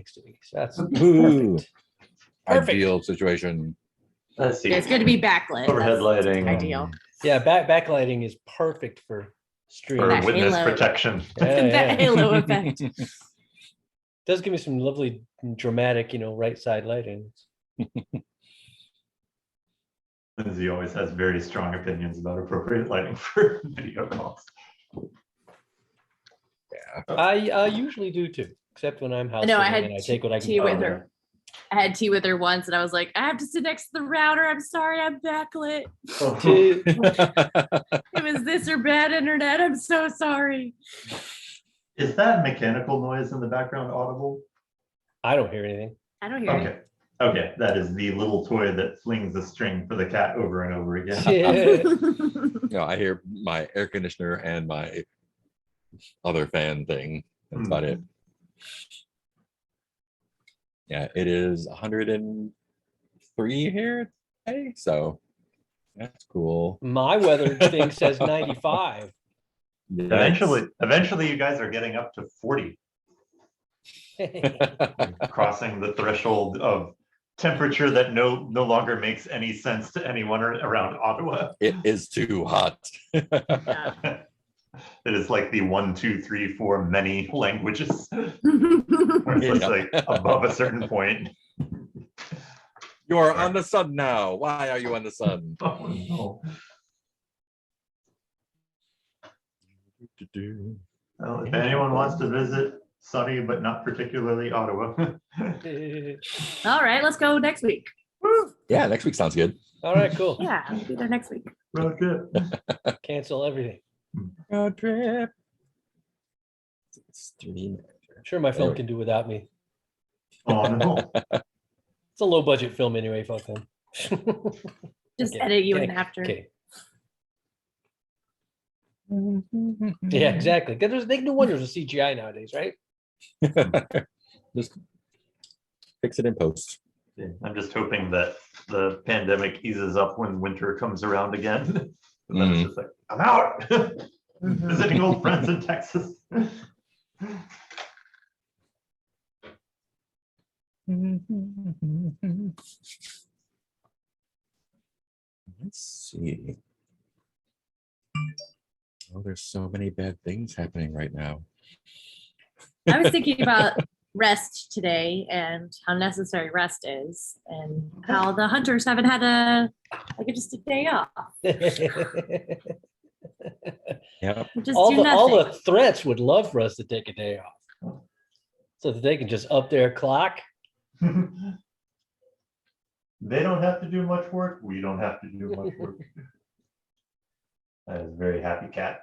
next to me. So that's Ooh, perfect. ideal situation. Let's see. Yeah, it's going to be backlit. Overhead That's lighting. ideal. Yeah, backlighting is perfect for stream. For That witness halo. protection. Yeah, That yeah. halo effect. Does give me some lovely dramatic, right side lighting. Lindsay always has very strong opinions about appropriate lighting for video calls. I usually do too, except when I'm house know, I sitting had and I take what I can tea get. with her. I had tea with her once and I was like, I have to sit next to the router. I'm sorry, I'm backlit. Tea- It was this or bad internet. I'm so sorry. Is that mechanical noise in the background audible? I don't hear anything. I don't hear Okay. Okay, that is the little toy that flings the string for the cat over and over again. Yeah. it. I hear my air conditioner and my other fan thing. That's about it. Yeah, it is 103 here today, so that's cool. My weather thing says 95. Eventually you guys are getting up to 40, crossing the threshold of temperature that no longer makes any sense to anyone around Ottawa. It is too hot. Yeah. It is like the 1, 2, 3, 4 many languages. Where it's just Yeah. like above a certain point. You are on the sun now. Why are you on the sun? Oh, no. Well, if anyone wants to visit sunny but not particularly Ottawa. All right, let's go next week. Yeah, next week sounds good. All right, cool. Yeah, we'll be there next week. Road trip. Cancel everything. Road trip. It's 3 minutes. I'm sure my film can do without me. Oh no. It's a low budget film anyway. Fuck them. Just Okay, edit you okay, in after. Okay. Yeah, exactly. Because they can do wonders with CGI nowadays, right? Just fix it in post. Yeah, I'm just hoping that the pandemic eases up when winter comes around again. And then it's just like, I'm out. Visiting old friends in Texas. Let's see. Oh, there's so many bad things happening right now. I was thinking about rest today and how necessary rest is and how the hunters haven't had just a day off. Yeah. Just all do the nothing. the threats would love for us to take a day off, so that they can just up their clock. They don't have to do much work. We don't have to do much work. That is a very happy cat.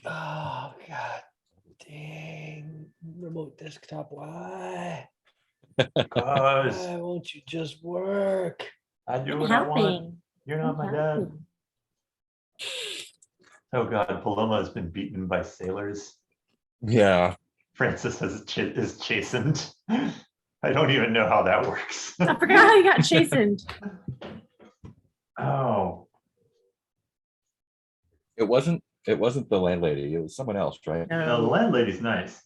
Oh God, dang! Remote desktop. Why? Because Why won't you just work? I do I'm what I want. helping. You're not my I'm dad. helping. Oh God, Paloma has been beaten by sailors. Yeah. Francis is chastened. I don't even know how that works. I forgot how you got chastened. Oh, It wasn't the landlady, it was someone else, right? no, the landlady's nice.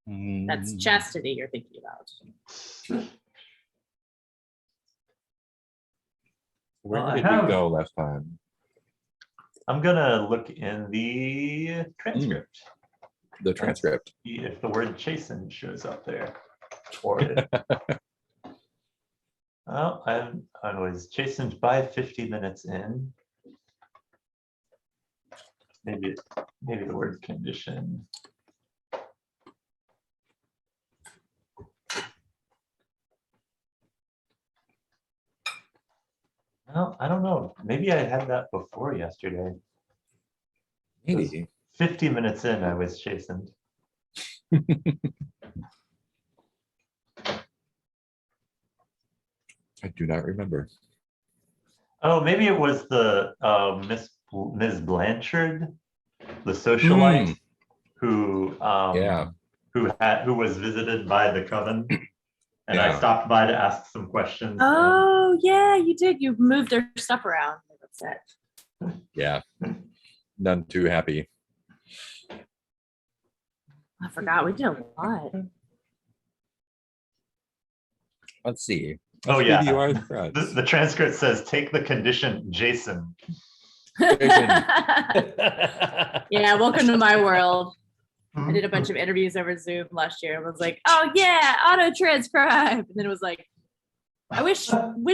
That's chastity you're thinking about. Where Well, I did have- we go last time? I'm gonna look in the transcript. The transcript. See if the word chastened shows up there. Or if, oh, I was chastened by 50 minutes in. Maybe the word condition. Well, I don't know. Maybe I had that before yesterday. Maybe. 50 minutes in, I was chastened. I do not remember. Oh, maybe it was the Ms. Blanchard, the socialite, who Yeah. who was visited by the coven. And I Yeah. stopped by to ask some questions. and- Oh, yeah, you did. You moved their stuff around. I'm upset. Yeah. None too happy. I forgot. We did a lot. Let's see. Oh, Let's yeah. review our The, threads. the transcript says, take the condition, Jason. Yeah, welcome to my world. I did a bunch of interviews over Zoom last year and was like, oh yeah, auto transcribe. And then it was like, I wish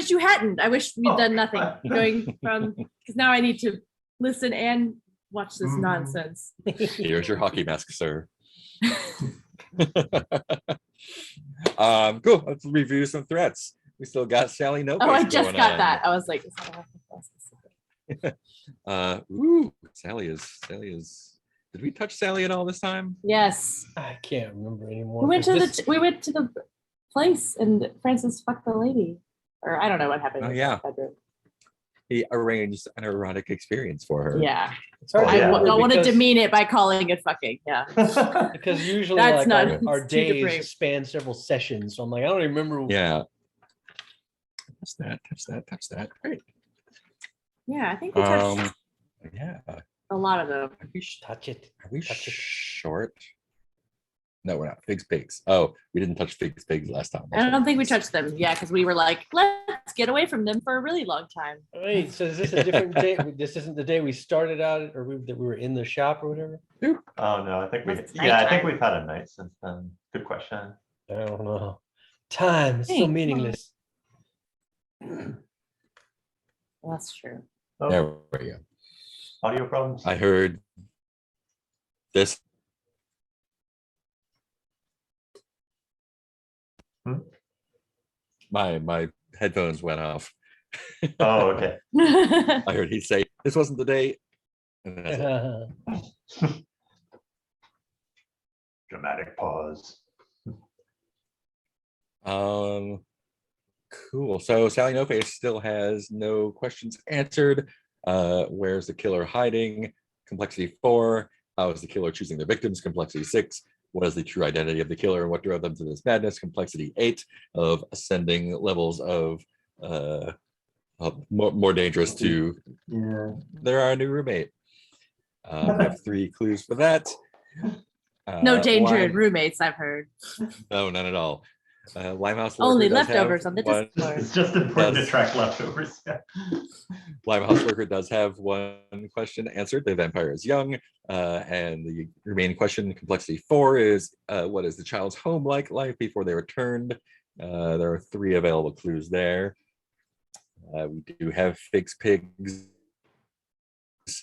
you hadn't. I wish we'd done nothing. Going from, because now I need to listen and watch this Mhm. nonsense. Here's your hockey mask, sir. Cool. Let's review some threats. We still got Sally No. Oh, I just got that. I was like, is that a- Ooh, Sally is. Did we touch Sally at all this time? yes. I can't remember anymore. We went to 'cause the we went to the place and Francis fucked the lady. Or I don't know what happened. Oh, in yeah. the bedroom. He arranged an erotic experience for her. Yeah. it's hard to Oh, yeah. I remember don't want to because- demean it by calling it fucking. Yeah. Because usually That's like not- our it's too depraved. days span several sessions. So I'm like, I don't even remember. Yeah. Touch that. Great. Yeah, I think we touched Yeah. a lot of them. Touch it. Are we Touch it. short? No, we're not. Figs Pigs. Oh, we didn't touch Figs Pigs last time. I don't think we touched them. Yeah, because we were like, let's get away from them for a really long time. Wait, so is this a different day? This isn't the day we started out or that we were in the shop or whatever? Oh, no, I think It's yeah, I think nighttime. we've had a night since then. Good question. I don't know. Time is so Thanks. meaningless. That's true. Oh, There we go. audio problems? I heard this. Hmm? My headphones went off. Oh, okay. I heard he say, "This wasn't the day." And that's it. Dramatic pause. Cool. So Sally No Face still has no questions answered. Where's the killer hiding? Complexity 4. How is the killer choosing the victims? Complexity 6. What is the true identity of the killer and what drove them to this madness? Complexity 8 of ascending levels of more dangerous to Yeah. they're our new roommate. We have 3 clues for that. No danger in Lime- roommates, I've heard. No, none at all. Limehouse Only Worker does have leftovers on the one- Discord. It's just important to Does- track leftovers. Yeah. Limehouse Worker does have one question answered. The vampire is young. And the remaining question, complexity 4, is what is the child's home like life before they returned? There are 3 available clues there. We do have Figs Pigs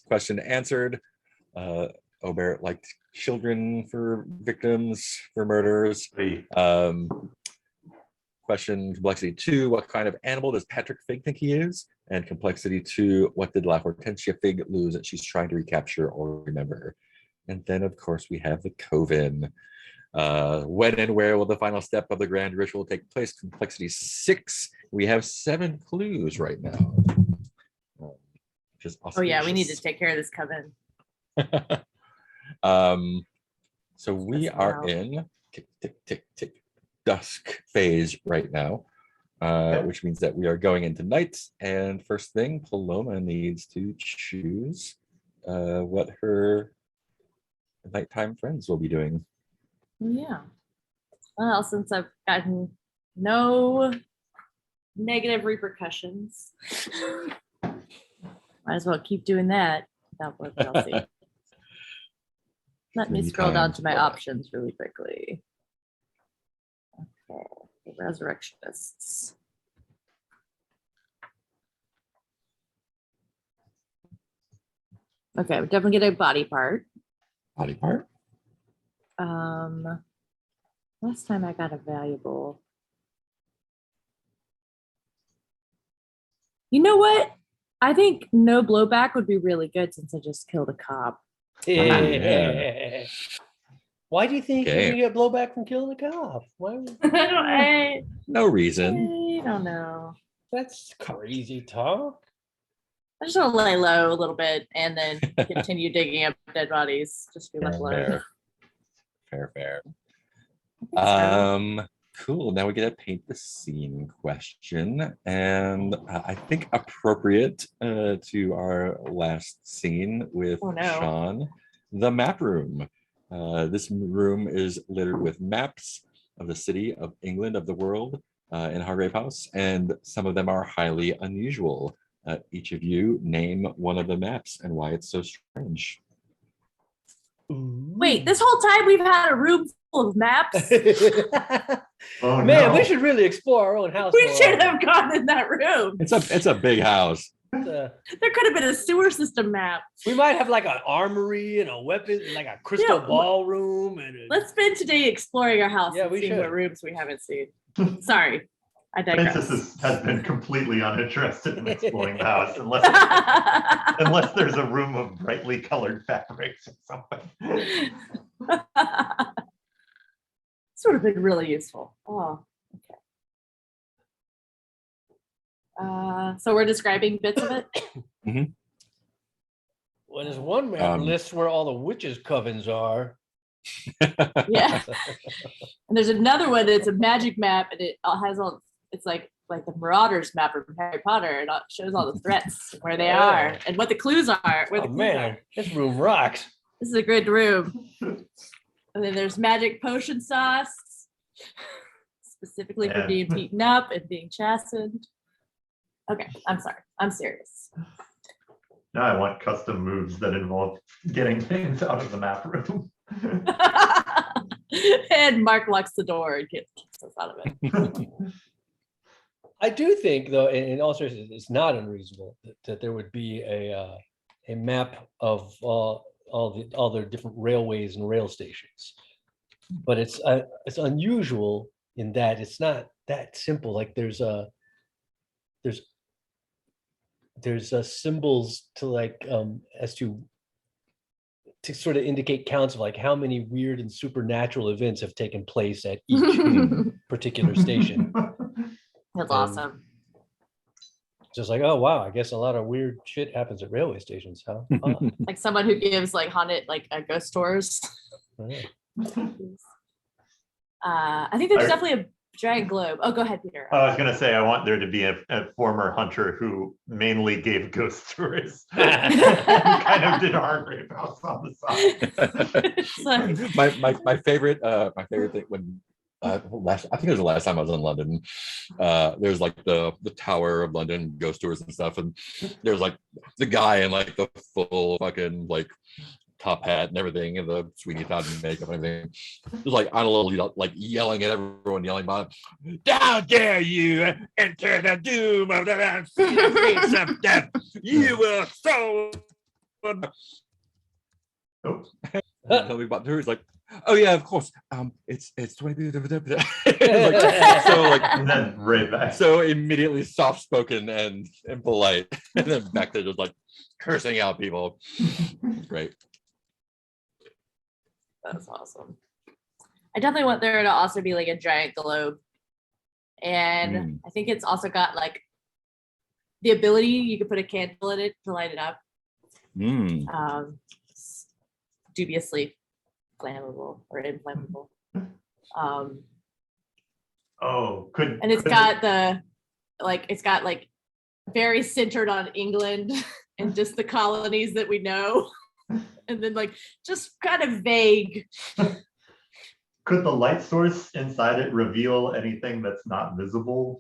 question answered. Aubert liked children for victims for murders. Hey, Question complexity 2, what kind of animal does Patrick Fig think he is? And complexity 2, what did La Hortensia Fig lose that she's trying to recapture or remember? And then of course we have the Coven. When and where will the final step of the grand ritual take place? Complexity 6. We have 7 clues right now. Which is Oh yeah, we need to auspicious. take care of this coven. So we That's are loud. in tick dusk phase right now, which means that we are going into night. And first thing, Paloma needs to choose what her nighttime friends will be doing. Yeah. Well, since I've gotten no negative repercussions, might as well keep doing that without what else. Let me Free scroll down time. to my options really quickly. Okay, the resurrectionists. Okay, we definitely get a body part. Body part. Last time I got a valuable. You know what? I think no blowback would be really good since I just killed a cop. Yeah. Why do you think Okay. you get blowback from killing a cop? Why? I No reason. don't know. That's crazy talk. I just want to lay low a little bit and then continue digging up dead bodies. Just be left alone. Fair. I think so. Cool. Now we get a paint the scene question, and I think appropriate to our last scene with Oh, no. Sean, the map room. This room is littered with maps of the city, of England, of the world in Hargrave House, and some of them are highly unusual. Each of you name one of the maps and why it's so strange. Wait, this whole time we've had a room full of maps. Oh, Man, we no. should really explore our own house. We more should often. have gone in that room. It's a big house. Uh, There could have been a sewer system map. we might have like an armory and a weapon, like a crystal Yeah, ball room. And Let's spend today exploring our house Yeah, and we seeing should. what rooms we haven't seen. Sorry, I Princess digress. has been completely uninterested in exploring the house unless there's a room of brightly colored fabrics or something. This would have been really useful. Oh, okay. So we're describing bits of it. well, there's one map Um, lists where all the witches' covens are. Yeah. And there's another one that's a magic map, and it all has all. It's like the Marauders map from Harry Potter, and it shows all the threats where they are and what the clues are. Where the Oh clues man, are. this room rocks. This is a good room. And then there's magic potion sauce, specifically for Yeah. being beaten up and being chastened. Okay, I'm sorry. I'm serious. Now I want custom moves that involve getting things out of the map room. And Mark locks the door and gets us out of it. I do think, though, in all seriousness, it's not unreasonable that there would be a map of all the different railways and rail stations. But it's unusual in that it's not that simple. Like there's symbols to like as to sort of indicate counts of like how many weird and supernatural events have taken place at each particular station. That's awesome. Just like, oh wow, I guess a lot of weird shit happens at railway stations, huh? Like someone who gives like haunted ghost tours. Yeah. I think there's I- definitely a giant globe. Oh, go ahead, Peter. I was gonna say, I want there to be a former hunter who mainly gave ghost tours. And kind of did Hargrave House on the side. So- my favorite thing when I think it was the last time I was in London. There's like the Tower of London ghost tours and stuff, and there's like the guy in like the full fucking like top hat and everything, and the Sweeney Todd makeup and everything. Just like on a little like yelling at everyone, yelling about, "How dare you enter the doom of the face of death? You will so." Nope. Tell me about who's like, "Oh yeah, of course. It's 20." Like, so like And then right back. so immediately soft spoken and polite, and then back there just like cursing out people. Great. That's awesome. I definitely want there to also be like a giant globe. And I think it's also got like the ability, you could put a candle in it to light it up. It's dubiously flammable or inflammable. And it's got it's got like very centered on England and just the colonies that we know. And then like just kind of vague. Could the light source inside it reveal anything that's not visible?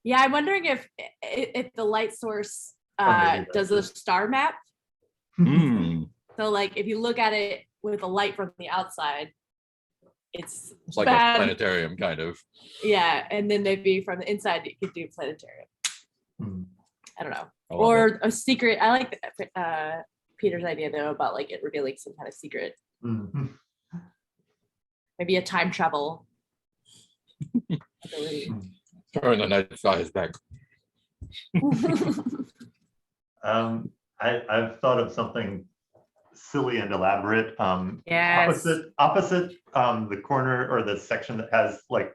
Yeah, I'm wondering if the light source maybe does that's a star map. Mm. So like if you look at it with the light from the outside, it's It's like bad. a planetarium kind of. Yeah, and then maybe from the inside you could do planetarium. Hmm. I don't know. I love it. Or a secret. I like Peter's idea though about like it revealing some kind of secret. Mhm. Maybe a time travel ability. Turn the night skies back. I've thought of something silly and elaborate. Yes. Opposite the corner or the section that has like,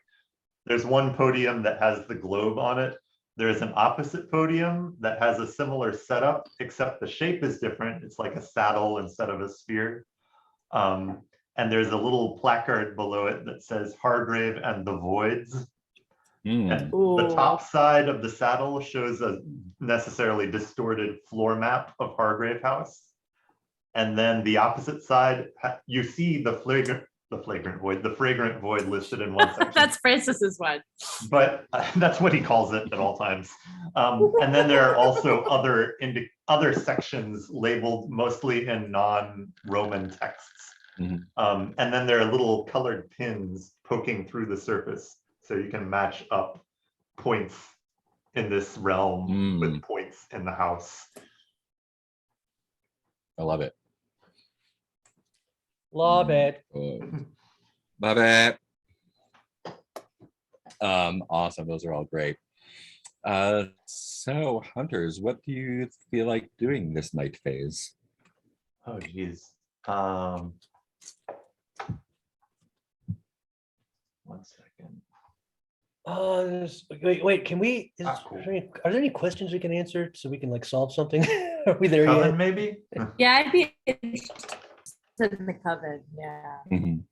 there's one podium that has the globe on it. There's an opposite podium that has a similar setup, except the shape is different. It's like a saddle instead of a sphere. and there's a little placard below it that says Hargrave and the Voids. And the Ooh. top side of the saddle shows a necessarily distorted floor map of Hargrave House. And then the opposite side, you see the fragrant void listed in one section. That's Francis's one. But that's what he calls it at all times. And then there are also other sections labeled mostly in non-Roman texts. Mhm. And then there are little colored pins poking through the surface, so you can match up points in this realm with points in the house. I love it. Love it. Love it. Awesome. Those are all great. So hunters, what do you feel like doing this night phase? Oh, geez. 1 second. Wait, can we, Cool. are there any questions we can answer so we can like solve something? Are we there Coven, yet? maybe? Yeah, I'd be interested in the coven. Yeah. Mhm.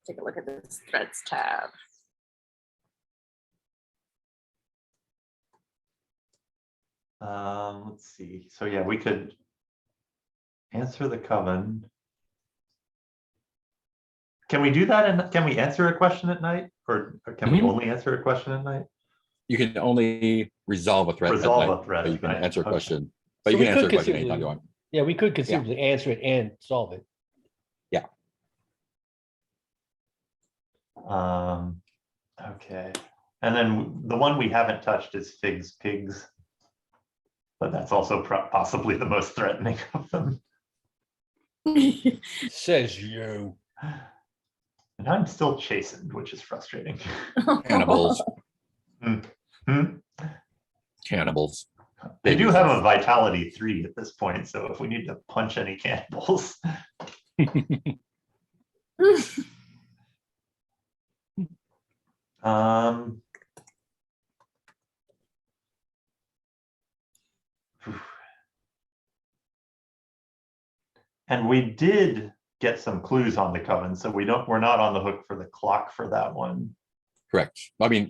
Take a look at this threads tab. Let's see. So yeah, we could answer the coven. Can we do that? And can we answer a question at night, or can we Mhm. only answer a question at night? You can only resolve a threat. at Resolve night, a threat but you at can night. answer a Okay. question. But So you we can could answer a question anytime conceivably- you want. Yeah, we could conceivably answer it and solve it. Okay. And then the one we haven't touched is Figs Pigs, but that's also possibly the most threatening of them. Says you. And I'm still chastened, which is frustrating. Cannibals. Hmm? Cannibals. They do have a vitality 3 at this point, so if we need to punch any cannibals. And we did get some clues on the coven, so we're not on the hook for the clock for that one. Correct. I mean,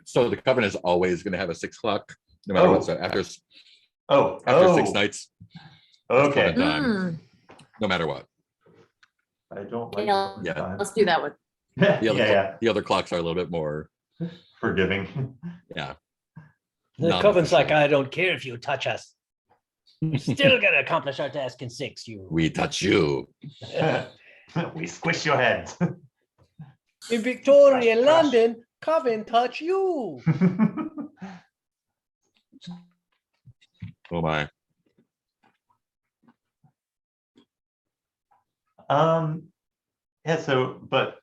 so the coven is always going to have a 6 o'clock, no matter what. Oh. So after Oh, 6 nights, okay. time. No matter what. I don't like Yeah, coven Yeah. time. let's do that one. The other, Yeah, the other clocks are a little bit more, forgiving. yeah. The Not coven's like, official. I don't care if you touch us. Still gonna accomplish our task in 6, you. We touch you. We squish your heads. In Victoria, Crush. London, coven touch you. Oh my. Yeah, so, but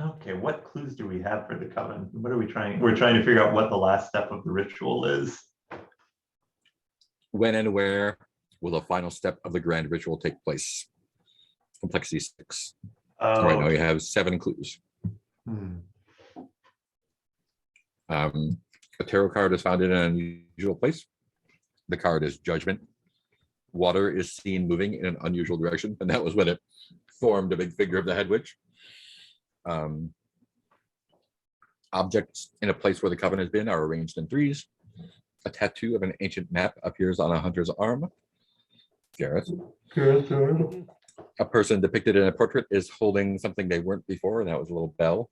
okay, what clues do we have for the coven? What are we trying? We're trying to figure out what the last step of the ritual is. When and where will the final step of the grand ritual take place? Complexity 6. Right now we have 7 clues. Hmm. A tarot card is found in an unusual place. The card is Judgment. Water is seen moving in an unusual direction, and that was when it formed a big figure of the head witch. Objects in a place where the coven has been are arranged in 3s. A tattoo of an ancient map appears on a hunter's arm. Gareth. A person depicted in a portrait is holding something they weren't before, and that was a little bell.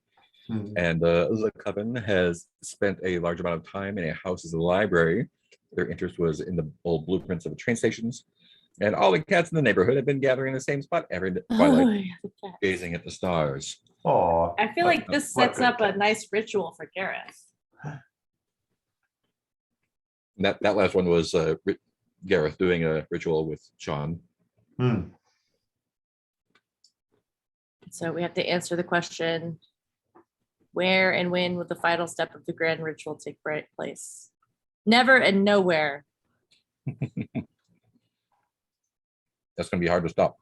Hmm. And the coven has spent a large amount of time in a house as a library. Their interest was in the old blueprints of the train stations. And all the cats in the neighborhood have been gathering in the same spot every twilight, Oh, yeah, the cat. gazing at the stars. Oh, I feel like this What sets good up a cats. nice ritual for Gareth. That last one was Gareth doing a ritual with Sean. Hmm. So we have to answer the question, where and when will the final step of the grand ritual take place? Never and nowhere. That's going to be hard to stop.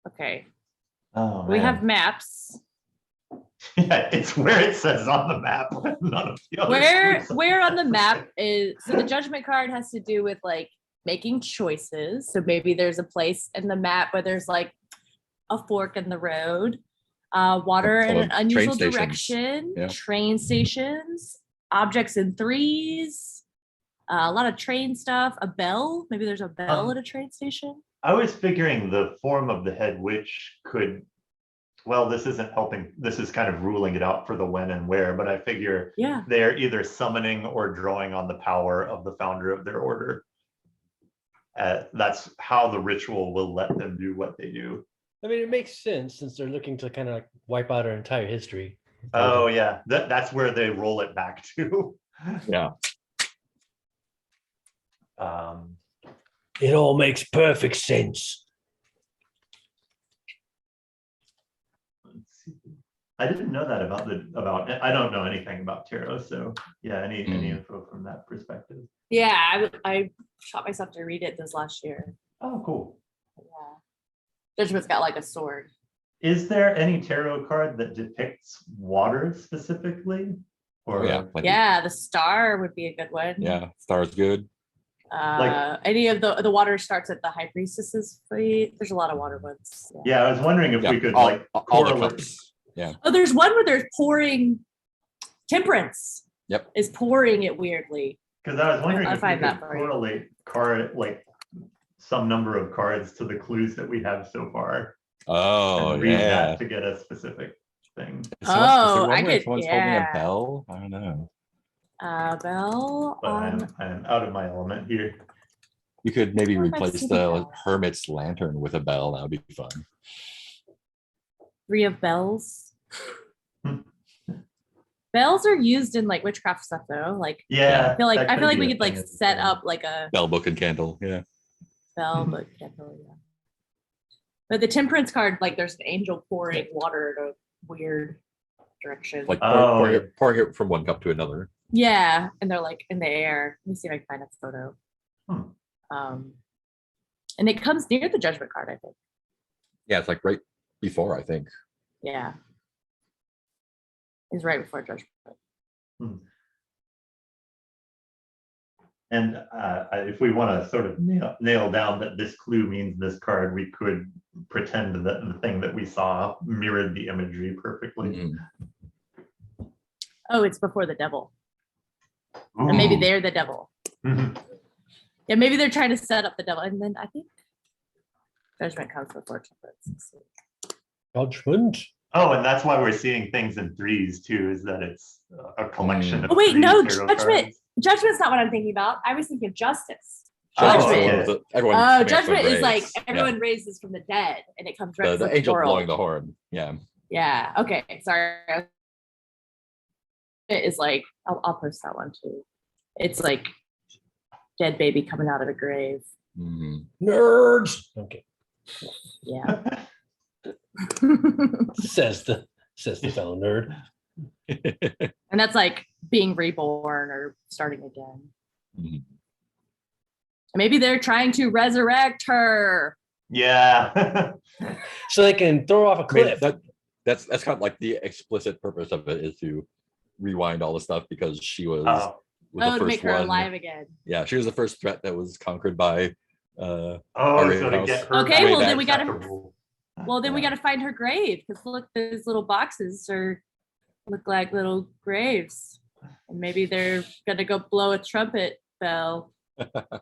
Okay, Oh, we have man. maps. Yeah, it's where it says on the map. None of the other clues. Where on the map is, so the judgment card has to do with like making choices. So maybe there's a place in the map where there's like a fork in the road, water in an Train unusual stations. direction, Yeah. train stations, objects in threes, a lot of train stuff, a bell. Maybe there's a bell at a train station. I was figuring the form of the head witch could, well, this isn't helping. This is kind of ruling it out for the when and where, but I figure Yeah. they're either summoning or drawing on the power of the founder of their order. That's how the ritual will let them do what they do. I mean, it makes sense since they're looking to kind of like wipe out our entire history. Oh yeah, that's where they roll it back to. Yeah. It all makes perfect sense. Let's see. I didn't know that about I don't know anything about tarot, so yeah, any info from that perspective. Yeah, I taught myself to read it this last year. Oh, cool. Yeah. Judgment's got like a sword. Is there any tarot card that depicts water specifically? Or Yeah. Plenty. Yeah, the star would be a good one. Yeah. Star's good. Any of the water starts at the high priestess's feet. There's a lot of water ones. Yeah, I was wondering if Yeah. we could all, like all the correlate. cups. Yeah. Oh, there's one where there's pouring. Temperance. Yep. Is pouring it weirdly. Because I was wondering I if we find could that for you. correlate card, like some number of cards to the clues that we have so far. Oh, And read yeah. that to get a specific thing. Is there one- is there Oh, one I where could- someone's holding a yeah. bell? I don't know. Bell But on. I'm out of my element here. You could maybe Where have I replace seen the that? hermit's lantern with a bell. That would be fun. 3 of bells. Hmm. Bells are used in like witchcraft stuff though. Like Yeah. I feel like that could be we a could like thing as set well. up like a Bell, book, and candle. Yeah. bell, but definitely yeah. But the temperance card, like there's an angel pouring water in a weird direction. Like Oh, pouring it from one cup to another. Yeah, and they're like in the air. Let me see if I can find a photo. Hmm. And it comes near the judgment card, I think. Yeah, it's like right before, I think. Yeah. It's right before judgment. And if we want to sort of nail down that this clue means this card, we could pretend that the thing that we saw mirrored the imagery perfectly. Mhm. Oh, it's before the devil. Or maybe Ooh. they're the devil. Mhm. Yeah, maybe they're trying to set up the devil. And then I think judgment comes before temperance. Judgment. Oh, and that's why we're seeing things in threes too, is that it's a collection of Oh, wait, three no, tarot judgment. cards. Judgment's not what I'm thinking about. I was thinking of justice. Oh, Judgment's the okay. one with the- everyone Oh, coming up from judgment is like graves. Yeah. everyone raises from the dead and it comes right The before angel world. blowing the horn. Yeah. Yeah. Okay. Sorry. It is like I'll post that one too. It's like dead baby coming out of a grave. Mhm. Nerds. Okay. Yeah. Says the fellow nerd. And that's like being reborn or starting again. Mhm. Maybe they're trying to resurrect her. Yeah. So they can throw off a I mean, cliff. that's kind of like the explicit purpose of it is to rewind all the stuff because she was, Oh, was Oh, the to make first her one. alive again. Yeah, she was the first threat that was conquered by so Harriet to House. get her Okay, back well, then to we gotta- acceptable. Well, then we Yeah. got to find her grave because look, those little boxes look like little graves. And maybe they're gonna go blow a trumpet bell.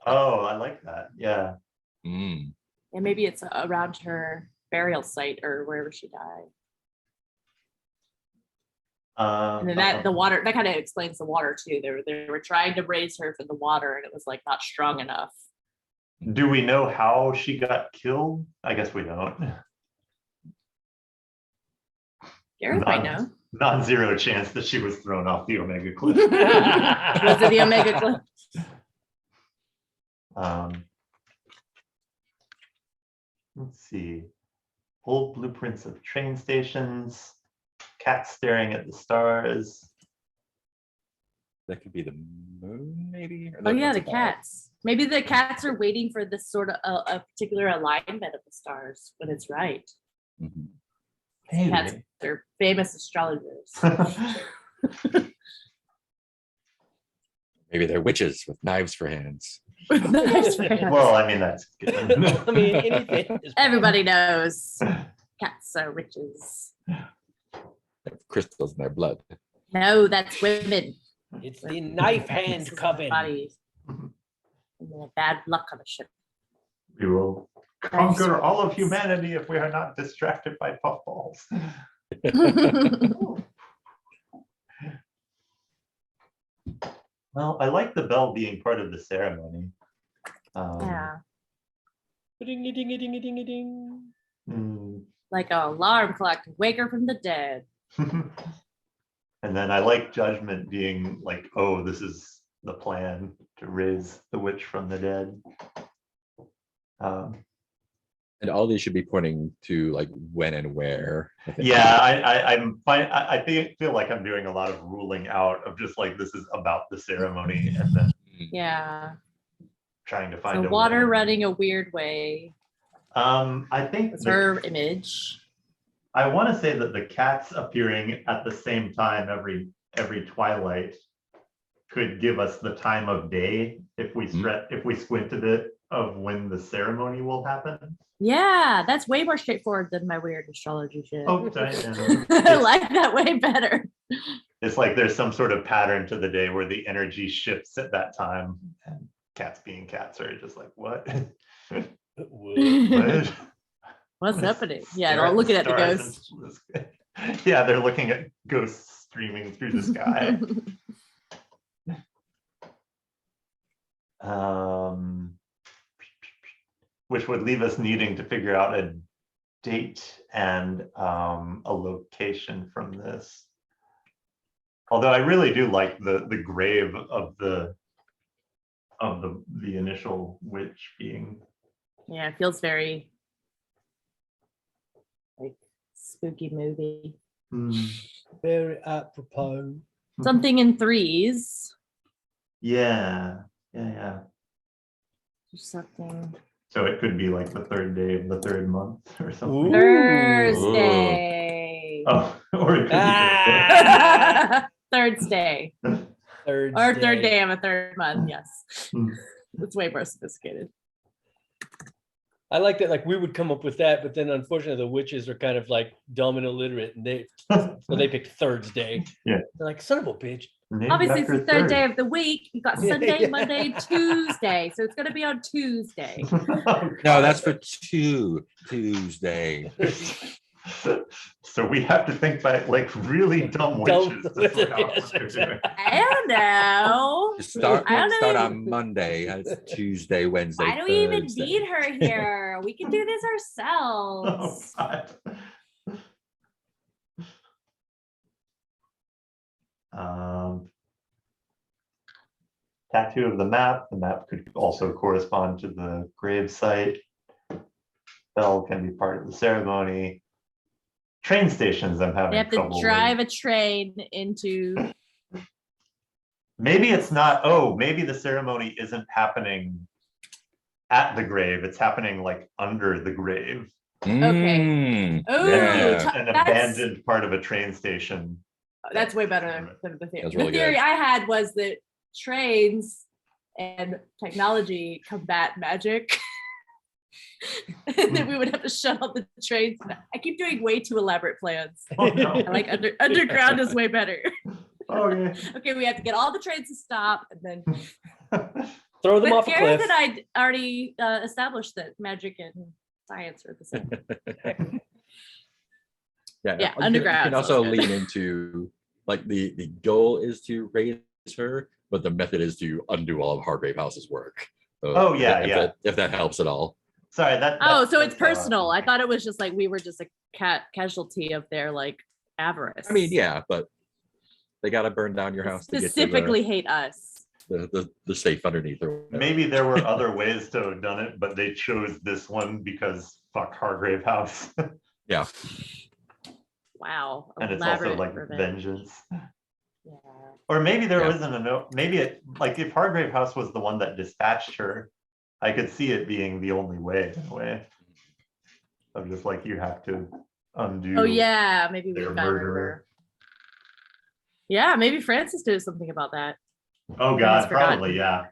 Oh, I like that. Yeah. Mm. And maybe it's around her burial site or wherever she died. And then the water, that kind of explains the water too. They were trying to raise her from the water and it was like not strong enough. Do we know how she got killed? I guess we don't. Gareth might know. Non-zero chance that she was thrown off the Omega Cliff. Was it the Omega Cliff? Let's see. Old blueprints of train stations, cats staring at the stars. That could be the moon, maybe? Or Oh yeah, that's the a ball. cats. Maybe the cats are waiting for this sort of a particular alignment of the stars when it's right. Mhm. Cats Maybe. are famous astrologers. Maybe they're witches with knives for hands. Nice for him. Well, I mean, that's good. I mean, anything. is Everybody knows cats are witches. They have crystals in their blood. No, that's women. possible. It's the knife hand This is coven. bodies. And then bad luck on the ship. We will conquer all of humanity if we are not distracted by puffballs. Well, I like the bell being part of the ceremony. Yeah, Ding, ding, ding, ding, ding, ding. mm. like an alarm clock to wake her from the dead. And then I like judgment being like, oh, this is the plan to raise the witch from the dead. And all these should be pointing to like when and where. I think. Yeah, I'm fine. I feel like I'm doing a lot of ruling out of just like this is about the ceremony and then Yeah, trying to so find a water when. running a weird way. I think That's the- her image. I want to say that the cats appearing at the same time every twilight could give us the time of day if we if we squint a bit of when the ceremony will happen. Yeah, that's way more straightforward than my weird astrology shit. Oh, Diana. I like that way better. It's like there's some sort of pattern to the day where the energy shifts at that time, and cats being cats are just like, what? What? What's happening? Yeah, Stare they're at looking at the stars ghosts. into the sky. Yeah, they're looking at ghosts streaming through the sky. Which would leave us needing to figure out a date and a location from this. Although I really do like the grave of the initial witch being. Yeah, it feels very like spooky movie. Very apropos. Something in threes. Yeah. Just something. So it could be like the third day of the third month or something. Ooh. Thursday. Oh, or it could Ah. Thursday. Third Or third day of a third month. Yes. Hmm. It's way more sophisticated. I like that. Like we would come up with that, but then unfortunately the witches are kind of like dumb and illiterate, and so they picked Thursday. Yeah. They're like, son of a bitch. Named Obviously, it's after the third third. day of the week. You got Yeah, Sunday, yeah. Monday, Tuesday. So it's going to be on Tuesday. No, that's for Tuesday. So we have to think by like really dumb Dumb witches. to witches, figure out yes, what they're doing. I don't know. Start I don't start know. on Monday. It's Tuesday, Wednesday. Why do we even Thursday. need her here? We can do this Oh, ourselves. God. Tattoo of the map. The map could also correspond to the grave site. Bell can be part of the ceremony. Train stations, I'm having They have to trouble with. drive a train into. Maybe it's not, oh, maybe the ceremony isn't happening at the grave. It's happening like under the grave. Mm, Oh, yeah. An that's- abandoned part of a train station. That's way better than the theory. That's The really theory good. I had was that trains and technology combat magic. And then we would have to shut off the trains. I keep doing way too elaborate plans. Oh, no. I like underground is way better. Okay. Okay, we have to get all the trains to stop, and then. Throw them But off a Gareth cliff. and I already established that magic and science are the same. Yeah, Yeah, you underground can also sounds good. lean into like the goal is to raise her, but the method is to undo all of Hargrave House's work. So Oh, yeah, if yeah. if that helps at all. Sorry, that. Oh, that's- so it's that's, personal. I thought it was just like we were just a casualty of their like avarice. I mean, yeah, but they got to burn down your house to get Specifically hate us. to the safe underneath. Or whatever. Maybe there were other ways to have done it, but they chose this one because fuck Hargrave House. Yeah, Wow. And it's also elaborate like revenge. vengeance. Yeah. Or maybe there Yeah. wasn't a note, maybe it, like if Hargrave House was the one that dispatched her, I could see it being the only way, in a way. Of just like, you have to undo. Oh yeah, maybe we Their found murderer. her. Yeah, maybe Francis did something about that. Oh He's God, forgotten. probably, yeah.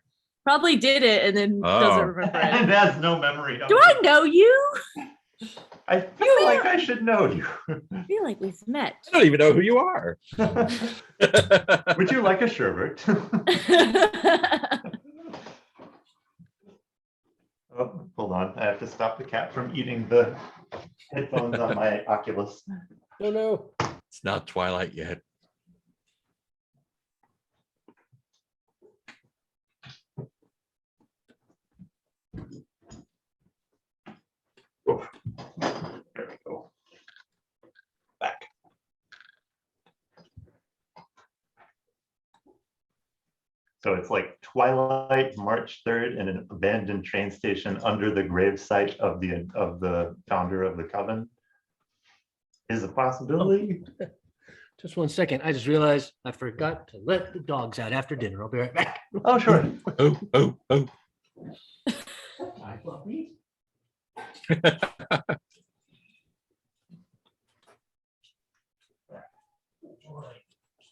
Probably did it and then doesn't Oh. remember And it. has no memory of Do it. I know you? I feel like I should know you. I feel like we've met. I don't even know who you are. Would you like a sherbet? Oh, hold on. I have to stop the cat from eating the headphones on my Oculus. No, no. It's not Twilight yet. Oh, there we go. Back. So it's like twilight, March 3rd, in an abandoned train station under the gravesite of the founder of the coven. Is a possibility. Just 1 second. I just realized I forgot to let the dogs out after dinner. I'll be right back. Oh, sure. Oh, oh, oh. Hi, Fluffy.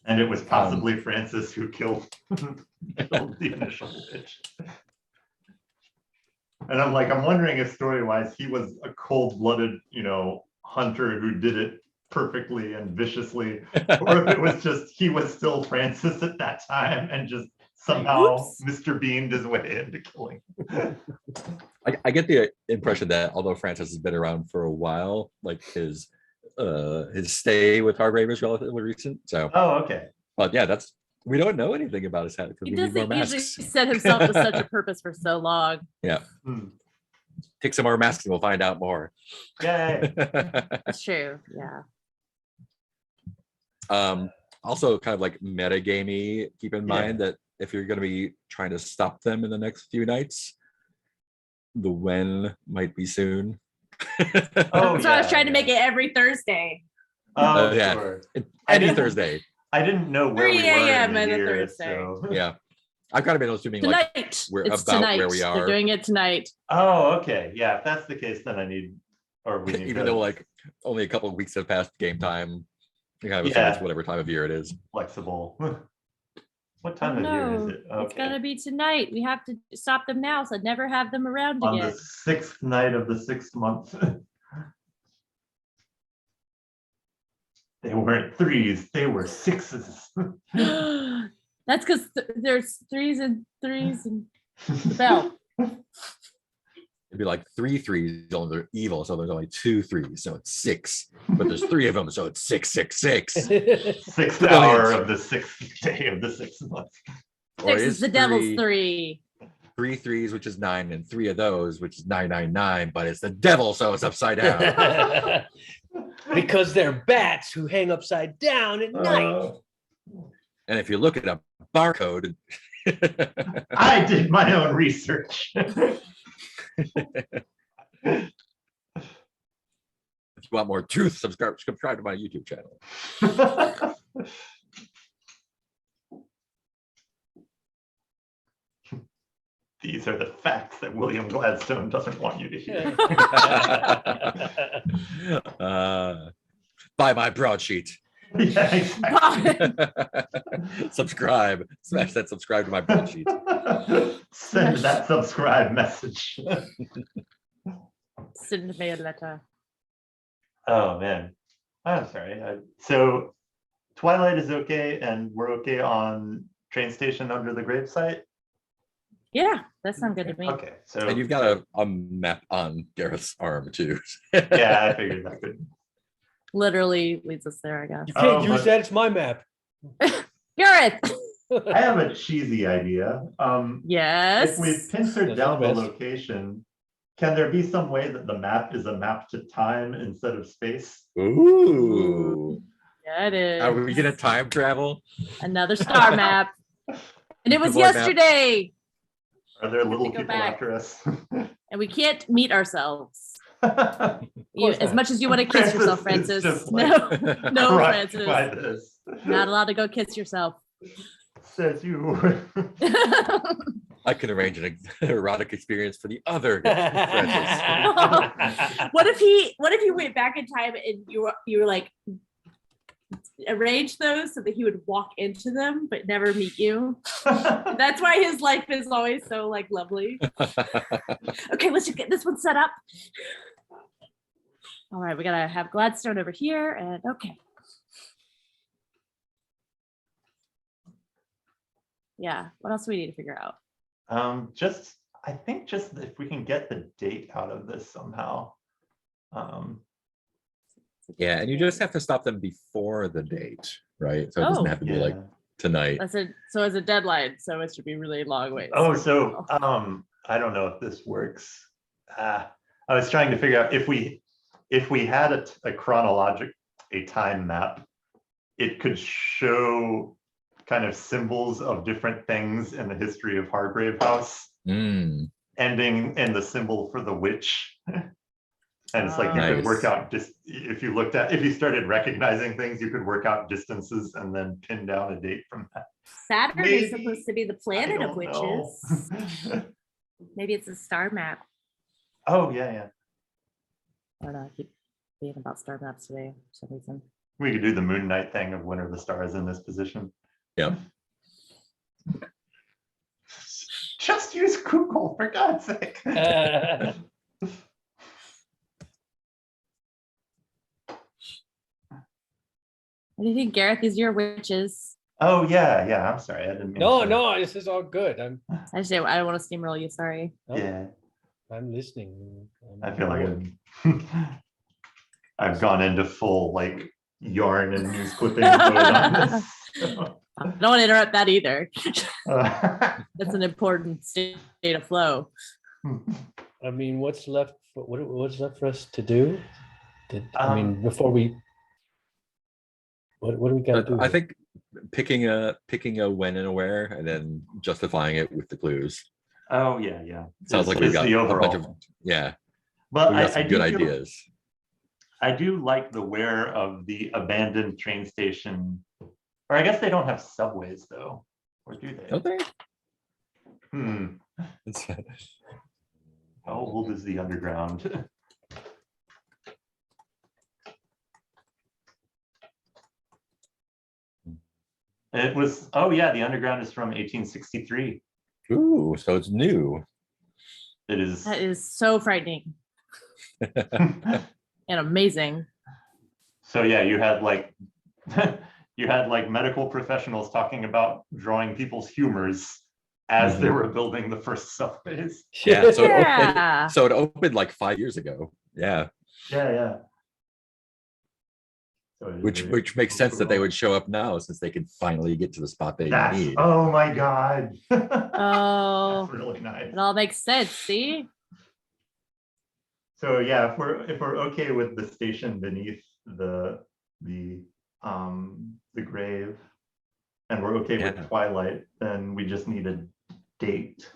And it was possibly Francis who killed the initial witch. And I'm like, I'm wondering if story-wise he was a cold-blooded, hunter who did it perfectly and viciously, or if it was just he was still Francis at that time and just somehow Oops. Mr. Beamed his way into killing. I get the impression that although Francis has been around for a while, like his stay with Hargrave is relatively recent. So, Oh, okay. but yeah, we don't know anything about his hat because He we need more doesn't usually masks. set himself to such a purpose for so long. Hmm. Take some more masks and we'll find out more. Yay. That's true. Yeah. Also kind of like meta-gamey, keep in mind that if you're going to be trying to stop them in the next few nights, the when might be soon. Oh, So I was yeah, trying to make yeah. it every Thursday. Oh, Yeah. sure. Any didn't- Thursday. I didn't know where we 3 were a.m. in the on a year, Thursday. so. Yeah. I've kind of been assuming like, Tonight. we're It's about tonight. where we are. They're doing it tonight. Oh, okay. Yeah, if that's the case, then we need even to though like only a couple of weeks have passed game time, you kind of assume it's Yeah. whatever time of year it is. flexible. What time of year is No, it? it's Okay. gonna be tonight. We have to stop them now, so never have them around On the again. 6th night of the 6th month. They weren't 3s, they were 6s. That's because there's threes and the bell. It'd be like 3 3s, only they're evil, so there's only 2 3s, so it's 6. But there's 3 of them, so it's 6 6 6. 6th hour of the 6th day of the 6th month. Or Six is the devil's 3. 3 3s, which is 9, and 3 of those, which is 999, but it's the devil, so it's upside down. Because they're bats who hang upside down at night. And if you look at a barcode, I did my own research. if you want more truth, subscribe to my YouTube channel. These are the facts that William Gladstone doesn't want you to hear. Buy my broadsheet. Yeah, exactly. Subscribe. Smash that subscribe to my broadsheet. Send that subscribe message. Send me a letter. Oh man, I'm sorry. So Twilight is okay, and we're okay on train station under the gravesite. Yeah, that sounds good to me. Okay, so And you've got a map on Gareth's arm too. yeah, I figured that could. Literally leads us there, I guess. You can't Oh, use but- that. It's my map. Gareth. I have a cheesy idea. Yes. If we pincer That's down the the best. location, can there be some way that the map is a map to time instead of space? Ooh. Yeah, it is. Are we gonna time travel? Another star map. And it was Board map. yesterday. Are there little go people back. after us? And we can't meet ourselves. course As not. much as you want to kiss yourself, Francis is Francis. just No, no, Crushed Francis. by this. Not allowed to go kiss yourself. Says you. I can arrange an erotic experience for the other Francis. What if you went back in time and you were like arrange those so that he would walk into them but never meet you? That's why his life is always so like lovely. Okay, let's just get this one set up. All right, we gotta have Gladstone over here, and okay. Yeah, what else do we need to figure out? I think just if we can get the date out of this somehow. Yeah, and you just have to stop them before the date, right? So it doesn't Oh. have to be like Yeah. tonight. That's it. So as a deadline, so it should be really long ways. Oh, so I don't know if this works. I was trying to figure out if we had a chronologic, a time map, it could show kind of symbols of different things in the history of Hargrave House, Mm, ending in the symbol for the witch. And it's like you could work Nice. out just if you started recognizing things, you could work out distances and then pin down a date from that. Saturn Maybe. is supposed to be the planet I of don't know. witches. Maybe it's a star map. Oh, yeah. I don't know. I keep being about star maps today for some reason. We could do the Moon Knight thing of when are the stars in this position. yeah. Just use Google, for God's sake. What do you think, Gareth? These are your witches. Oh, yeah. I'm sorry. I didn't mean No, to- no, this is all good. I don't want to steamroll you. Sorry. Yeah, I'm listening. I feel like I've gone into full like yarn and news clipping mode on this. I don't want to interrupt that either. Uh, That's an important state of flow. I mean, what's left? What's left for us to do? I mean, Um, before we, what do we got to But do? I think picking a when and a where and then justifying it with the clues. Oh, yeah. Sounds like we've It's got the a bunch of, overall. yeah, But we've got I some do good feel- ideas. I do like the where of the abandoned train station. Or I guess they don't have subways though. Or do they? Don't they? How old is the underground? It was, oh yeah, the underground is from 1863. Ooh, so it's new. It is. That is so frightening and amazing. So yeah, you had like medical professionals talking about drawing people's humors as they were building the first subways. Yeah, so Yeah. it opened like 5 years ago. Yeah, Yeah. So it is which very makes sense that they cool. would show up now since they can finally get to the spot they That's, need. oh my God. Oh, That's really nice. it all makes sense. See? So yeah, if we're okay with the station beneath the grave, and we're okay Yeah. with twilight, then we just need a date.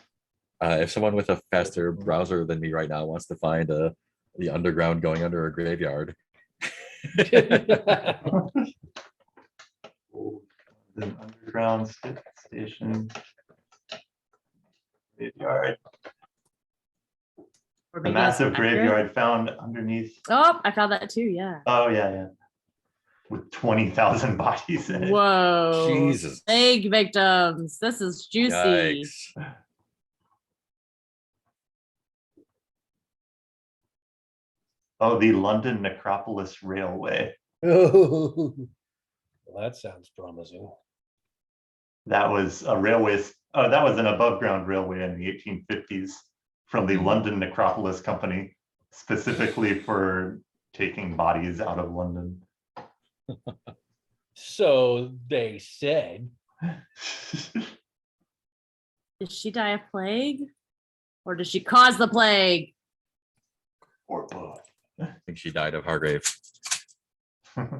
If someone with a faster browser than me right now wants to find the underground going under a graveyard. The underground station. Graveyard. Or The maybe it's massive accurate. graveyard found underneath. Oh, I found that too. Yeah. Oh, yeah. With 20,000 bodies in it. Whoa. Jesus. Plague victims. This is juicy. Yikes. Oh, the London Necropolis Railway. Well, that sounds promising. That was a railway. Oh, that was an above ground railway in the 1850s from the London Necropolis Company, specifically for taking bodies out of London. So they said. Did she die of plague? Or did she cause the plague? Or both. I think she died of Hargrave.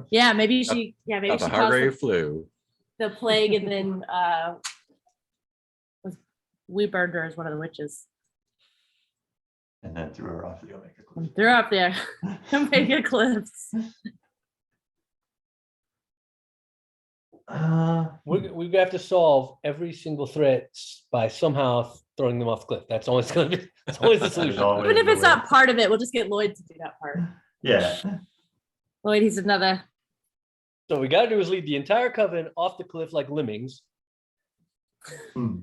Yeah, maybe she Of caused the Hargrave flu. the plague and then we burned her as one of the witches. And then threw her off the Omega Cliff. Threw her up there. Omega cliffs. We have to solve every single threat by somehow throwing them off the cliff. That's always going to be. That's always the solution. always Even if the it's way. not part of it, we'll just get Lloyd to do that part. Yeah. Lloyd, he's another. So we got to do is lead the entire coven off the cliff like lemmings, Hmm.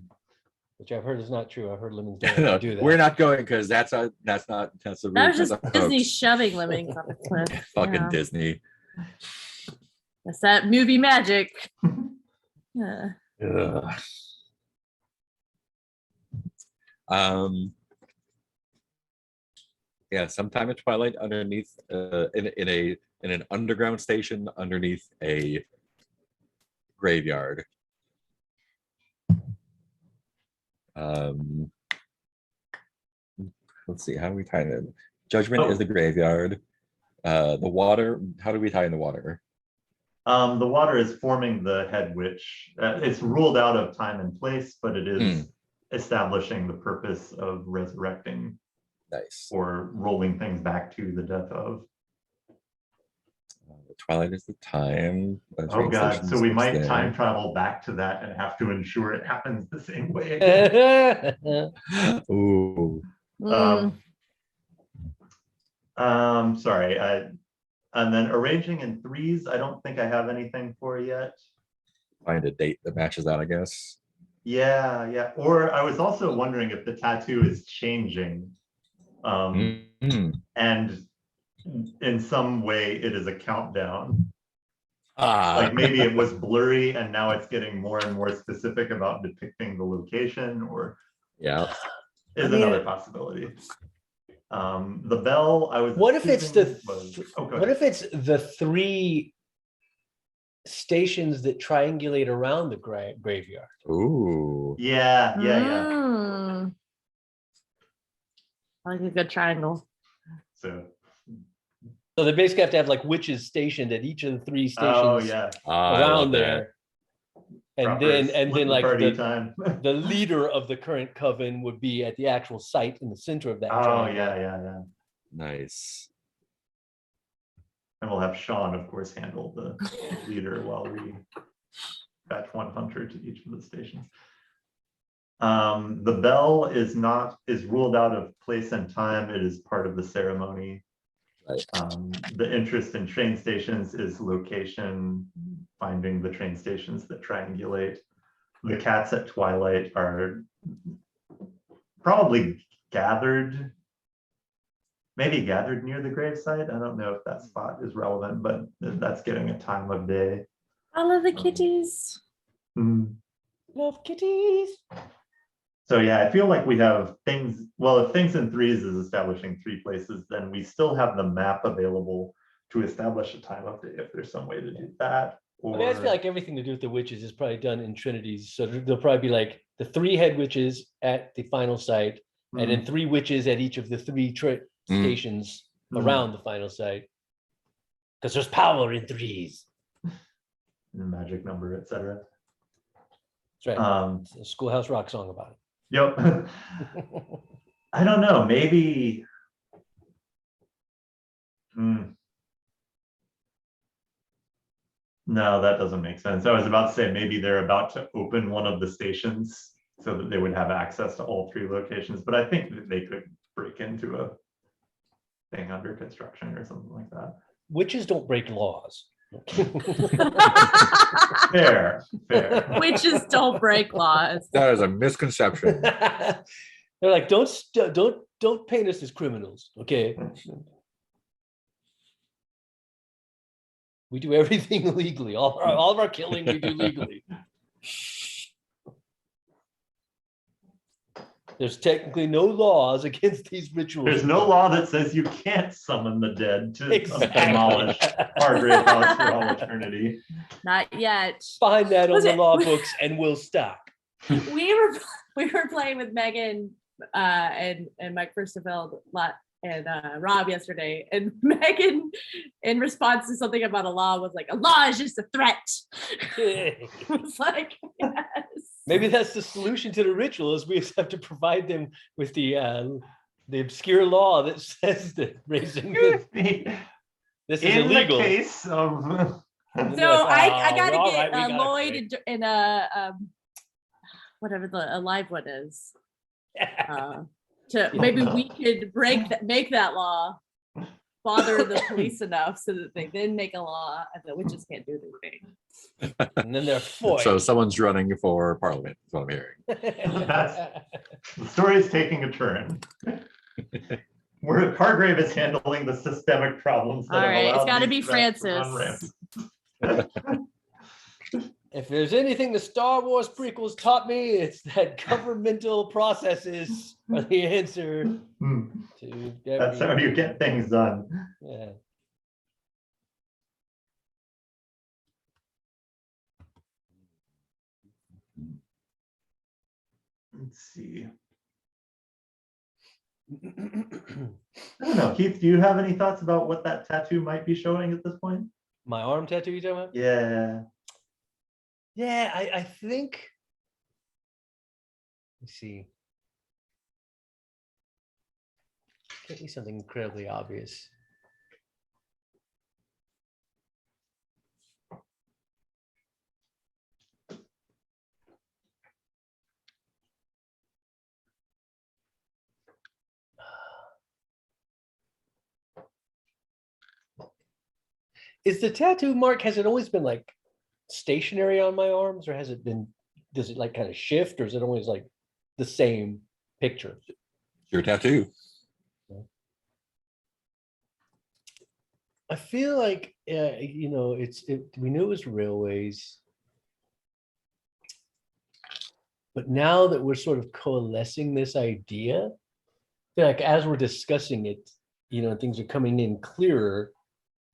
which I've heard is not true. I've heard lemmings don't No, do that. we're not going because that's a That was that's just a Disney hoax. shoving lemmings off the cliff. Fucking Yeah. Disney. That's that movie magic. Yeah. Ugh. Yeah, sometime in Twilight underneath in an underground station underneath a graveyard. Let's see, how do we tie it in? Judgment is the graveyard. The water, how do we tie in the water? The water is forming the head witch. It's ruled out of time and place, but it is establishing the purpose of resurrecting Nice. or rolling things back to the death of. Twilight is the time. Oh train God, station so we is might there. time travel back to that and have to ensure it happens the same way again. Ooh. Mm. Sorry. And then arranging in threes, I don't think I have anything for yet. Find a date that matches that, I guess. Yeah. Or I was also wondering if the tattoo is changing. Mhm. And in some way it is a countdown. Ah, Like maybe it was blurry and now it's getting more and more specific about depicting the location, or yeah. is another possibility. The bell, I was. What if it's the assuming was- oh, go what ahead. if it's the three stations that triangulate around the graveyard? Ooh. Yeah. Mm. I like a good triangle. So, So they basically have to have like witches stationed at each of the three stations oh yeah. I love around that. there. And Proper then split like party the, time. the leader of the current coven would be at the actual site in the center of that. Oh triangle. yeah. Nice. And we'll have Sean, of course, handle the leader while we batch one hunter to each of the stations. The bell is ruled out of place and time. It is part of the ceremony. Right. The interest in train stations is location, finding the train stations that triangulate. The cats at Twilight are probably maybe gathered near the gravesite. I don't know if that spot is relevant, but that's getting a time of day. I love the kitties. Mm. Love kitties. So yeah, I feel like we have things, well, if things in threes is establishing three places, then we still have the map available to establish a time of day if there's some way to do that. I mean, I feel like everything to do with the witches is probably done in trinities. So there'll probably be like the three head witches at the final site, and then three witches at each of the three stations around the final site. Because there's power in threes. magic number, etc. That's right. It's a Schoolhouse Rock song about Yep. it. I don't know, maybe. No, that doesn't make sense. I was about to say maybe they're about to open one of the stations so that they would have access to all three locations, but I think that they could break into a thing under construction or something like that. Witches don't break laws. Fair. Witches don't break laws. That is a misconception. They're like, don't paint us as criminals, okay? We do everything legally. All of our killing we do legally. There's technically no laws against these rituals. There's no law that says you can't summon the dead to Exactly. demolish Hargrave House for all eternity. Not yet. Find that on Was the it- law books and we'll stop. We were playing with Megan and Mike Furstenfeld and Rob yesterday, and Megan, in response to something about a law, was like, "A law is just a threat." It was like, yes. Maybe that's the solution to the ritual, is we just have to provide them with the obscure law that says that raising this is In illegal. the case of And then So they're like, I "Oh, gotta all get right, we gotta Lloyd quit." in a whatever the a live one is. To Yeah. maybe we could make that law, bother the police enough so that they then make a law and the witches can't do anything. And then they're So foiled. someone's running for parliament, is what I'm hearing. The story's taking a turn. Where Hargrave is handling the systemic problems that All have right, it's allowed gotta these be threats to run Francis. rampant. If there's anything the Star Wars prequels taught me, it's that governmental processes are the answer Hmm, to That's how you get things done. Yeah. Let's see. I don't know, Keith, do you have any thoughts about what that tattoo might be showing at this point? My arm tattoo you talking about? Yeah. Yeah, I think. Let's see. Can't be something incredibly obvious. Is the tattoo mark, has it always been like stationary on my arms, or has it been, does it like kind of shift, or is it always like the same picture? Your tattoo. I feel like, you know, we knew it was railways. But now that we're sort of coalescing this idea, I feel like as we're discussing it, you know, things are coming in clearer.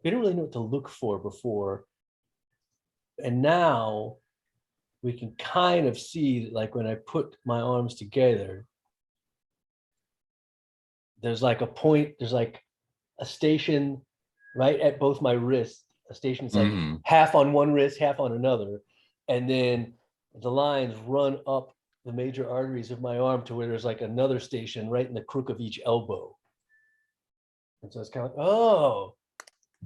We didn't really know what to look for before. And now we can kind of see that, like when I put my arms together, there's like a point, there's like a station right at both my wrists. A station's like Mhm. half on one wrist, half on another. And then the lines run up the major arteries of my arm to where there's like another station right in the crook of each elbow. And so it's kind of like, oh,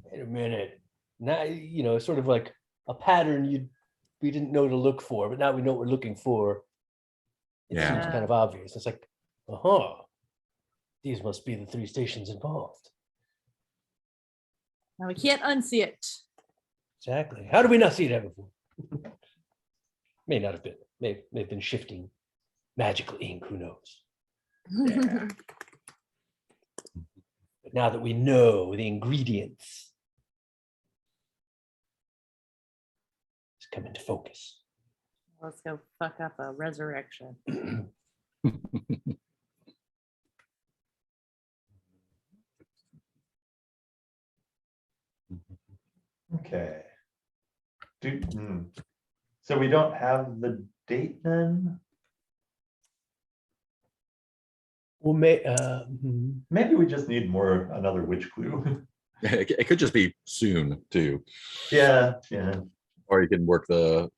wait a minute. Now, you know, it's sort of like a pattern we didn't know to look for, but now we know what we're looking for. It Yeah. seems kind of obvious. It's like, these must be the three stations involved. Now we can't unsee it. Exactly. How did we not see that before? May not have been. May have been shifting magical ink. Who knows? Yeah. But now that we know the ingredients, it's come into focus. Let's go fuck up a resurrection. Okay. So we don't have the date then? Well, Maybe we just need another witch clue. It could just be soon too, Yeah. or you can work the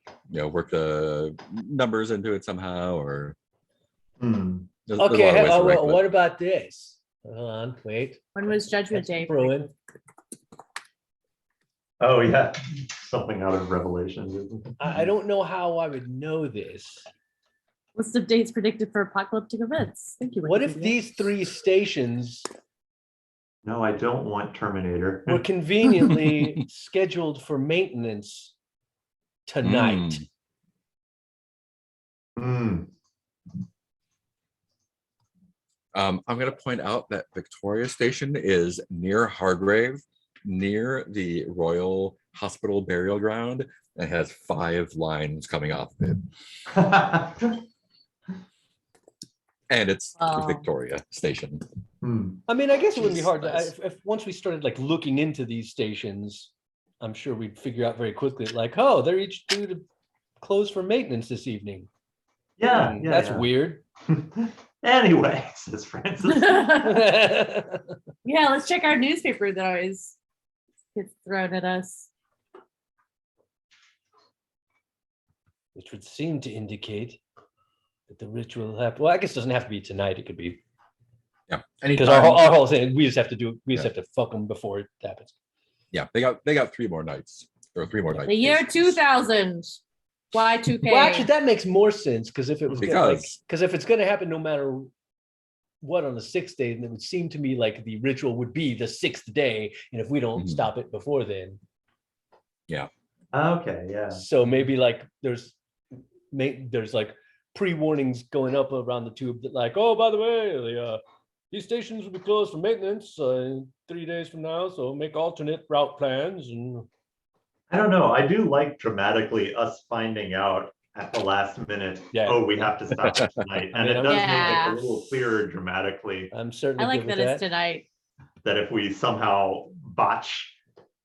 numbers into it somehow, or there's a lot of okay. ways to write, but- What about this? Hold on, wait. When was Judgment Day? Bruin. Oh, yeah. Something out of Revelations. I don't know how I would know this. List of dates predicted for apocalyptic events. Thank you. What if Wikipedia. these three stations No, I don't want Terminator. were conveniently scheduled for maintenance tonight? Hmm. I'm going to point out that Victoria Station is near Hargrave, near the Royal Hospital Burial Ground, and has 5 lines coming off of it. And it's Wow. Victoria Station. I mean, I guess it wouldn't be Jeez, hard. nice. If once we started like looking into these stations, I'm sure we'd figure out very quickly, like, oh, they're each due to close for maintenance this evening. Yeah, That's weird. Anyway, says Francis. Yeah, let's check our newspaper that always gets thrown at us. Which would seem to indicate that the ritual will happen. Well, I guess it doesn't have to be tonight. It could be Yeah. because Anytime. our whole thing, we just have to fuck them before it happens. Yeah, they got 3 more nights. Or 3 more night The year phases. 2000. Y2K. Well, actually, that makes more sense because if it was Because- because if it's going to happen no matter what on the 6th day, then it would seem to me like the ritual would be the 6th day, and if we don't Mhm. stop it before then, Okay, yeah. so maybe like there's like pre-warnings going up around the tube that like, oh, by the way, these stations will be closed for maintenance in 3 days from now, so make alternate route plans and. I don't know. I do like dramatically us finding out at the last minute, Yeah. oh, we have to stop it tonight. I And mean, it I'm- does make it Yeah. a little clearer dramatically I'm I certainly like good that with it's that. tonight. that if we somehow botch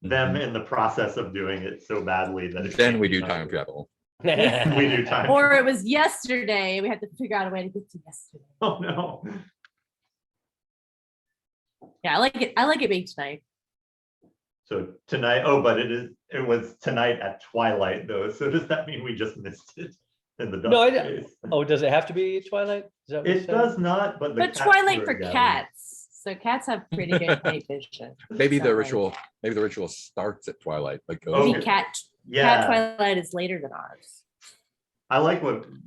them Mhm. in the process of doing it so badly that it Then can't we be do done. time travel. We do time. Or travel. it was yesterday. We had to figure out a way to get to yesterday. Oh, no. Yeah, I like it. I like it being tonight. So tonight, oh, but it was tonight at twilight though. So does that mean we just missed it in the No, I dusk don't- days? Oh, does it have to be Twilight? Is that what you're It saying? does not, but the But cats Twilight were for gathering. cats. So cats have pretty good night vision. Maybe the Sorry. ritual starts at twilight, but goes. Okay. Maybe cat Yeah, Twilight is later than ours. I like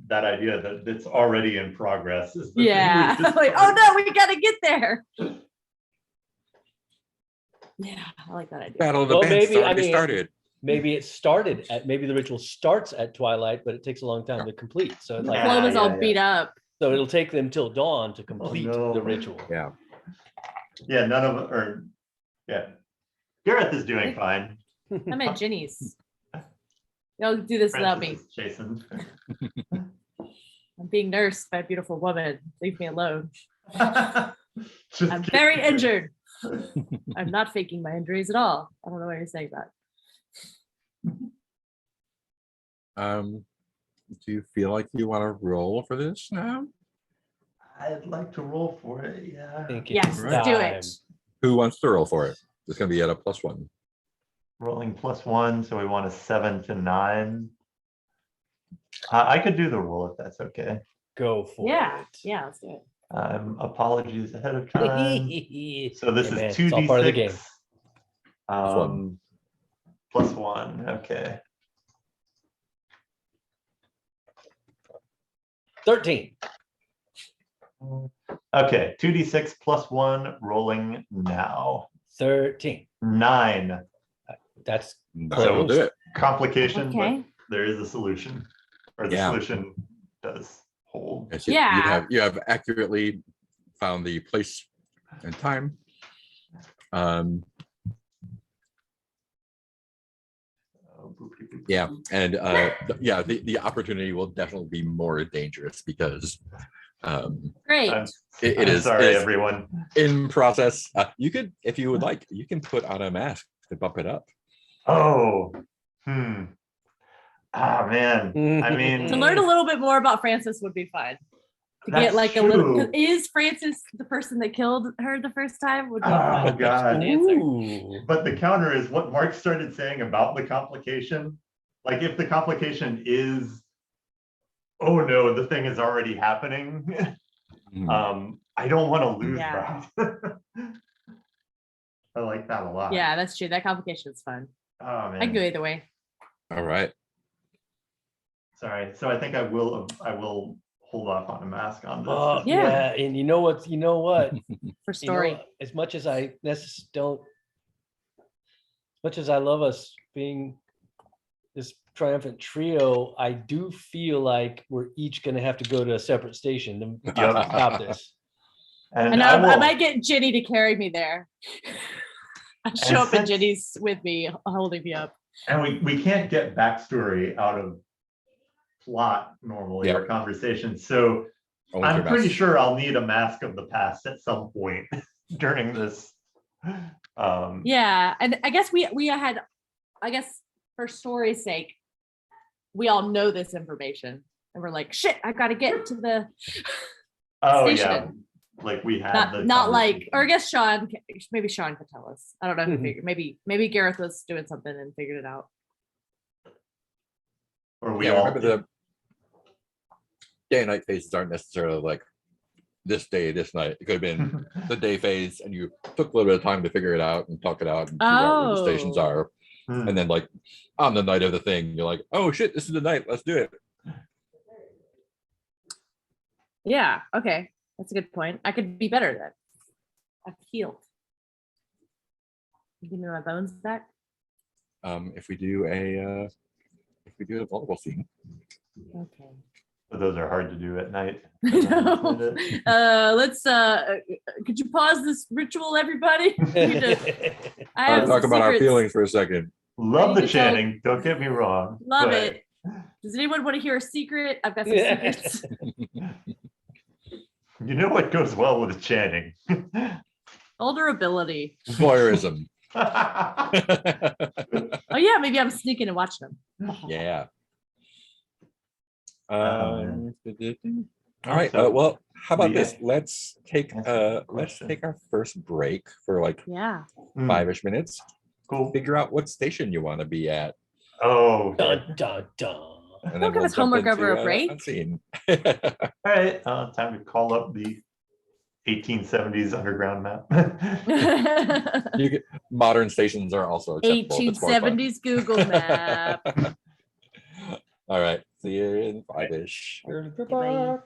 that idea that it's already in progress. is the thing we Yeah. just Like, oh started. no, we gotta get there. Yeah, I like that idea. Battle of the Well, bands maybe, I already mean, started. Maybe the ritual starts at twilight, but it takes a long time to complete. So it's like, Yeah, Chloe's all yeah. beat up. so it'll take them till dawn to complete no. the ritual. Yeah. Yeah, none of, or, yeah. Gareth is doing fine. I'm at Ginny's. Y'all do this without me. Francis is Jason. I'm being nursed by a beautiful woman. Leave me alone. Just I'm kidding. very injured. I'm not faking my injuries at all. I don't know why you're saying that. Do you feel like you want to roll for this now? I'd like to roll for it, yeah. I think Yes, it's let's do time. it. Who wants to roll for it? It's going to be at a +1. Rolling +1, so we want a 7 to 9. I could do the roll if that's okay. Go for Yeah, it. yeah, let's do it. Apologies ahead of time. So this Hey, man, is it's all part of the 2d6. game. +1, okay. 13. Okay, 2d6 +1, rolling now. 13. 9. That's So we'll do it. Complication, but Okay. there is a solution. Or the Yeah. solution does hold. Yes, Yeah. You have accurately found the place and time. Yeah, and the opportunity will definitely be more dangerous because Great. I'm, it I'm is sorry, it is everyone. in process. You could, if you would like, you can put on a mask to bump it up. Oh, ah, man. I mean, To learn a little bit more about Frances would be fun. To get That's like a little, true. is Frances the person that killed her the first time? Would be Oh, fun. God. Good answer. Ooh. but the counter is what Mark started saying about the complication. Like if the complication is, oh no, the thing is already happening. I don't want to lose Yeah. that. I like that a lot. Yeah, that's true. That complication is fun. Oh, I man. can go either way. All right. Sorry. So I think I will hold off on a mask on this. Oh, Yeah. yeah. And you know what? For You know, story. as much as I don't, as much as I love us being this triumphant trio, I do feel like we're each going to have to go to a separate station to Yep. stop this. And I know I I will- might get Ginny to carry me there. I show up and since- Ginny's with me, holding me up. And we can't get backstory out of plot normally or Yep. conversation. So Only I'm through pretty mask. sure I'll need a mask of the past at some point during this. Yeah, and I guess we had, I guess for story's sake, we all know this information, and we're like, shit, I gotta get to the Oh, yeah. station. Like we had the not like, or I conversation. guess Sean, maybe Sean could tell us. I don't know who Mhm. figured. Maybe Gareth was doing something and figured it out. Or we Yeah, all. remember the day and night phases aren't necessarily like this day, this night. It could have been the day phase, and you took a little bit of time to figure it out and talk it out and figure out where the stations Oh. are. Hmm. And then like on the night of the thing, you're like, oh shit, this is the night. Let's do it. Yeah. Okay. That's a good point. I could be better then. I've healed. Give me my bones back. If we do a vulnerable scene. Okay. But those are hard to do at night. No. Let's could you pause this ritual, everybody? We just- I have Talk some about our secrets. feelings for a second. Love You the can tell- chanting, don't get me wrong. Love but it. Does anyone want to hear a secret? I've got some secrets. You know what goes well with chanting? Vulnerability. Voyeurism. Oh yeah, maybe I'm sneaking and watching them. Yeah. man. All right. So, Well, how about this? yeah. Let's take That's a good let's question. take our first break for like Yeah. Hmm, 5-ish minutes. cool. Figure out what station you want to be at, Oh, Dun, dun, dun. and Don't then give we'll us jump homework over into, a break. unseen. all right. Time to call up the 1870s underground map. Modern stations are also acceptable. if it's more fun. 1870s Google map. All right. See you in 5-ish. Bye.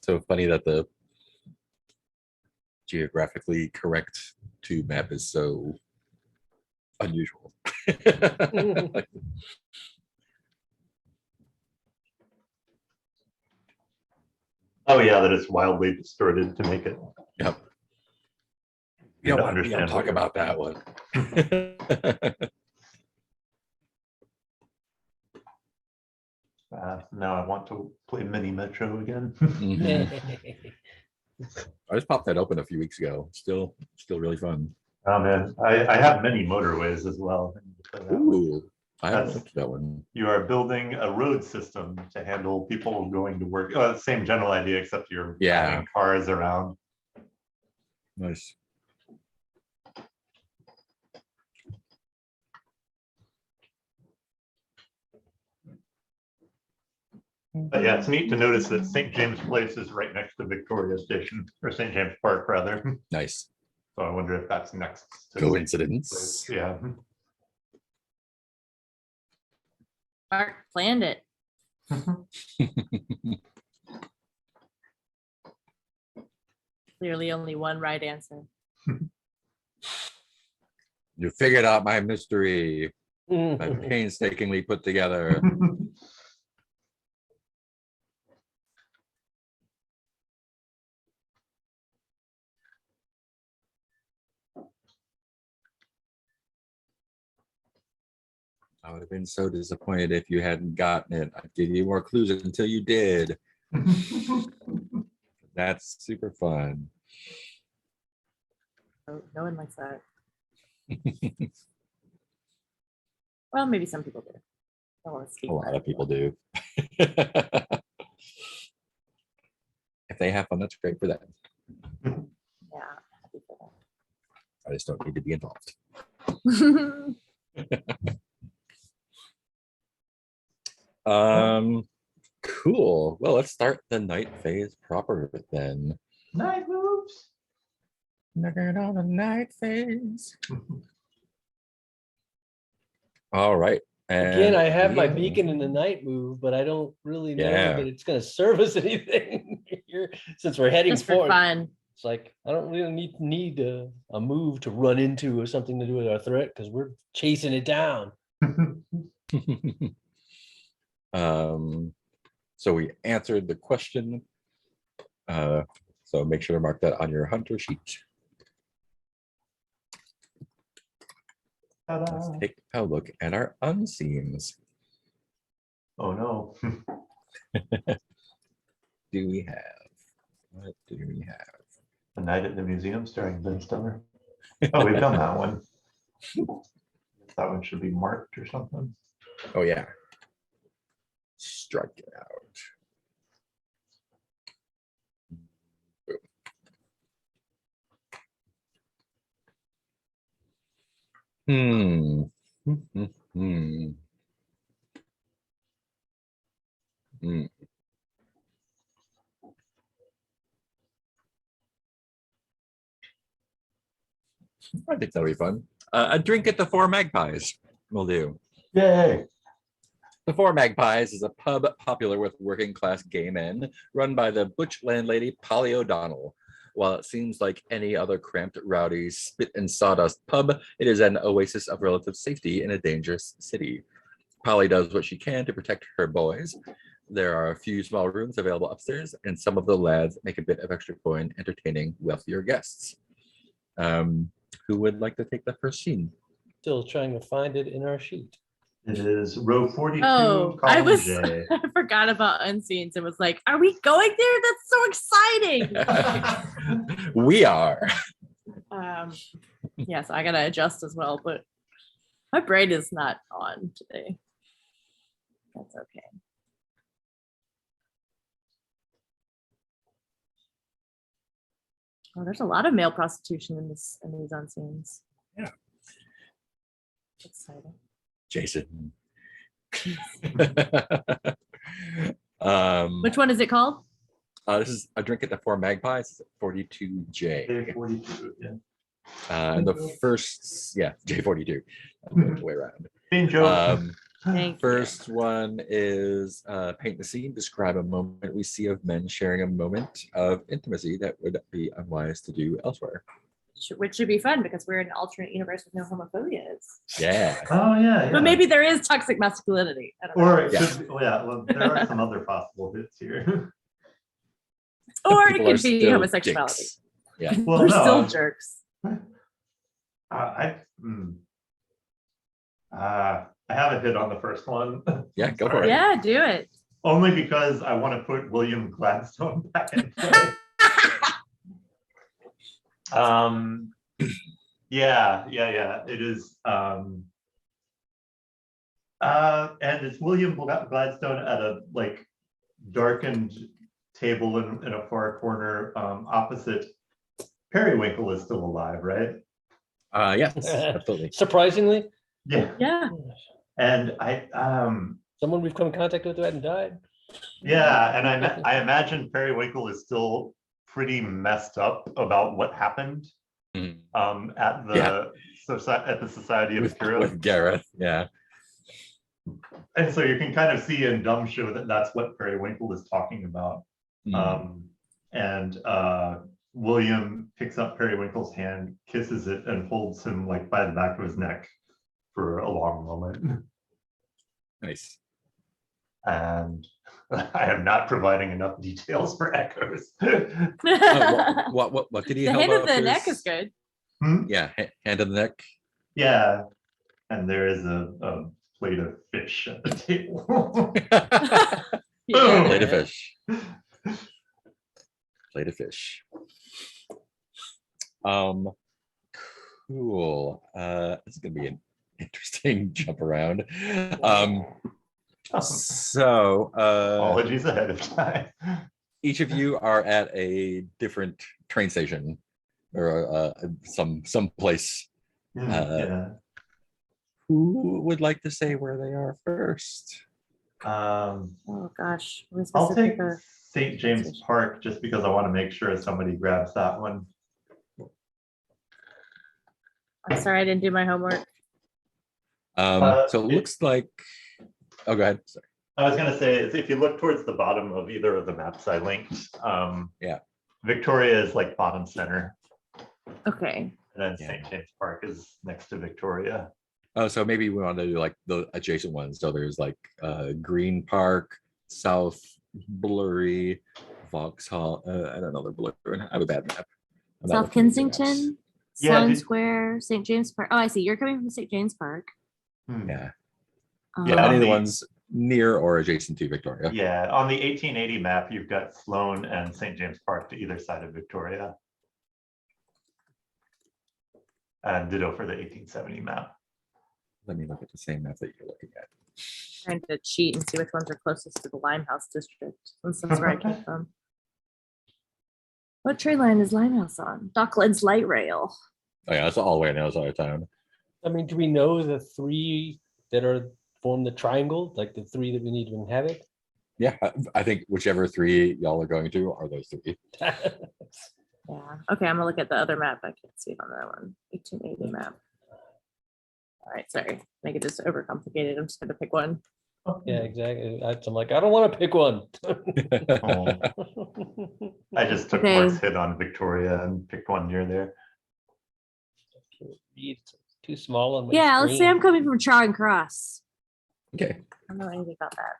So funny that the geographically correct tube map is so unusual. Oh yeah, that it's wildly distorted to make it. Yep. You We don't don't talk about that one. Now I want to play Mini Metro again. Mhm. I just popped that open a few weeks ago. Still really fun. Oh man, I have many motorways as well. Ooh, I haven't That's- looked at that one. You are building a road system to handle people going to work. Same general idea, except you're Yeah. driving cars around. Nice. But yeah, it's neat to notice that St. James Place is right next to Victoria Station, or St. James Park rather. Nice. So I wonder if that's next to St. James Coincidence. Place. Yeah. Mark planned it. Clearly only one right answer. You figured out my mystery. I Mhm. painstakingly put together. I would have been so disappointed if you hadn't gotten it. I'd give you more clues until you did. That's super fun. Oh, no one likes that. Well, maybe some people do. I don't want to speak A for lot of people everyone. do. If they have fun, that's great for them. Yeah, happy for I just don't need to be involved. that. Cool. Well, let's start the night phase proper then. Night moves. Knocking on the night phase. All right. Again, and I have my we- beacon in the night move, but I don't really know Yeah. that it's gonna serve us anything here, since we're heading Just for forward. fun. It's like, I don't really need a move to run into or something to do with our threat, because we're chasing it down. So we answered the question. So make sure to mark that on your hunter sheet. Let's Ta-da. take a look at our unseens. Oh no. Do we have? What do we have? The Night at the Museum starring Ben Stiller. Oh, we've done that one. That one should be marked or something. Oh yeah. Strike it out. Hmm. Hmm. Hmm. I think that'll be fun. A drink at the Four Magpies will do. Yay. The Four Magpies is a pub popular with working class gay men, run by the butch landlady Polly O'Donnell. While it seems like any other cramped, rowdy, spit and sawdust pub, it is an oasis of relative safety in a dangerous city. Polly does what she can to protect her boys. There are a few small rooms available upstairs, and some of the lads make a bit of extra coin entertaining wealthier guests. Who would like to take the first scene? Still trying to find it in our sheet. It is row 42, Oh, I column was J. I forgot about Unseens and was like, are we going there? That's so exciting. We are. Yes, I gotta adjust as well, but my brain is not on today. That's okay. Oh, there's a lot of male prostitution in these Unseens. Yeah. Exciting. Jason. Which one is it called? This is a drink at the Four Magpies, 42J. Day 42, yeah. And the first, yeah, J42. I'm going the way around. Being joke. Thank you. First one is paint the scene. Describe a moment we see of men sharing a moment of intimacy that would be unwise to do elsewhere. Which should be fun because we're in an alternate universe with no homophobia. Yeah. Oh, yeah, But yeah. maybe there is toxic masculinity. I don't know. Or it Yeah. could, yeah, well, there are some other possible hits here. Or it People are could be still homosexuality. dicks. Yeah. Well, We're no, still jerks. I have a hit on the first one. Yeah, go for it. Yeah, do it. Only because I want to put William Gladstone back in play. Yeah. It is. And it's William Gladstone at a like darkened table in a far corner opposite. Periwinkle is still alive, right? Yes, absolutely. Surprisingly, Yeah. Yeah. And someone we've come in contact with who hadn't died. yeah, and I imagine Periwinkle is still pretty messed up about what happened Mhm. at the Society of Heroes. With Gareth, yeah. And so you can kind of see in Dumb Show that that's what Periwinkle is talking about. And William picks up Periwinkle's hand, kisses it, and holds him like by the back of his neck for a long moment. Nice. And I am not providing enough details for echoes. What did he The help hand of out the his- neck is good. Yeah, hand of the neck. Yeah, and there is a plate of fish at the table. Yeah. Plate of fish. Plate of fish. Cool. This is gonna be an interesting jump around. So Apologies ahead of time. each of you are at a different train station or some place. Yeah. Who would like to say where they are first? Oh gosh. We're I'll supposed to take pick a- St. James Park just because I want to make sure somebody grabs that one. I'm sorry, I didn't do my homework. So it looks like. Oh, go ahead. Sorry. I was gonna say, if you look towards the bottom of either of the maps I linked, Yeah. Victoria is like bottom center, Okay. and then Yeah. St. James Park is next to Victoria. Oh, so maybe we want to do like the adjacent ones. So there's like Green Park, South Blurry, Vauxhall. I don't know the blue. I have a bad map. I'm not South looking at the maps. Kensington, Yeah, Sloane did- Square, St. James Park. Oh, I see. You're coming from St. James Park. Yeah. Yeah. Any of the the- ones near or adjacent to Victoria. Yeah, on the 1880 map, you've got Sloane and St. James Park to either side of Victoria. And ditto for the 1870 map. Let me look at the same map that you're looking at. Trying to cheat and see which ones are closest to the Limehouse district, since that's where I came from. What train line is Limehouse on? Docklands Light Rail. Oh yeah, that's all the way on the other side of town. I mean, do we know the three that are form the triangle, like the three that we need to inhabit? Yeah, I think whichever three y'all are going to are those three. Yeah. Okay, I'm gonna look at the other map. I can't see it on that one. 1880 map. All right, sorry. Make it just overcomplicated. I'm just gonna pick one. Yeah, exactly. I'm like, I don't want to pick one. I just took Okay. Mark's hit on Victoria and picked one near there. It's too small on my Yeah, let's say screen. I'm coming from Charing Cross. Okay. I don't know anything about that.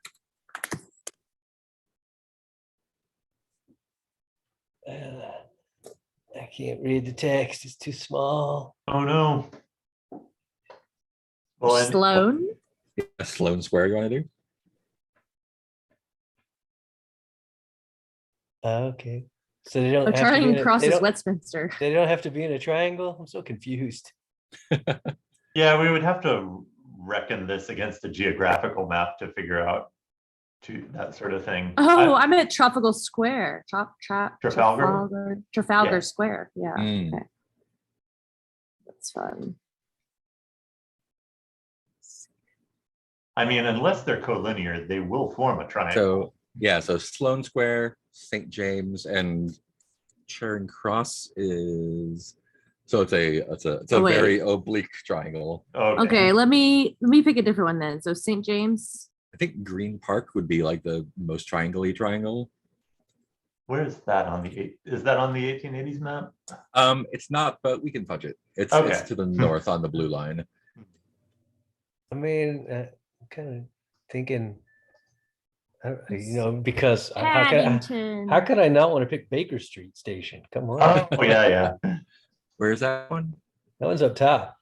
I can't read the text. It's too small. Oh, no. Well, and- Sloane. Sloane Square you want to do? Okay. So they don't. Oh, have to be Charing in a- Cross they is don't- Westminster. They don't have to be in a triangle. I'm so confused. Yeah, we would have to reckon this against a geographical map to figure out that sort of thing. Oh, I'm at Tropical Square. Trafalgar? Trafalgar Yeah. Square. Yeah. Mm. Okay. That's fun. I mean, unless they're collinear, they will form a triangle. So yeah, so Sloane Square, St. James, and Charing Cross is So it's a Oh, wait. very oblique triangle. Okay, let me pick a different one then. So St. James. I think Green Park would be like the most triangle-y triangle. Where's that on is that on the 1880s map? It's not, but we can punch it. It's Okay. to the north on the blue line. I mean, I'm kind of thinking, because Paddington. how could I not want to pick Baker Street Station? Come on, Oh, yeah. Where's that one? that one's up top.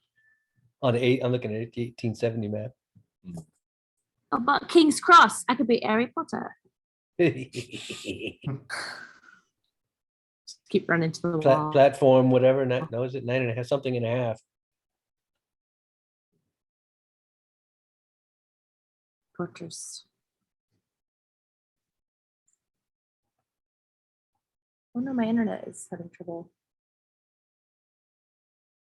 On I'm looking at the 1870 map. How about King's Cross? I could be Harry Potter. Keep running to the wall. Platform, whatever. No, is it 9.5? Something and a half. Fortress. Oh no, my internet is having trouble.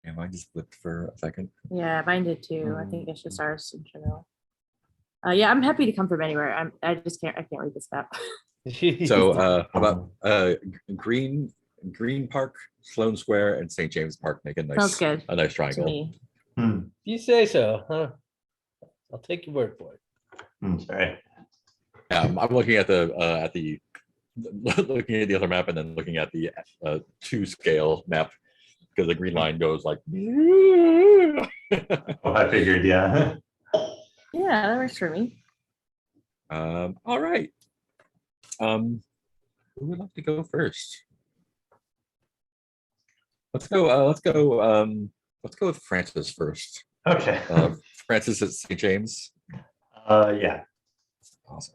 Yeah, mine just flipped for a second. Yeah, mine did too. I think it's just ours in general. Yeah, I'm happy to come from anywhere. I can't read this map. So how about Green Park, Sloane Square, and St. James Park make a Sounds nice good a nice to triangle. me. You say so, huh? I'll take your word for it. Sorry. I'm looking at the looking at the other map and then looking at the 2-scale map because the green line goes like. Oh, I figured, yeah. Yeah, that works for me. All right. Who would like to go first? Let's go with Francis first. Okay. Francis at St. James. Yeah, Awesome.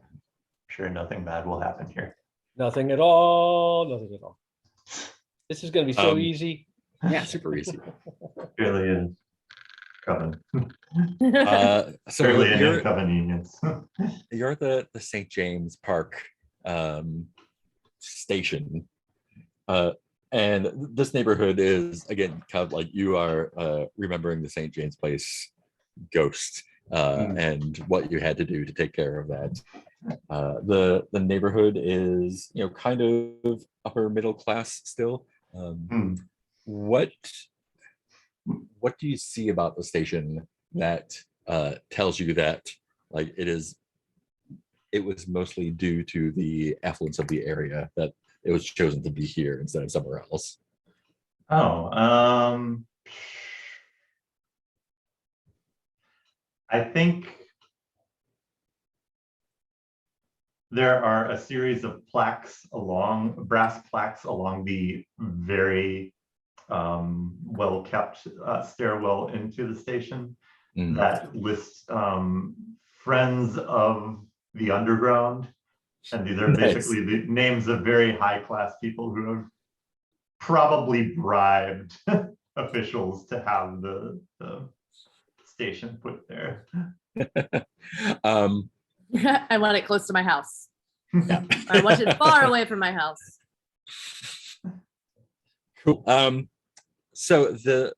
sure nothing bad will happen here. Nothing at all. Nothing at all. This is going to be so easy. Yeah, super easy. Really is Coven. So Fairly in you're convenience. at the St. James Park station. And this neighborhood is, again, kind of like you are remembering the St. James Place ghost and what you had to do to take care of that. The neighborhood is, kind of upper middle class still. What do you see about the station that tells you that like it was mostly due to the affluence of the area that it was chosen to be here instead of somewhere else? I think there are a series of brass plaques along the very well-kept stairwell into the station that lists friends of the underground. And these are basically the names of very high-class people who have probably bribed officials to have the station put there. I want it close to my house. I want it far away from my house. Cool. So the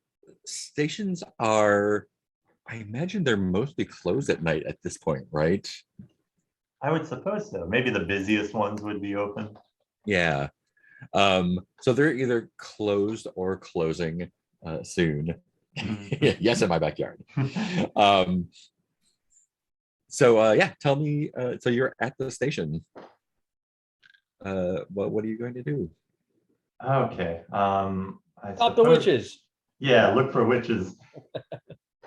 stations are, I imagine they're mostly closed at night at this point, right? I would suppose so. Maybe the busiest ones would be open. Yeah. So they're either closed or closing soon. Yes, in my backyard. So yeah, tell me. So you're at the station. What are you going to do? Okay. I Stop the suppose- witches. Yeah, look for witches.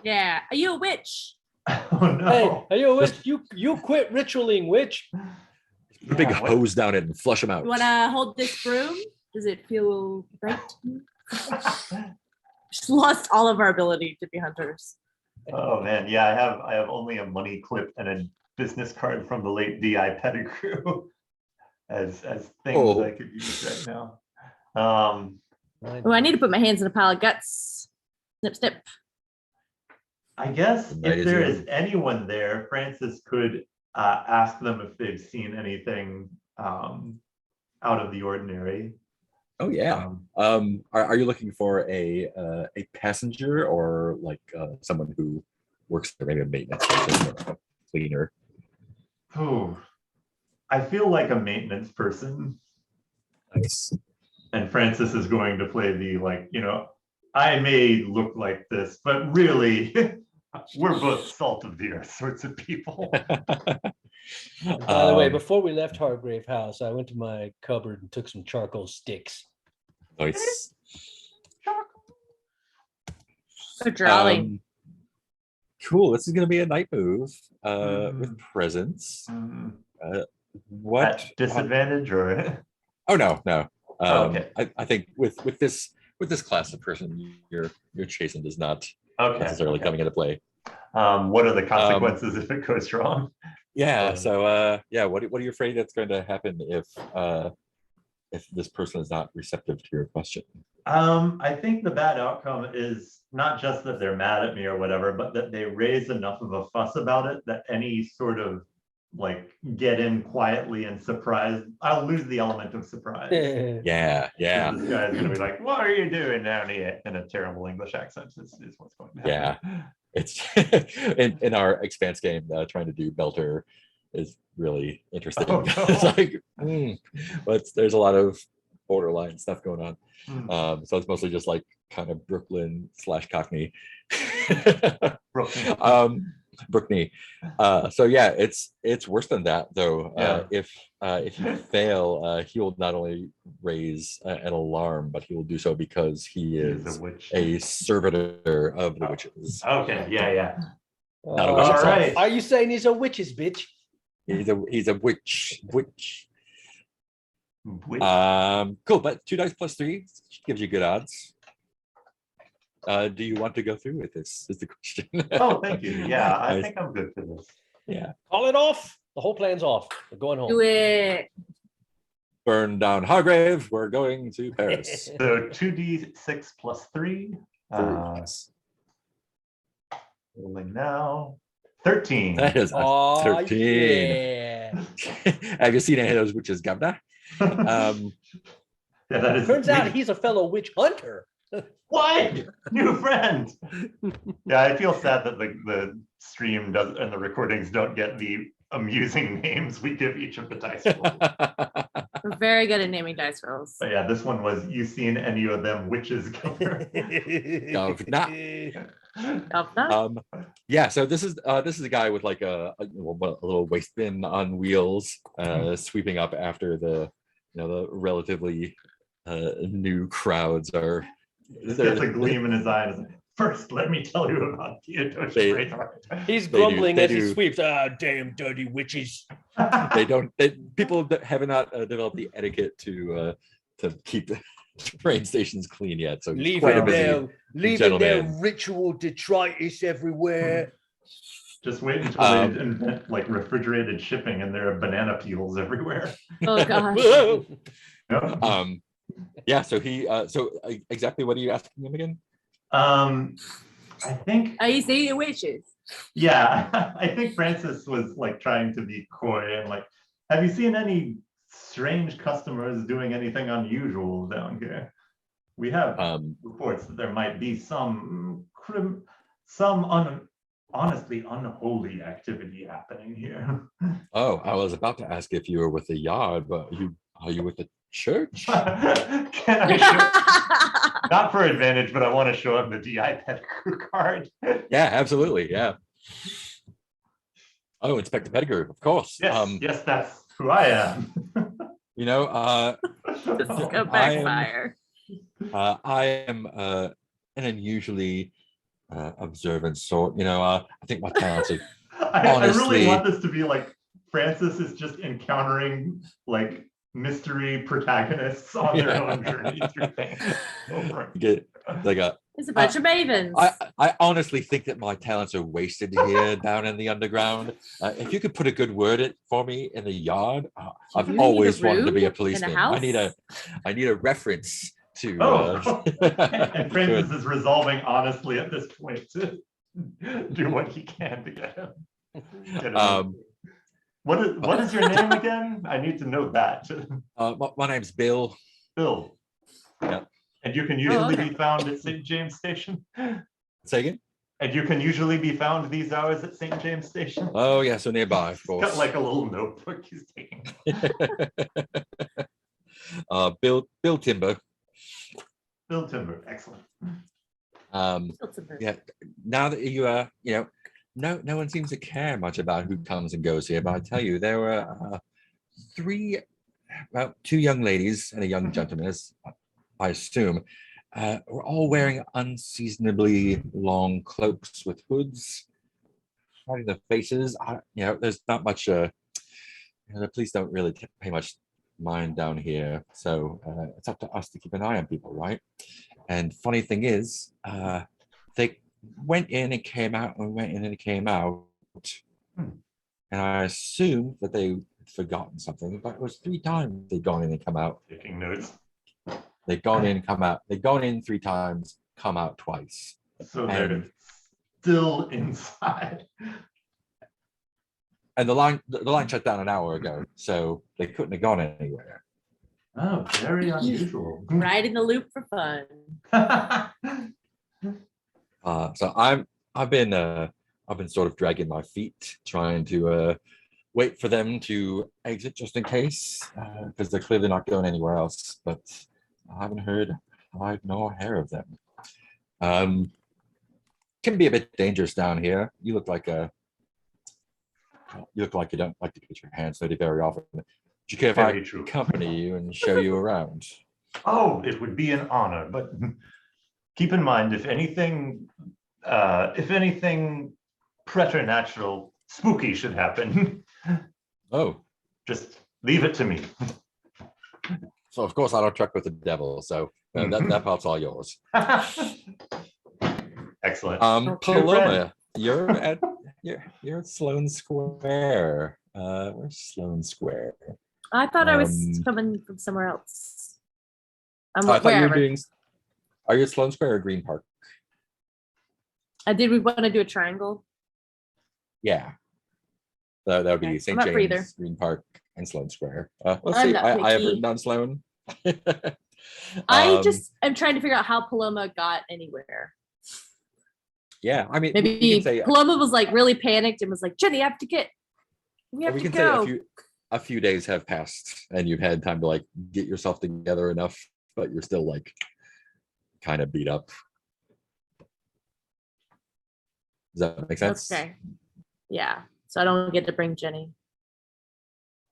Yeah. Are you a witch? Oh no. Hey, are you a witch? You quit ritualing, witch. The big Yeah, what- hose down it and flush them out. You want to hold this broom? Does it feel right? Just lost all of our ability to be hunters. Oh man, yeah, I have only a money clip and a business card from the late DI Pettigrew as things I could use right now. Oh, I need to put my hands in a pile of guts. Snip, snip. I guess The night if is there young. is anyone there, Francis could ask them if they've seen anything out of the ordinary. Oh yeah. Are you looking for a passenger or like someone who works there, maybe a maintenance person or a cleaner? Oh, I feel like a maintenance person, Nice. and Francis is going to play the I may look like this, but really, we're both salt of the earth sorts of people. By the way, Um, before we left Hargrave House, I went to my cupboard and took some charcoal sticks. Nice. For drawing. Cool. This is going to be a night move with Mhm. presents. Mm, What? At disadvantage or? Oh no, no. Okay. I think with this class of person, your chasing is not Okay. necessarily okay. coming into play. What are the consequences if it goes wrong? Yeah. Um, So yeah, what are you afraid that's going to happen if this person is not receptive to your question? I think the bad outcome is not just that they're mad at me or whatever, but that they raise enough of a fuss about it that any sort of like get in quietly and surprise, I'll lose the element of surprise. Yeah, yeah, This guy's gonna be like, "What are you doing down here?" In a terrible English accent is what's going to happen. it's in our expanse game. Trying to do Belter is really interesting. Oh, no. It's like, but there's a lot of borderline stuff going on. Hmm. So it's mostly just like kind of Brooklyn / Cockney. Brooklyn. Brookney. So yeah, it's worse than that though. Yeah. If you fail, he will not only raise an alarm, but he will do so because he He's is a witch. a servitor of the Oh. witches. Okay, yeah. Not a witch All himself. right. Are you saying he's a witch's bitch? He's a witch. Witch. Cool, but 2 dice plus 3 gives you good odds. Do you want to go through with this? Is the question. Oh, thank you. Yeah, I Nice. think I'm good for this. Yeah. Call it off. The whole plan's off. We're going home. Do it. Burn down Hargrave. We're going to Paris. So 2d6 plus 3. Yes. Rolling now. 13. That is a Aw, 13. yeah. Have you seen any of those witches, Gavna? Yeah, that is. Turns out he's a fellow witch hunter. What? New friend. Yeah, I feel sad that the stream does and the recordings don't get the amusing names we give each of the dice rolls. We're very good at naming dice rolls. But yeah, this one was, you seen any of them witches killer? Govna? Yeah, so this is a guy with like a little waste bin on wheels, sweeping up after the the relatively new crowds are. He gets a gleam in his eye. And is like, first, let me tell you about Theodosia They- Greatheart. He's They do- grumbling they as he do. sweeps. Ah, damn dirty witches. People that have not developed the etiquette to keep the train stations clean yet. So he's quite a busy. leaving their gentleman. ritual detritus everywhere. Just wait until they invent like refrigerated shipping and there are banana peels everywhere. Oh gosh. Whoa. Yeah. Yeah, so exactly what are you asking him again? I think, Are you saying witches? yeah, I think Francis was like trying to be coy and like, have you seen any strange customers doing anything unusual down here? We have reports that there might be some honestly unholy activity happening here. Oh, I was about to ask if you were with the yard, but are you with the church? Can I show, not for advantage, but I want to show up the DI Pettigrew card. Yeah, absolutely. Yeah. Oh, Inspector Pettigrew, of course. Yes, yes, that's who I am. You know, This is gonna I am- backfire. I am an unusually observant sort. I think my talents are I really Honestly. want this to be like Francis is just encountering like mystery protagonists on their own journey through things. Over. get like a. It's a bunch of mavens. I honestly think that my talents are wasted here down in the underground. If you could put a good word in for me in the yard, You I've need a always wanted to room be a in a policeman. house? I need a reference to. Oh, and Francis is resolving honestly at this point to do what he can to get him. What is your name again? I need to know that. My name's Bill. Bill. Yeah. And you can usually okay. be found at St. James Station. Say again. And you can usually be found these hours at St. James Station. Oh yeah, so nearby, of He's course. got like a little notebook he's taking. Bill Timber. Bill Timber, excellent. Yeah, now that you no one seems to care much about who comes and goes here, but I tell you, there were two young ladies and a young gentleman, as I assume, were all wearing unseasonably long cloaks with hoods hiding their faces. There's not much. The police don't really pay much mind down here, so it's up to us to keep an eye on people, right? And funny thing is, they went in and came out and went in and came out. And I assumed that they had forgotten something, but it was 3 times they'd gone in and come out. Taking notes. They'd gone in, come out. They'd gone in 3 times, come out twice. So they're And, still inside. and the line shut down an hour ago, so they couldn't have gone anywhere. Oh, very unusual. Riding the loop for fun. So I've been sort of dragging my feet, trying to wait for them to exit just in case, because they're clearly not going anywhere else. But I haven't heard hide nor hair of them. Can be a bit dangerous down here. You look like you don't like to get your hands dirty very often. Do you care if Very I true. accompany you and show you around? Oh, it would be an honor, but keep in mind, if anything preternatural, spooky should happen, Oh, just leave it to me. so of course I don't truck with the devil. So that part's all yours. Excellent. Paloma, you're at Sloan Square. Where's Sloan Square? I thought I was Um, coming from somewhere else. I thought you were Wherever. doing. Are you at Sloan Square or Green Park? Did we want to do a triangle? Yeah. That would be Okay, St. I'm up for either. James, Green Park, and Sloan Square. Let's I'm see. not I have picky. written down Sloan. I just am trying to figure out how Paloma got anywhere. Yeah. I mean, we Maybe can say Paloma was like really panicked and was like, Jenny, I have to get. We have we to can say go. a few days have passed and you've had time to like get yourself together enough, but you're still like kind of beat up. Does that make sense? Okay. Yeah. So I don't get to bring Jenny.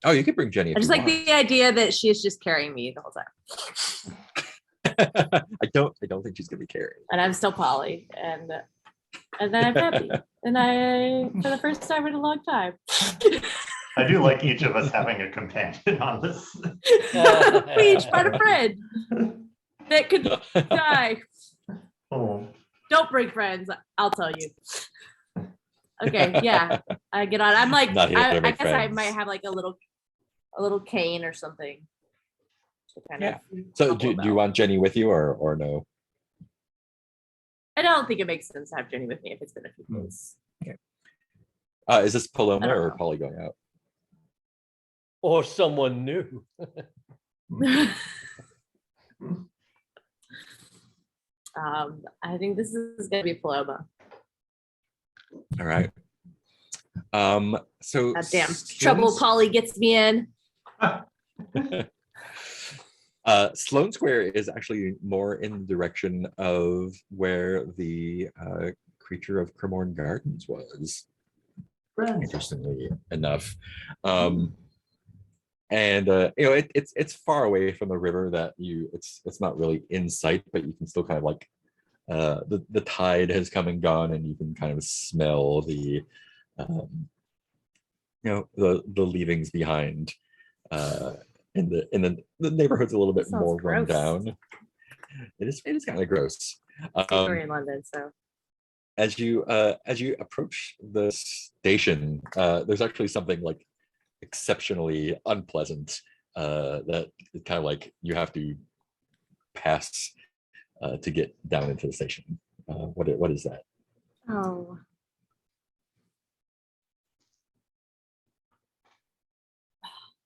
Oh, you could bring Jenny. I just like the idea that she's just carrying me the whole time. I don't think she's gonna be carrying. And I'm still Polly. And then I'm happy. And I, for the first time in a long time. I do like each of us having a companion on this. We each brought a friend that could die. Oh, Don't bring friends. I'll tell you. Okay, yeah, I get on. I'm like, Not here to I make guess I friends. might have like a little cane or something. to kind of Yeah. So help do them you out. want Jenny with you or no? I don't think it makes sense to have Jenny with me if it's been a few days. Is this Paloma I don't or know. Polly going out? Or someone new. I think this is gonna be Paloma. All right. So God damn, trouble Polly gets me in. Sloan Square is actually more in the direction of where the creature of Cremorne Gardens was, friends. interestingly enough. And it's far away from the river that it's not really in sight, but you can still kind of like the tide has come and gone, and you can kind of smell the the leavings behind. In the neighborhood's a little bit Sounds more run gross. down. It is kind of gross. We're in London, so As you approach the station, there's actually something like exceptionally unpleasant that kind of like you have to pass to get down into the station. What is that? oh.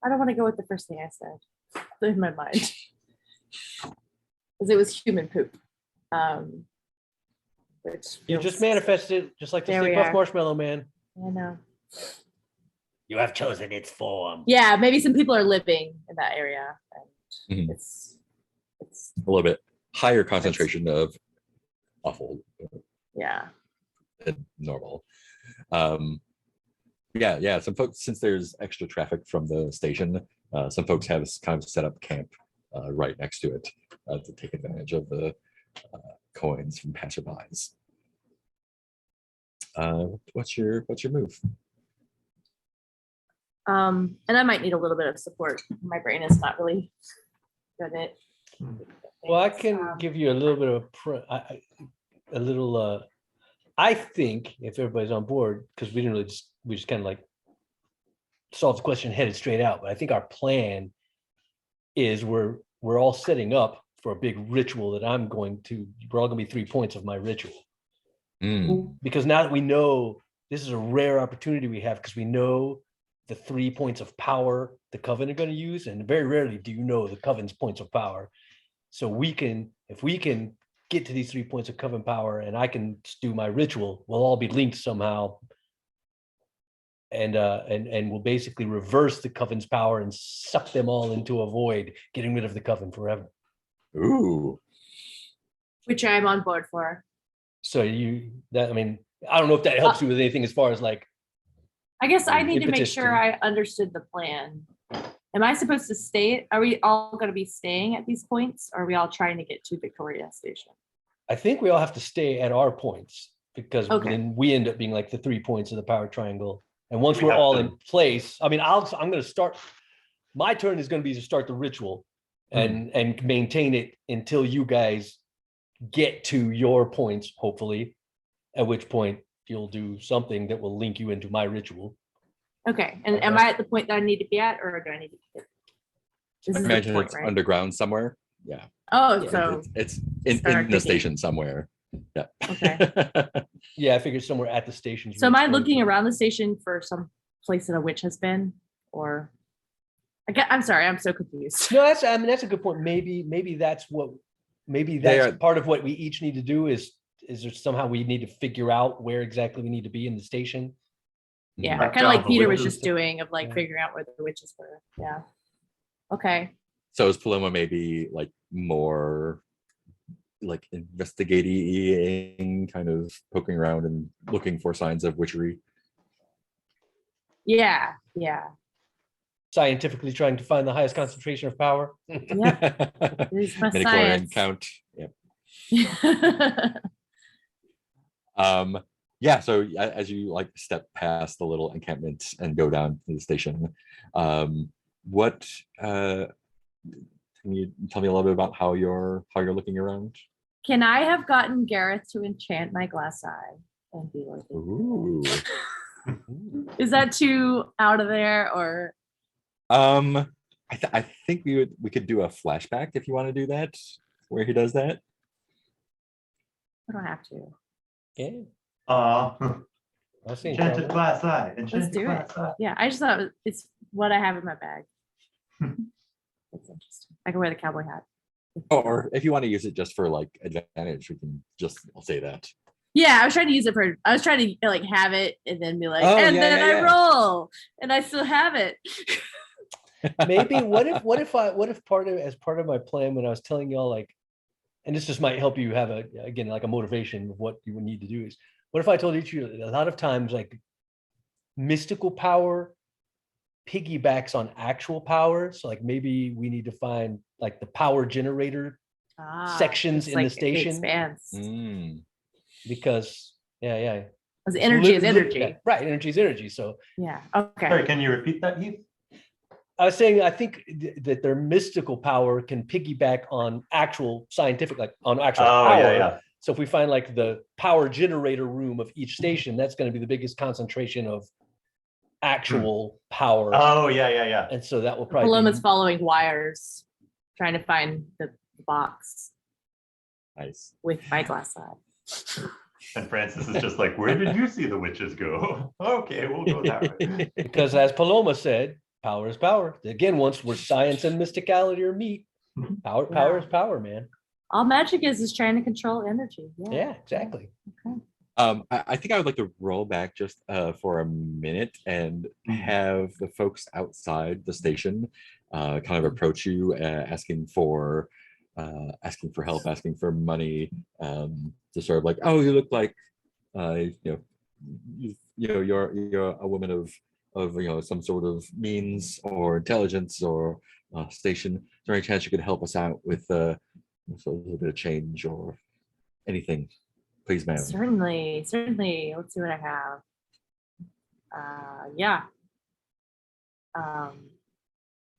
I don't want to go with the first thing I said in my mind. Because it was human poop. Which You feels- just manifested, just like the There Stay we Puft are. Marshmallow Man. I know. You have chosen its form. Yeah, maybe some people are living in that area. And Mhm. it's A little bit higher concentration of awful Yeah. and normal. Yeah. Some folks, since there's extra traffic from the station, some folks have kind of set up camp right next to it to take advantage of the coins from passerbys. What's your move? And I might need a little bit of support. My brain is not really good at. Well, I can Um, give you a little bit of a little. I think if everybody's on board, because we just kind of like solved the question headed straight out. But I think our plan is we're all setting up for a big ritual that I'm going to. We're all going to be 3 points of my ritual. Mm, Because now that we know this is a rare opportunity we have, because we know the 3 points of power the coven are going to use, and very rarely do you know the coven's points of power. So if we can get to these 3 points of coven power, and I can do my ritual, we'll all be linked somehow, and we'll basically reverse the coven's power and suck them all into a void, getting rid of the coven forever. ooh. Which I'm on board for. So I mean, I don't know if that helps you with anything as far as like. I guess I need to make Impetus sure to- I understood the plan. Am I supposed to stay? Are we all going to be staying at these points? Or are we all trying to get to Victoria Station? I think we all have to stay at our points, because Okay. then we end up being like the 3 points of the power triangle. And once We we're have all to- in place, I mean, I'm going to start. My turn is going to be to start the ritual and maintain it until you guys get to your points, hopefully. At which point you'll do something that will link you into my ritual. Okay. And am I at the point that I need to be at, or do I need to get? This I is the imagine point, it's right? underground somewhere. Yeah. Oh, Yeah. so It's in start the thinking. station somewhere. Yeah. Okay. Yeah, I figured somewhere at the stations. So am I looking around the station for some place that a witch has been, or? I'm sorry, I'm so confused. No, I mean, that's a good point. Maybe that's They that's are- part of what we each need to do is there somehow we need to figure out where exactly we need to be in the station. Yeah, Track kind of down like the Peter was witches. just doing of like Yeah. figuring out where the witches were. Yeah. Okay. So is Paloma maybe like more like investigating, kind of poking around and looking for signs of witchery? Yeah. Yeah. Scientifically trying to find the highest concentration of power. Yep. It is my Midichlorian science. count. Yep. Yeah, so as you like step past the little encampment and go down to the station, what can you tell me a little bit about how you're looking around? Can I have gotten Gareth to enchant my glass eye and be like, Ooh. is that too out of there, or? I think we could do a flashback if you want to do that, where he does that. I don't have to. Yeah, I I think enchanted glass eye. Enchanted do it. glass eye. Yeah, I just thought it's what I have in my bag. Hmm. That's interesting. I can wear the cowboy hat. Or if you want to use it just for like advantage, we can I'll say that. Yeah, I was trying to use it for. I was trying to like have it and then be like, Oh, and yeah, then yeah, I yeah. roll, and I still have it. maybe what if part of my plan when I was telling y'all, like, and this just might help you have like a motivation of what you would need to do is, what if I told each of you a lot of times like mystical power piggybacks on actual power. So like maybe we need to find like the power generator sections it's in the like it station. expands. Mm. because yeah. Because energy is Literally- energy. yeah, right, energy is energy. So Yeah. Okay. Sorry, can you repeat that, Heath? I was saying, I think that their mystical power can piggyback on actual scientific, like on actual Oh, power. yeah. So if we find like the power generator room of each station, that's going to be the biggest concentration of actual power. Oh, yeah. And so that will probably Paloma's be, following wires, trying to find the box Nice. with my glass eye. And Francis is just like, where did you see the witches go? Okay, we'll go that way. because as Paloma said, power is power. Again, once where science and mysticality are meet, power is power, man. All magic is trying to control energy. Yeah, exactly. I think I would like to roll back just for a minute and have the folks outside the station kind of approach you asking for asking for help, asking for money, to sort of like, oh, you look like, you're a woman of some sort of means or intelligence or station. Is there any chance you could help us out with a little bit of change or anything, please, ma'am? Certainly, certainly. Let's see what I have. Yeah.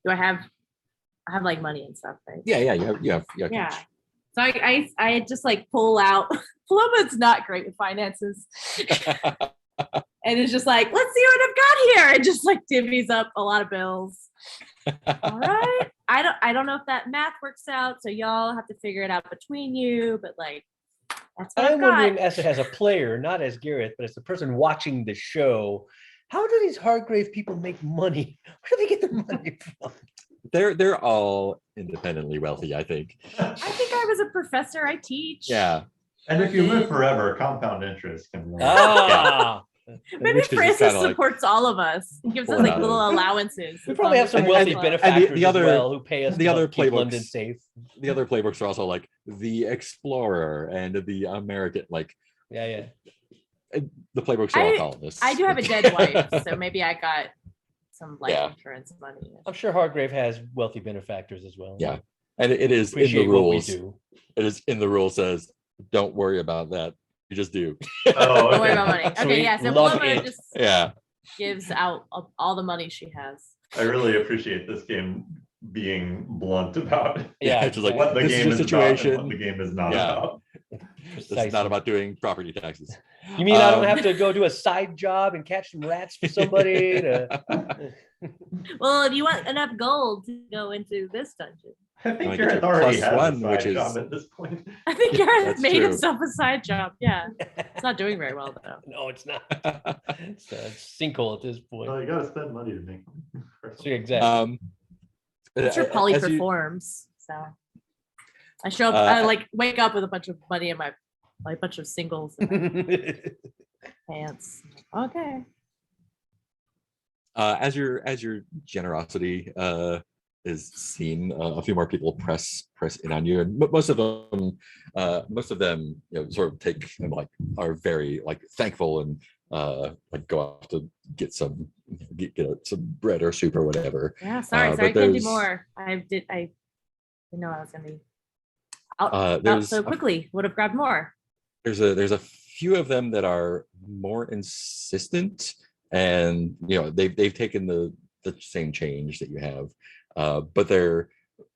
Do I have like money and stuff, right? Yeah, you have Yeah. cash. So I just like pull out. Paloma's not great with finances. And it's just like, let's see what I've got here. It just like divvies up a lot of bills. All right. I don't know if that math works out. So y'all have to figure it out between you, but like that's what I'm I've got. wondering, as a player, not as Gareth, but as the person watching the show, how do these Hargrave people make money? Where do they get their money from? They're all independently wealthy, I think. I think I was a professor. I teach. Yeah. And if you live forever, compound interest can really. Ah, Maybe Which is just Francis kinda like- supports all of us. He gives us Or like not. little allowances. we probably have some And- wealthy and benefactors the other- as well who pay us the to other help keep playbooks- London safe. The other playbooks are also like the Explorer and the American, like Yeah. the playbooks are all colonists. I do have a dead wife, so maybe I got some life Yeah. insurance money. I'm sure Hargrave has wealthy benefactors as well. Yeah. And it is in the Appreciate what we rules. do. It is in the rule says, don't worry about that. You just do. Oh, Don't worry okay. about money. Okay, Sweet. yeah. So Love Paloma it. just Yeah. gives out all the money she has. I really appreciate this game being blunt about Yeah, It's just like, what the this is game your is about and what situation. the game is not Yeah. about. It's precisely. not about doing property taxes. You mean I don't Um, have to go do a side job and catch some rats for somebody? To... Well, if you want enough gold to go into this dungeon, I Like, think it's Gareth a already plus has one, a side which is- job at this point. I think Gareth That's made true. himself a side job. Yeah, it's not doing very well though. No, it's not. It's a sinkhole at this point. Well, you gotta spend money to make money. So exactly. I'm sure uh, Polly as you- performs. So I show up. Uh, I like wake up with a bunch of money in my like bunch of singles in my pants. Okay. As your generosity is seen, a few more people press in on you, and most of them, sort of take and like are very like thankful and like go out to get some some bread or soup or whatever. Yeah. Sorry. but Sorry. I couldn't do there's- more. I didn't know I was gonna be out There's so quickly. Would have grabbed more. there's a few of them that are more insistent, and they've taken the same change that you have, but they're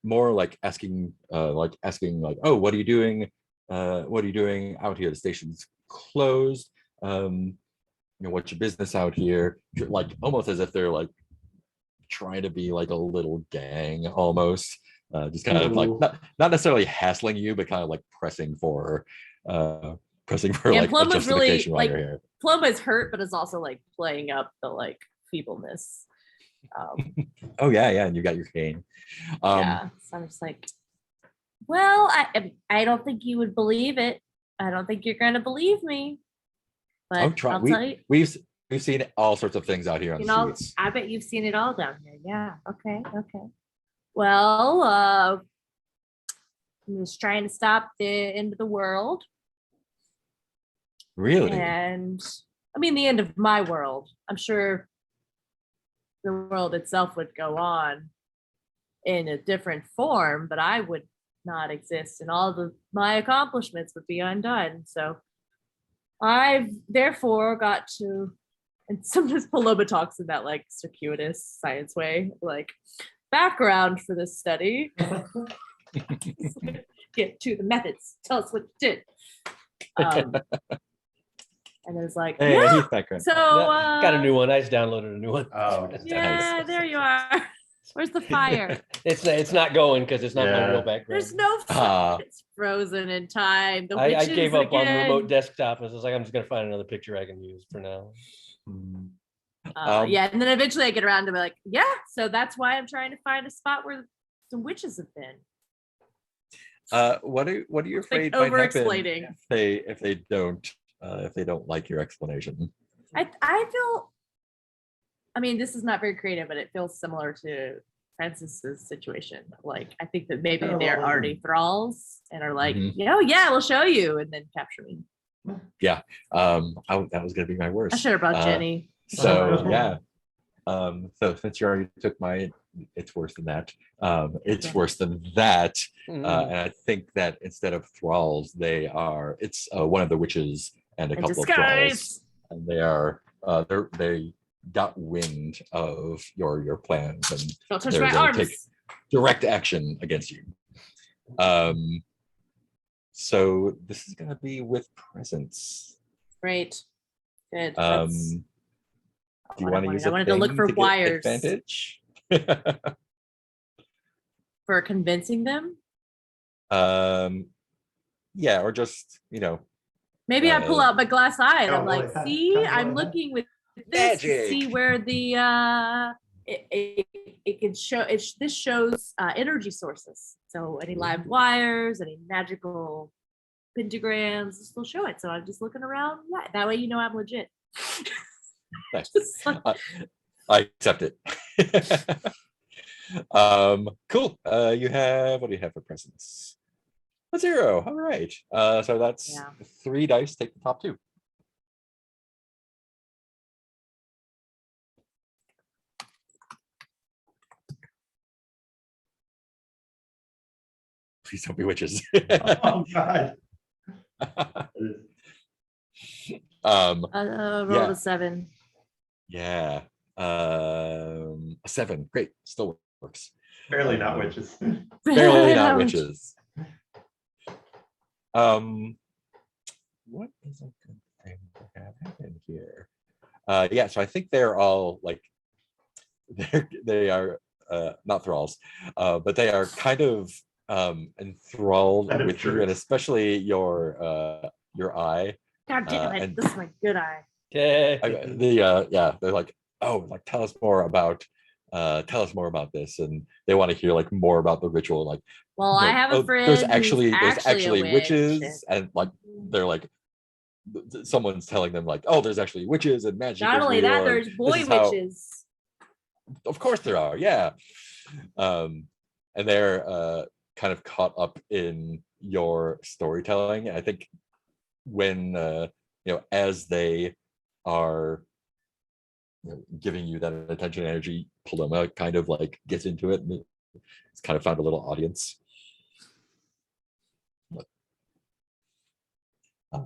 more like asking like, oh, what are you doing out here? The station's closed. What's your business out here? Like almost as if they're like trying to be like a little gang almost, just kind of like not necessarily hassling you, but kind of like pressing for Yeah, like a Paloma's really, justification while like, you're here. Paloma is hurt, but is also like playing up the like feebleness. Oh yeah, and you got your cane. Yeah. So I'm just like, well, I don't think you would believe it. I don't think you're gonna believe me. But Oh, try- I'll tell you, We've seen all sorts of things out here on you the know, streets. I bet you've seen it all down here. Yeah. Okay. Well, I'm just trying to stop the end of the world. Really? And I mean, the end of my world. I'm sure the world itself would go on in a different form, but I would not exist, and all my accomplishments would be undone. So I've therefore got to, and sometimes Paloma talks in that like circuitous science way, like background for this study. Get to the methods. Tell us what you did. And it was like, Hey, yeah. he's background. So Got a new one. I just downloaded a new one. Oh, yeah, there you are. Where's the fire? It's not going because it's not my Yeah. real background. There's no fire. It's frozen in time. The I witches gave up on again. remote desktop. I was like, I'm just gonna find another picture I can use for now. Yeah, and then eventually I get around to be like, yeah, so that's why I'm trying to find a spot where some witches have been. What are you It's like afraid might happen over-explaining. if they don't like your explanation? I feel, I mean, this is not very creative, but it feels similar to Francis's situation. Like, I think that maybe they're already thralls and are like, Mhm. oh yeah, we'll show you, and then capture me. That was gonna be my worst. I should have brought Jenny. So yeah. So since you already took my, it's worse than that. It's worse than that. Mm. And I think that instead of thralls, it's one of the witches and a In couple of thralls, disguise. and they got wind of your plans, and Don't touch they're my gonna arms. take direct action against you. So this is gonna be with presence. Great. Good. Do That's you what want to wanted. use I a wanted to look thing for get wires advantage? for convincing them. Yeah, or just Maybe I pull out my glass eye and I'm like, Cowboy hat, see, cowboy I'm hat." looking with this to see Magic. where the it can show this shows energy sources. So any live wires, any magical pentagrams, this will show it. So I'm just looking around. Yeah, that way you know I'm legit. Nice. Just like- I accept it. Cool. You have, what do you have for presence? A 0. All right. So that's Yeah. 3 dice. Take the top 2. Please don't be witches. Oh, God. roll Yeah. a 7. Yeah. A 7. Great. Still works. Barely not witches. Barely not witches. What is a good thing to have happen here? Yeah, so I think they're all like they are not thralls, but they are kind of enthralled Kind of with you, and jerks. especially your eye. God damn it! and- This is my good eye. They're like, oh, like tell us more about this, and they want to hear like more about the ritual, like Well, I have a friend. there's who's actually a witch, witches, and like they're like someone's telling them like, oh, there's actually witches and magic. Not is only real, that, and there's boy is how- witches. of course there are, yeah. And they're kind of caught up in your storytelling. I think when as they are giving you that attention and energy, Paloma kind of like gets into it, and it's kind of found a little audience.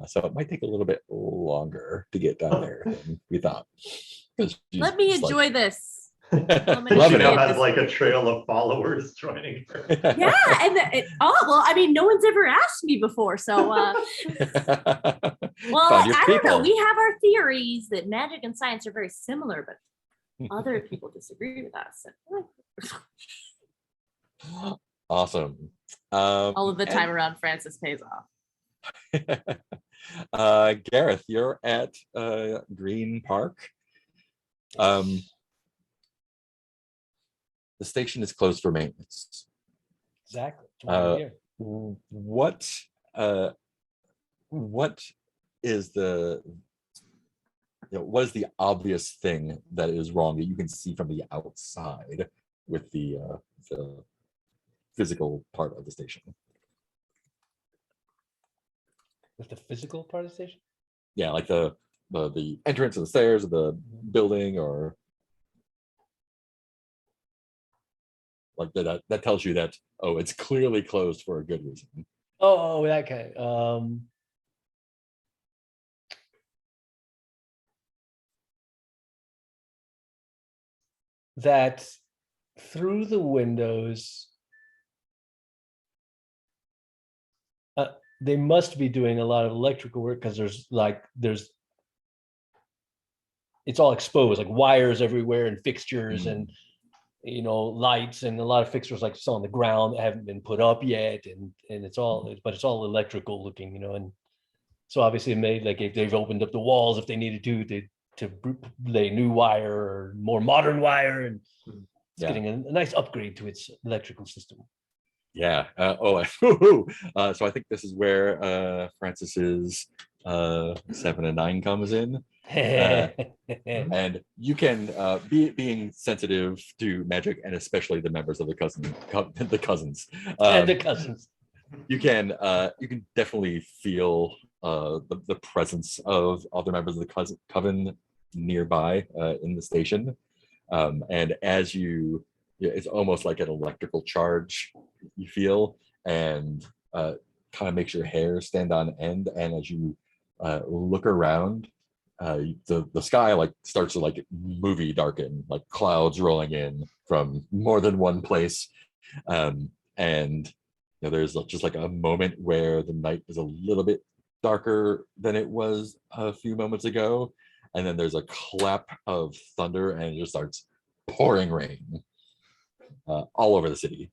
So it might take a little bit longer to get down there than we thought. 'Cause she's Let me just like- enjoy this. She Loving now it. has like a trail of followers joining her. Yeah, and well, I mean, no one's ever asked me before, so well, Found your I don't know. people. We have our theories that magic and science are very similar, but other people disagree with us. Awesome. All of the time around Francis pays off. Gareth, you're at Green Park. The station is closed for maintenance. Exactly. That's why I'm here. What is what is the obvious thing that is wrong that you can see from the outside with the physical part of the station? With the physical part of the station? Yeah, like the entrance and the stairs of the building, or like that tells you that, oh, it's clearly closed for a good reason. Oh, that kind. That through the windows, they must be doing a lot of electrical work, because it's all exposed, like wires everywhere and fixtures and lights, and a lot of fixtures like still on the ground that haven't been put up yet, and it's all electrical looking, and so obviously it made, like, if they've opened up the walls if they needed to lay new wire or more modern wire, and it's Yeah. getting a nice upgrade to its electrical system. Yeah. So I think this is where Francis's 7 and 9 comes in. And you can being sensitive to magic and especially the members of the the cousins. And the cousins. You can definitely feel the presence of other members of the coven nearby in the station. And as it's almost like an electrical charge you feel, and kind of makes your hair stand on end. And as you look around, the sky like starts to like movie darken, like clouds rolling in from more than one place. And there's just like a moment where the night is a little bit darker than it was a few moments ago. And then there's a clap of thunder and it just starts pouring rain all over the city.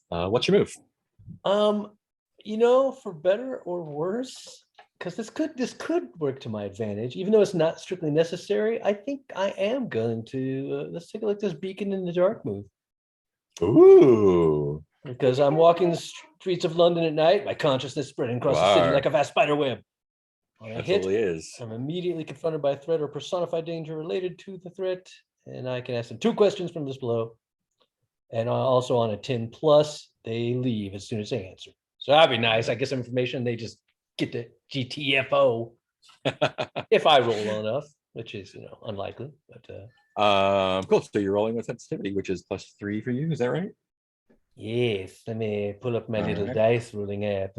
What's your move? For better or worse, because this could work to my advantage, even though it's not strictly necessary. I think I am going to let's take a look at this beacon in the dark move. Ooh. Because I'm walking the streets of London at night, my consciousness spreading across the city like a vast spider web. When I hit, Absolutely is. I'm immediately confronted by a threat or personified danger related to the threat, and I can ask them 2 questions from this below. And also on a 10+, they leave as soon as they answer. So that'd be nice. I get some information, they just get the GTFO if I roll well enough, which is unlikely. But cool. So you're rolling with sensitivity, which is +3 for you. Is that right? yes, let me pull up my little right. dice rolling app.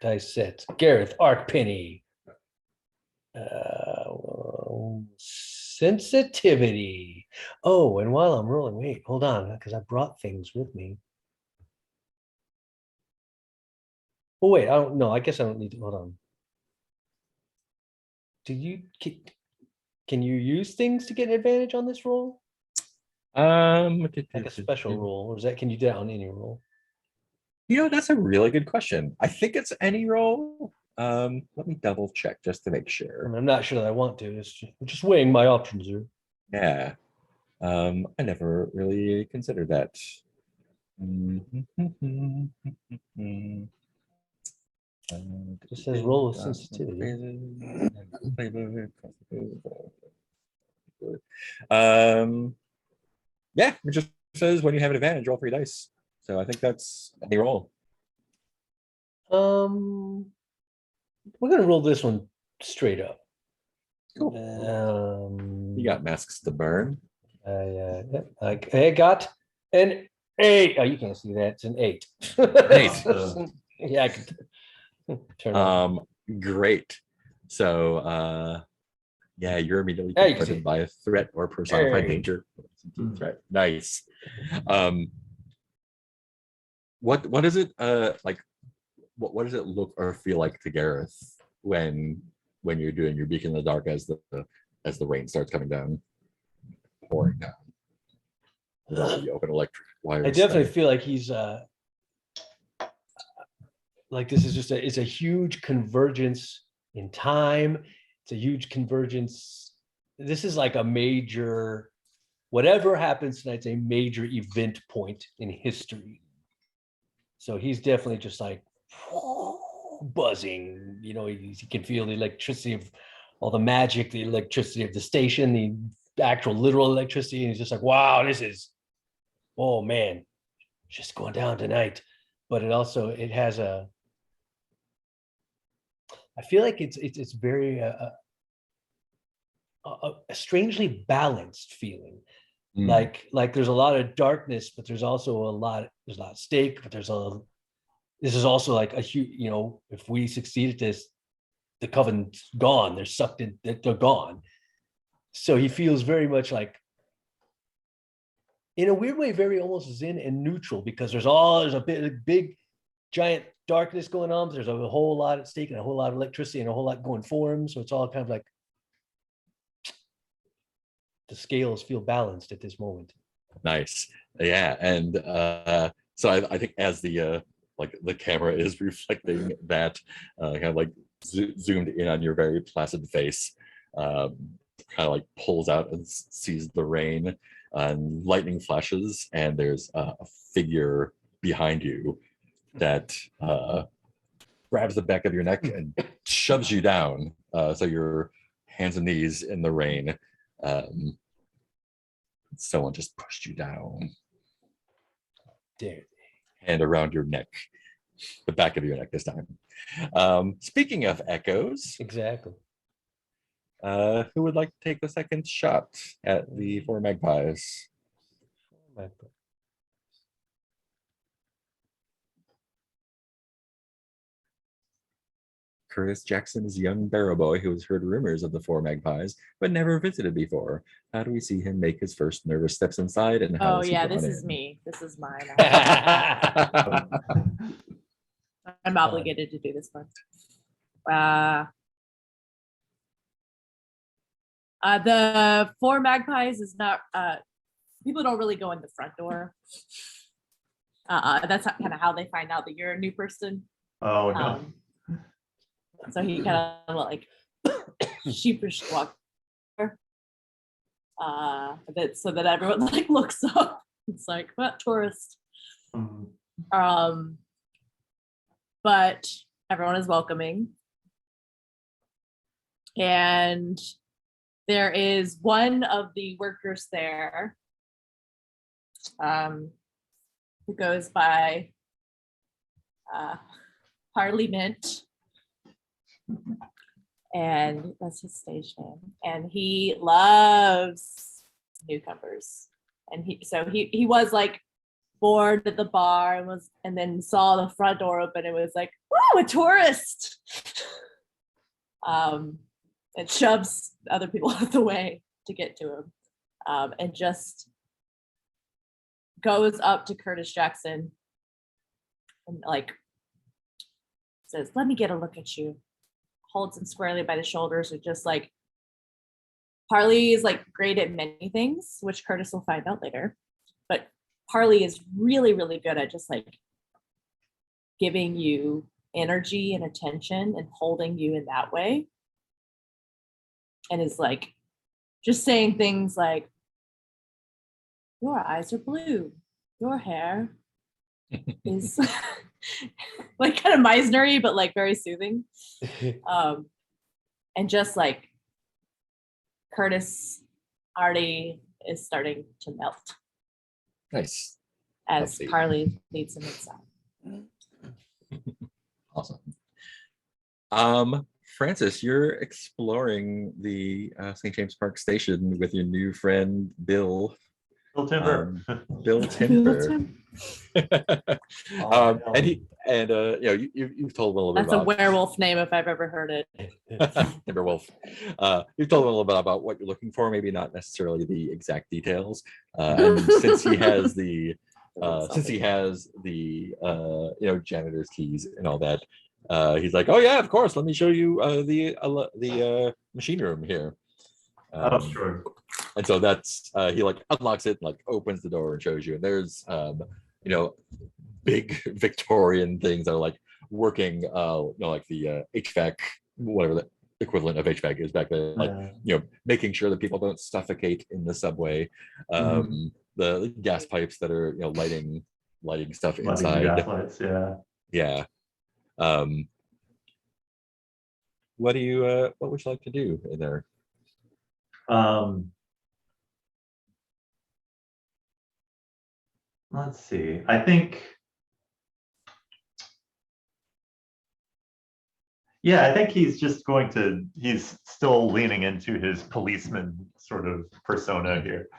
Dice set. Gareth Arkpenny. Sensitivity. Oh, and while I'm rolling, wait, hold on, because I brought things with me. Oh wait, I don't know. I guess I don't need to. Hold on. Can you use things to get an advantage on this roll? Like a special roll, or can you do that on any roll? That's a really good question. I think it's any roll. Let me double check just to make sure. I'm not sure that I want to. I'm just weighing my options here. Yeah. I never really considered that. It says roll with sensitivity. Yeah, it just says when you have an advantage, roll 3 dice. So I think that's any roll. We're gonna roll this one straight up. Cool. You got masks to burn. I got an 8. Oh, you can't see that. It's an 8. 8. Yeah, I could turn on. Great. So yeah, you're immediately Yeah, you can confronted see. by a threat or personified Hey. danger. Threat. Nice. What is it like? What does it look or feel like to Gareth when you're doing your beacon in the dark as the rain starts coming down, pouring down? You open electric wires. I definitely feel like he's like this is just it's a huge convergence in time. It's a huge convergence. This is like a major, whatever happens tonight's a major event point in history. So he's definitely just like buzzing, he can feel the electricity of all the magic, the electricity of the station, the actual literal electricity. And he's just like, wow, oh man, just going down tonight. But it has I feel like it's very a strangely balanced feeling. Like there's a lot of darkness, but there's also a lot of stake, but this is also like a huge, if we succeed at this, the coven's gone, they're sucked in, they're gone. So he feels very much like, in a weird way, very almost zen and neutral, because there's a big giant darkness going on, but there's a whole lot at stake and a whole lot of electricity and a whole lot going for him. So it's all kind of like the scales feel balanced at this moment. Nice. Yeah. And so I think as the camera is reflecting that, kind of like zoomed in on your very placid face, kind of like pulls out and sees the rain and lightning flashes, and there's a figure behind you that grabs the back of your neck and shoves you down. So your hands and knees in the rain. Someone just pushed you down. There. Hand around your neck, the back of your neck this time. Speaking of echoes, Exactly. who would like to take the second shot at the four magpies? Curtis Jackson's young barrow boy who has heard rumors of the four magpies but never visited before. How do we see him make his first nervous steps inside, and how Oh is he yeah, drawn this is in? me. This is mine. That's I'm obligated to do this one. The four magpies is not. People don't really go in the front door. That's kind of how they find out that you're a new person. Oh, no. So he kind of like sheepish walk, so that everyone like looks up. It's like, what tourist? Mhm. But everyone is welcoming, and there is one of the workers there, who goes by Harley Mint. And that's his stage name. And he loves newcomers. And he was like bored at the bar and then saw the front door open and was like, "Whoa, a tourist!" And shoves other people out of the way to get to him, and just goes up to Curtis Jackson and like says, "Let me get a look at you." Holds him squarely by the shoulders, and just like, Harley is like great at many things, which Curtis will find out later, but Harley is really, really good at just like giving you energy and attention and holding you in that way. And is like just saying things like, "Your eyes are blue, your hair is," like kind of Meisner-y, but like very soothing. And just like Curtis already is starting to melt Nice. as Lovely. Carly leads him inside. Awesome. Francis, you're exploring the St. James Park Station with your new friend Bill. Bill Timber. Bill Timber. Oh, and you've told a little bit That's a about werewolf name if I've ever heard it. Timberwolf. You've told him a little bit about what you're looking for, maybe not necessarily the exact details. And since he has the janitor's keys and all that, he's like, "Oh yeah, of course. Let me show you the machine room here." Oh, sure. And so that's he like unlocks it, like opens the door and shows you. And there's big Victorian things that are like working, like the HVAC, whatever the equivalent of HVAC is back there, like making sure that people don't suffocate in the subway. The gas pipes that are lighting stuff Lighting the inside. gas lights, yeah. Yeah. What would you like to do in there? Let's see. I think he's still leaning into his policeman sort of persona here.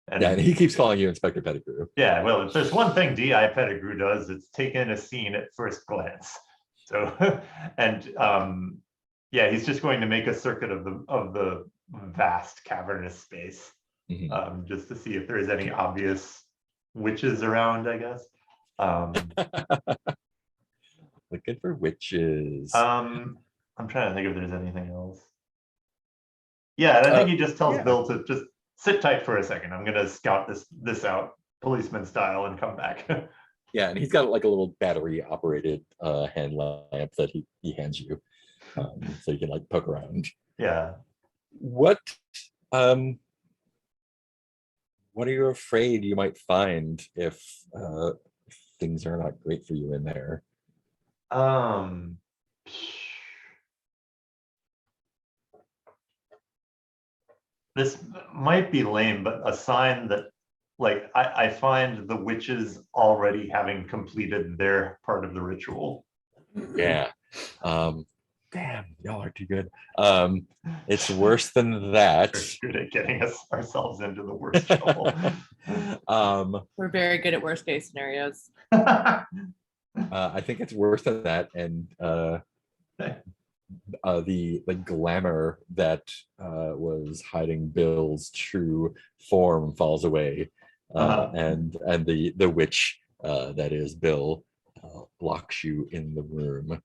And he keeps calling you Inspector Pettigrew. Yeah, well, if there's one thing D.I. Pettigrew does, it's take in a scene at first glance. So, and he's just going to make a circuit of the vast cavernous space, just to see if there's any obvious witches around, I guess. Looking for witches. I'm trying to think if there's anything else. Yeah, and I think he just tells Bill to just sit tight for a second. I'm gonna scout this out, policeman style, and come back. Yeah, and he's got like a little battery operated hand lamp that he hands you, so you can like poke around. Yeah. What are you afraid you might find if things are not great for you in there? Um. This might be lame, but a sign that, like, I find the witches already having completed their part of the ritual. Yeah. Damn, y'all are too good. It's worse than that. We're good at getting ourselves into the worst trouble. We're very good at worst case scenarios. I think it's worse than that, and the glamour that was hiding Bill's true form falls away, and the witch that is Bill locks you in the room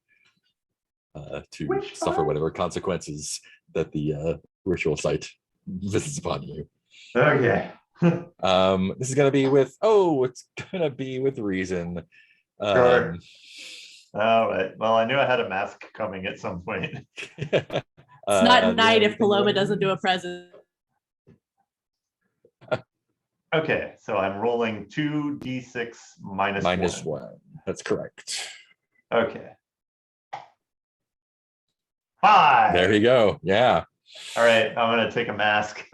to Which suffer part? whatever consequences that the ritual site visits upon you. Okay. This is gonna be with it's gonna be with reason. Sure. All right. Well, I knew I had a mask coming at some point. It's not night if Paloma doesn't do a present. Okay, so I'm rolling 2d6 minus minus 1. 1. That's correct. Okay. 5. There you go. Yeah. All right, I'm gonna take a mask.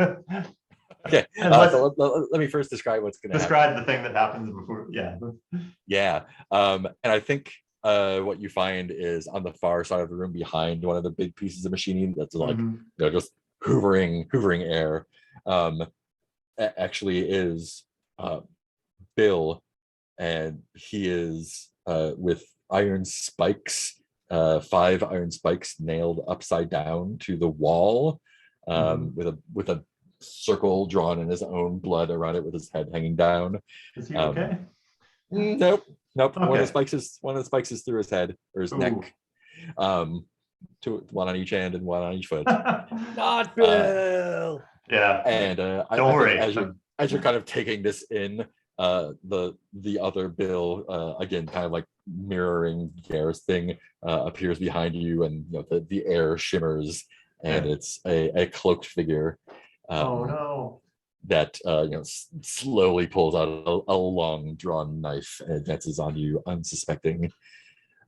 Okay. And let's So let me first describe what's going to happen. describe the thing that happens before. Yeah. Yeah. And I think what you find is on the far side of the room behind one of the big pieces of machining that's like Mhm. just hoovering air. Actually is Bill, and he is with iron spikes, 5 iron spikes nailed upside down to the wall, with a circle drawn in his own blood around it, with his head hanging down. Is he Um, okay? Nope. One of Okay. the spikes is through his head or his Ooh. neck. One on each hand and one on each foot. Not Bill. Yeah. And I Don't think worry. as you're kind of taking this in, the other Bill, again, kind of like mirroring Gareth's thing, appears behind you, and the air shimmers, and Yeah. it's a cloaked figure. Oh no. That slowly pulls out a long drawn knife and advances on you unsuspecting.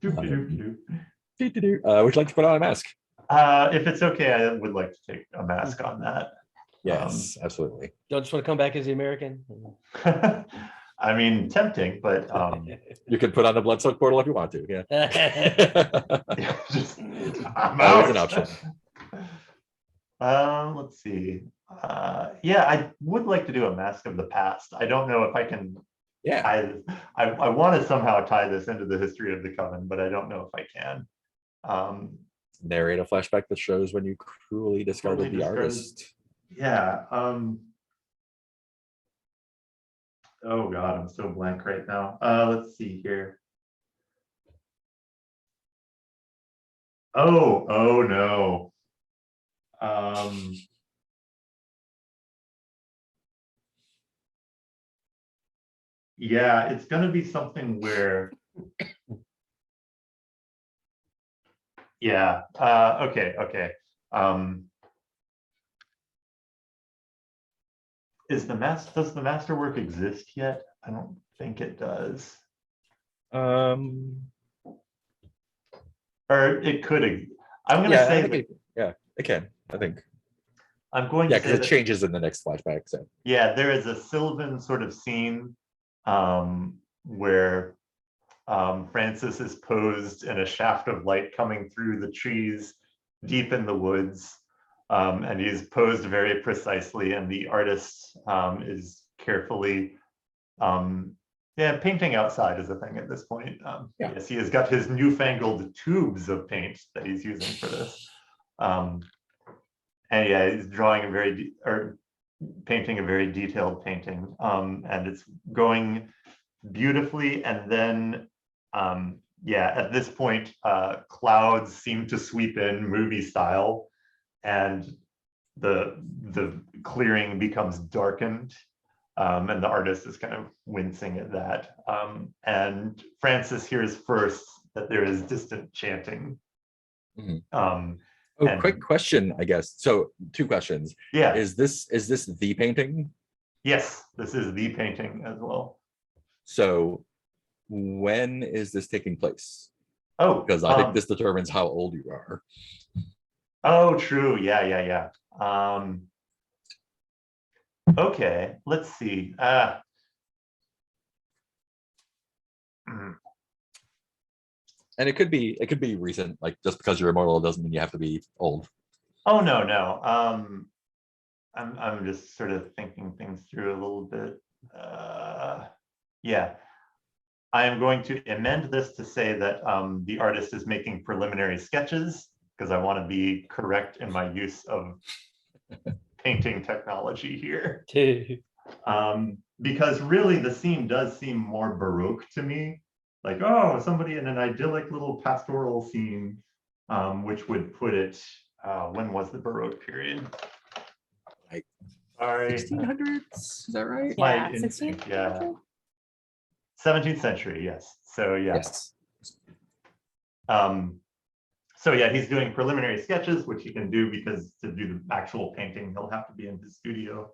Doop-de-doop-de-doop. Would you like to put on a mask? If it's okay, I would like to take a mask on that. Yes, absolutely. Don't just want to come back as the American. I mean, tempting, but You can put on the blood soak portal if you want to. Yeah. just, I'm Always an out. option. Let's see. Yeah, I would like to do a mask of the past. I don't know if I can. Yeah. I want to somehow tie this into the history of the coven, but I don't know if I can. Narrate a flashback that shows when you cruelly discarded the artist. Yeah. Oh God, I'm so blank right now. Let's see here. Oh no. Yeah, it's going to be something where. Yeah. Okay. Does the masterwork exist yet? I don't think it does. Or it could. I'm going to say that it can. I think. I'm going to say because it that, changes in the next flashback. So yeah, there is a Sylvan sort of scene where Francis is posed in a shaft of light coming through the trees deep in the woods. And he's posed very precisely, and the artist is carefully, painting outside is a thing at this point. Yes, he has got his newfangled tubes of paint that he's using for this. And yeah, he's drawing painting a very detailed painting, and it's going beautifully. And then, at this point, clouds seem to sweep in movie style, and the clearing becomes darkened, and the artist is kind of wincing at that. And Francis hears first that there is distant chanting. quick question, I guess. So 2 questions. Yeah. Is this the painting? Yes, this is the painting as well. So when is this taking place? Oh, because I think this determines how old you are. oh, true. Yeah. Okay, let's see. Mm, And it could be recent, like just because you're immortal doesn't mean you have to be old. oh, no. I'm just sort of thinking things through a little bit. Yeah. I am going to amend this to say that the artist is making preliminary sketches because I want to be correct in my use of painting technology here. Because really the scene does seem more Baroque to me. Like, oh, somebody in an idyllic little pastoral scene, which would put it, when was the Baroque period? Like Sorry. 1600s, is that right? My Yeah, instinct, 16th yeah. century? 17th century, yes. So yeah. Yes. So yeah, he's doing preliminary sketches, which he can do because to do the actual painting, he'll have to be in his studio.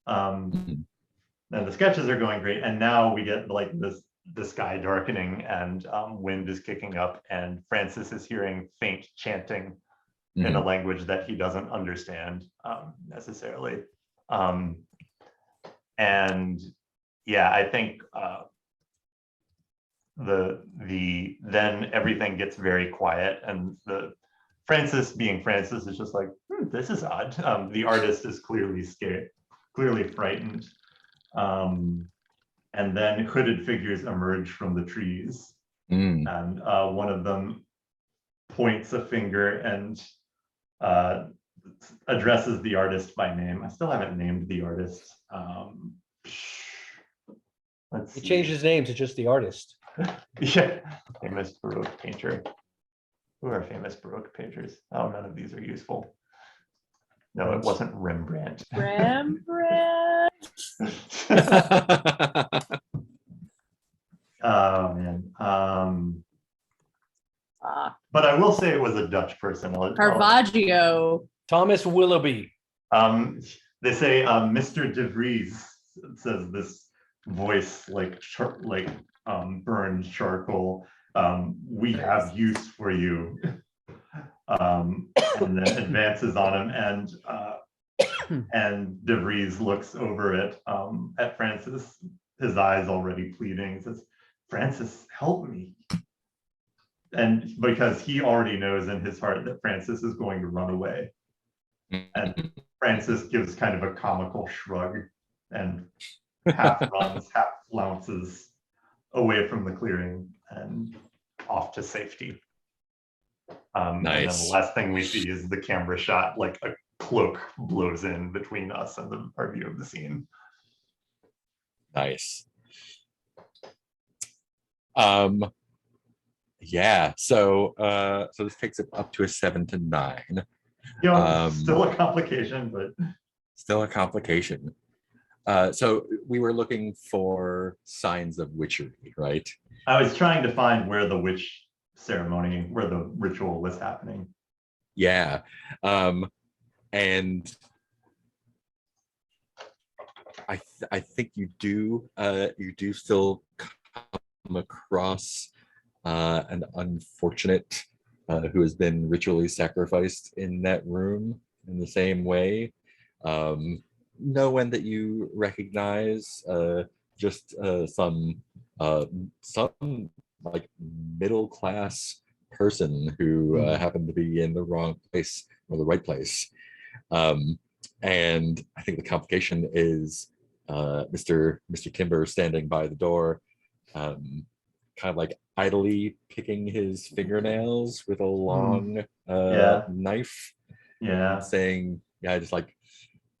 Mhm. And the sketches are going great. And now we get like the sky darkening and wind is kicking up and Francis is hearing faint chanting in a language that he doesn't understand necessarily. And yeah, I think then everything gets very quiet and the Francis being Francis is just like, this is odd. The artist is clearly scared, clearly frightened. And then hooded figures emerge from the trees. And one of them points a finger and addresses the artist by name. I still haven't named the artist. Let's He see. changed his name to just the artist. Yeah, famous Baroque painter. Who are famous Baroque painters? Oh, none of these are useful. No, it wasn't Rembrandt. Rembrandt. Oh man. But I will say it was a Dutch person. Caravaggio. Thomas Willoughby. They say Mr. De Vries, says this voice like burned charcoal. We have use for you. And then advances on him and De Vries looks over at Francis, his eyes already pleading, says, Francis, help me. And because he already knows in his heart that Francis is going to run away. And Francis gives kind of a comical shrug and half runs, half flounces away from the clearing and off to safety. And then the last thing we see is the camera shot, like a cloak blows in between us and our view of the scene. Nice. Yeah, so this takes it up to a 7 to 9. You know, still a complication, but still a complication. So we were looking for signs of witchery, right? I was trying to find where the witch ceremony, where the ritual was happening. Yeah. And I think you do still come across an unfortunate who has been ritually sacrificed in that room in the same way. No one that you recognize, just some like middle class person who happened to be in the wrong place or the right place. And I think the complication is Mr. Timber standing by the door, kind of like idly picking his fingernails with a long knife. Yeah. Saying, yeah, just like,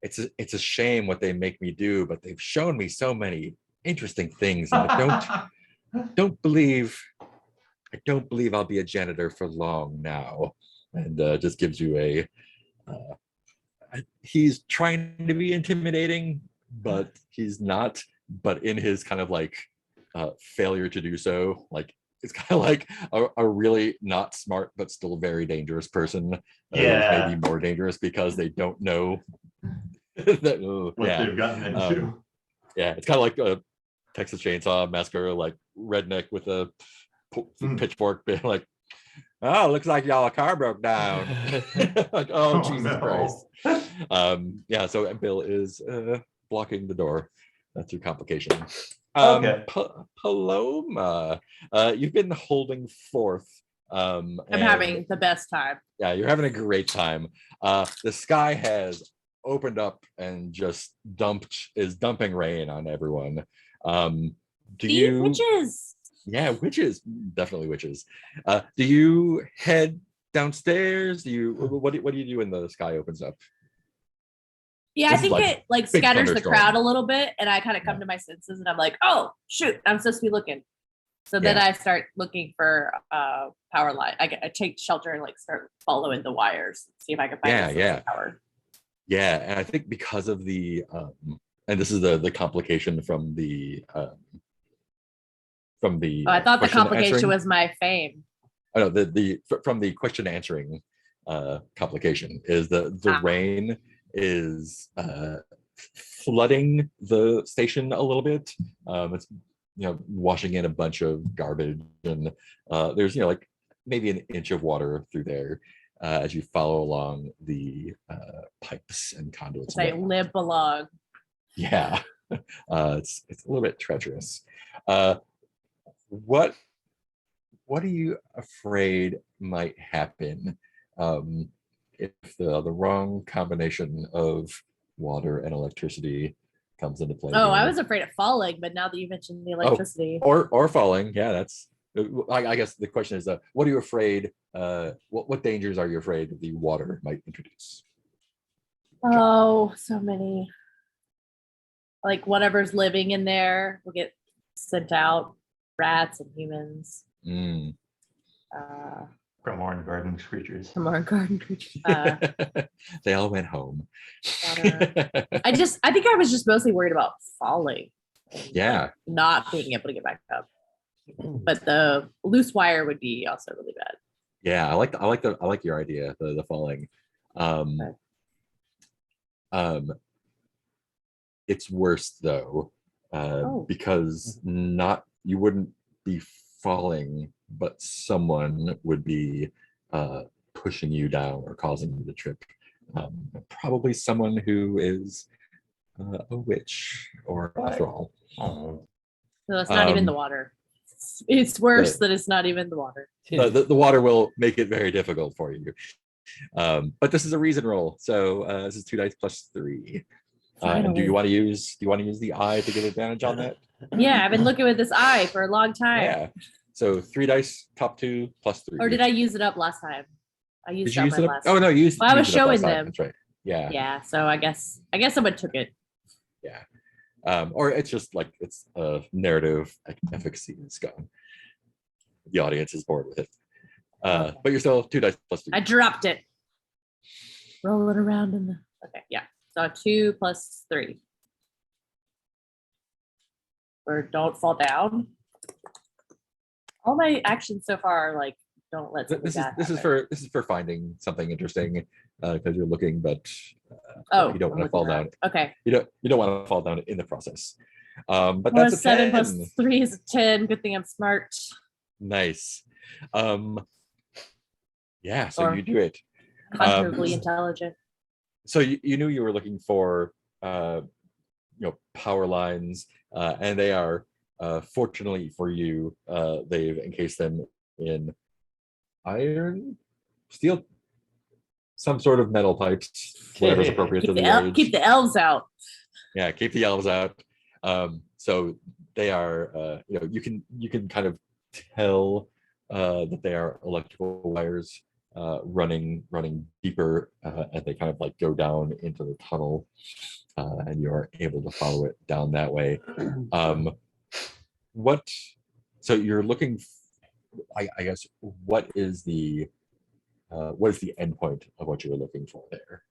it's a shame what they make me do, but they've shown me so many interesting things, and I don't believe I'll be a janitor for long now. And just gives you a he's trying to be intimidating, but he's not. But in his kind of like failure to do so, like it's kind of like a really not smart but still very dangerous person. Maybe more dangerous because they don't know that, what they've gotten into. Yeah, it's kind of like a Texas Chainsaw Massacre, like redneck with a pitchfork, being like, "Oh, looks like y'all car broke down." Like, oh, Oh, Jesus no. Christ. Yeah, so Bill is blocking the door through complication. Okay. Paloma, you've been holding forth. I'm and having the best time. yeah, you're having a great time. The sky has opened up and just is dumping rain on everyone. Do See, you? witches. Yeah, witches, definitely witches. Do you head downstairs? What do you do when the sky opens up? Yeah, I This is think like it like big scatters the thunderstorm. crowd a little bit, and I kind of come Yeah. to my senses, and I'm like, oh shoot, I'm supposed to be looking. So then Yeah. I start looking for power line. I take shelter and like start following the wires, see if I can find Yeah, a source of yeah. power. Yeah, and I think because of the and this is the complication from the Oh, I thought the question complication answering. was my fame. Oh, no, from the question answering complication is the rain is flooding the station a little bit. It's washing in a bunch of garbage, and there's like maybe an inch of water through there as you follow along the pipes and conduits. Say limp along. Yeah, it's a little bit treacherous. What are you afraid might happen if the wrong combination of water and electricity comes into play? Oh, I here? was afraid of falling, but now that you mentioned the electricity, or falling. Yeah, that's. I guess the question is, what are you afraid? What dangers are you afraid the water might introduce? oh, so many. Like whatever's living in there will get sent out. Rats and humans. Mm. Grimoire garden creatures. Some more garden creatures. They all went home. Water. I think I was just mostly worried about falling. And, Yeah. like, not being able to get back up. But the loose wire would be also really bad. Yeah, I like your idea, the falling. It's worse though, because you wouldn't be falling, but someone would be pushing you down or causing you to trip. Probably someone who is a witch or a thrall. Oh. So it's not even the water. It's worse that it's not even the water. The water will make it very difficult for you. But this is a reason roll, so this is 2 dice plus 3. And do you want to use the eye to get advantage on that? Yeah, I've been looking with this eye for a long time. Yeah. So 3 dice, top 2 plus 3. Or did I use it up last time? I used Did you it use up it my up? last. Oh no, you used. Well, I was used it up last showing time. them. That's right. Yeah. Yeah, so I guess someone took it. Yeah. Or it's just like it's a narrative efficacy is gone. The audience is bored with it. But you're still 2 dice plus 3. I dropped it. Roll it around in the. Okay, yeah. So 2 plus 3. Or don't fall down. All my actions so far are like don't let something This bad is happen. for finding something interesting because you're looking, but Oh, you don't I'm want to fall looking down. around. Okay. You don't want to fall down in the process. But Plus that's a 7 10. plus 3 is a 10. Good thing I'm smart. Nice. Yeah, so Or- you do it. Cognitively intelligent. So you knew you were looking for power lines, and they are fortunately for you, they've encased them in iron, steel, some sort of metal pipes, whatever's appropriate to the age. Keep the elves out. Yeah, keep the elves out. So they are, you can kind of tell that they are electrical wires running deeper, and they kind of like go down into the tunnel, and you are able to follow it down that way. So you're looking, I guess, what is the end point of what you were looking for there?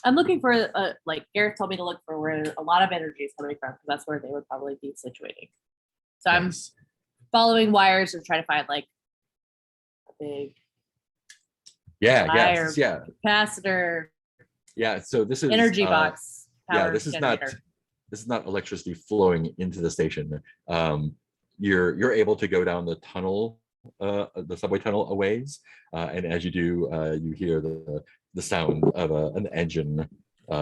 I'm looking for like Gareth told me to look for where a lot of energy is coming from because that's where they would probably be situating. So I'm Nice. following wires and trying to find like a big wire, capacitor, So this is energy box. Yeah, power this is generator. not electricity flowing into the station. you're able to go down the tunnel, the subway tunnel a ways, and as you do, you hear the sound of an engine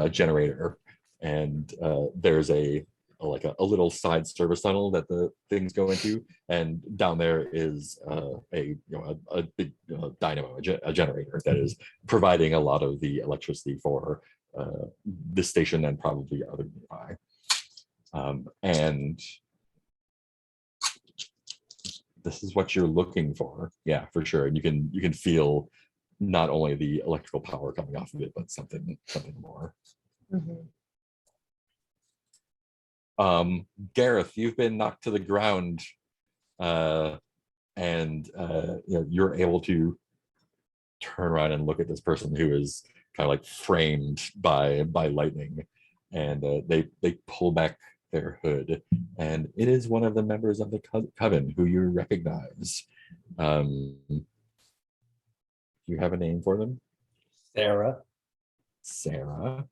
generator, and there's like a little side service tunnel that the things go into, and down there is a big dynamo, a generator that is providing a lot of the electricity for this station and probably other nearby. And this is what you're looking for, yeah, for sure. And you can feel not only the electrical power coming off of it, but something more. Gareth, you've been knocked to the ground, and you're able to turn around and look at this person who is kind of like framed by lightning, and they pull back their hood, and it is one of the members of the coven who you recognize. You have a name for them? Sarah. Sarah.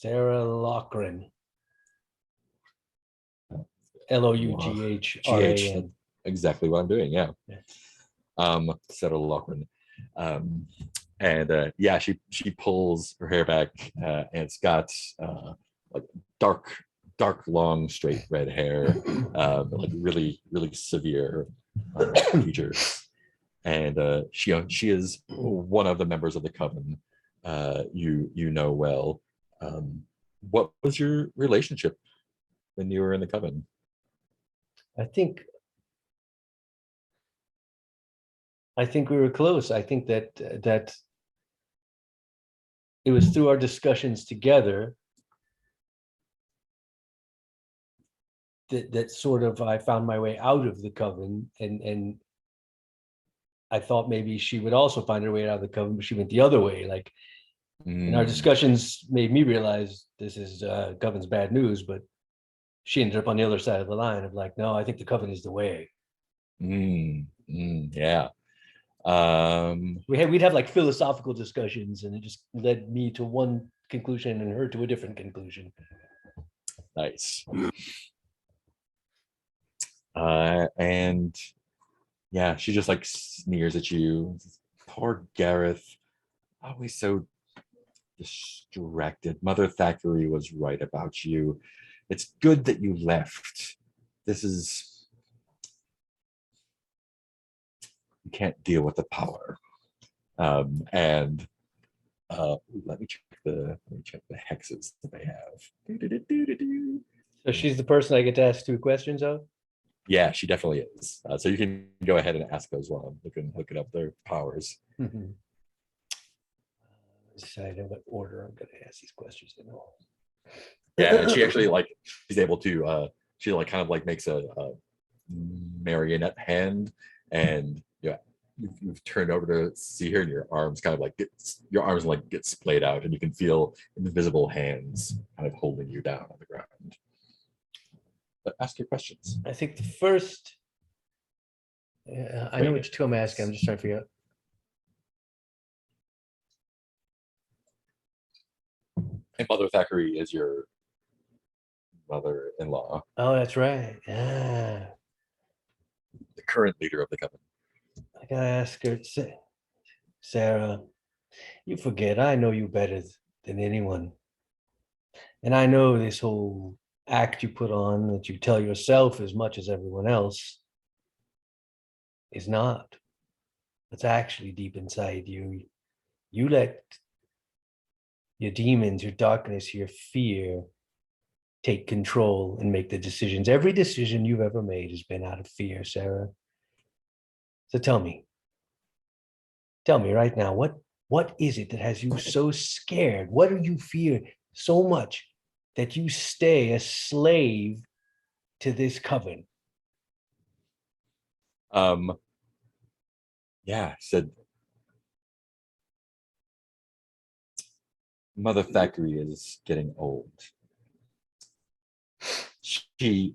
Loughren. Loughran. Exactly what I'm doing, yeah. Sarah Loughren. And yeah, she pulls her hair back, and it's got like dark, long, straight red hair, like really severe features. And she is one of the members of the coven. You know well. What was your relationship when you were in the coven? I think we were close. I think that it was through our discussions together that sort of I found my way out of the coven, and I thought maybe she would also find her way out of the coven, but she went the other way. Like, and our discussions made me realize this is coven's bad news, but she ended up on the other side of the line of like, no, I think the coven is the way. Yeah. We'd have like philosophical discussions, and it just led me to one conclusion and her to a different conclusion. Nice. And yeah, she just like sneers at you. Poor Gareth, always so distracted. Mother Thackeray was right about you. It's good that you left. You can't deal with the power. And let me check the hexes that they have. So she's the person I get to ask 2 questions of? Yeah, she definitely is. So you can go ahead and ask those while I'm looking up their powers. Decide in what order I'm going to ask these questions in. Yeah, and she actually she's able to she kind of makes a marionette hand, and yeah, you've turned over to see her, and your arms kind of get splayed out, and you can feel invisible hands kind of holding you down on the ground. But ask your questions. I think the first, I know which 2 I'm asking. I'm just trying to figure out. And Mother Thackeray is your mother-in-law. Oh, that's right. Yeah. The current leader of the coven. I gotta ask her, Sarah, you forget, I know you better than anyone. And I know this whole act you put on that you tell yourself as much as everyone else is not. It's actually deep inside you. You let your demons, your darkness, your fear take control and make the decisions. Every decision you've ever made has been out of fear, Sarah. So tell me right now, what is it that has you so scared? What do you fear so much that you stay a slave to this coven? Yeah, said Mother Thackeray is getting old. She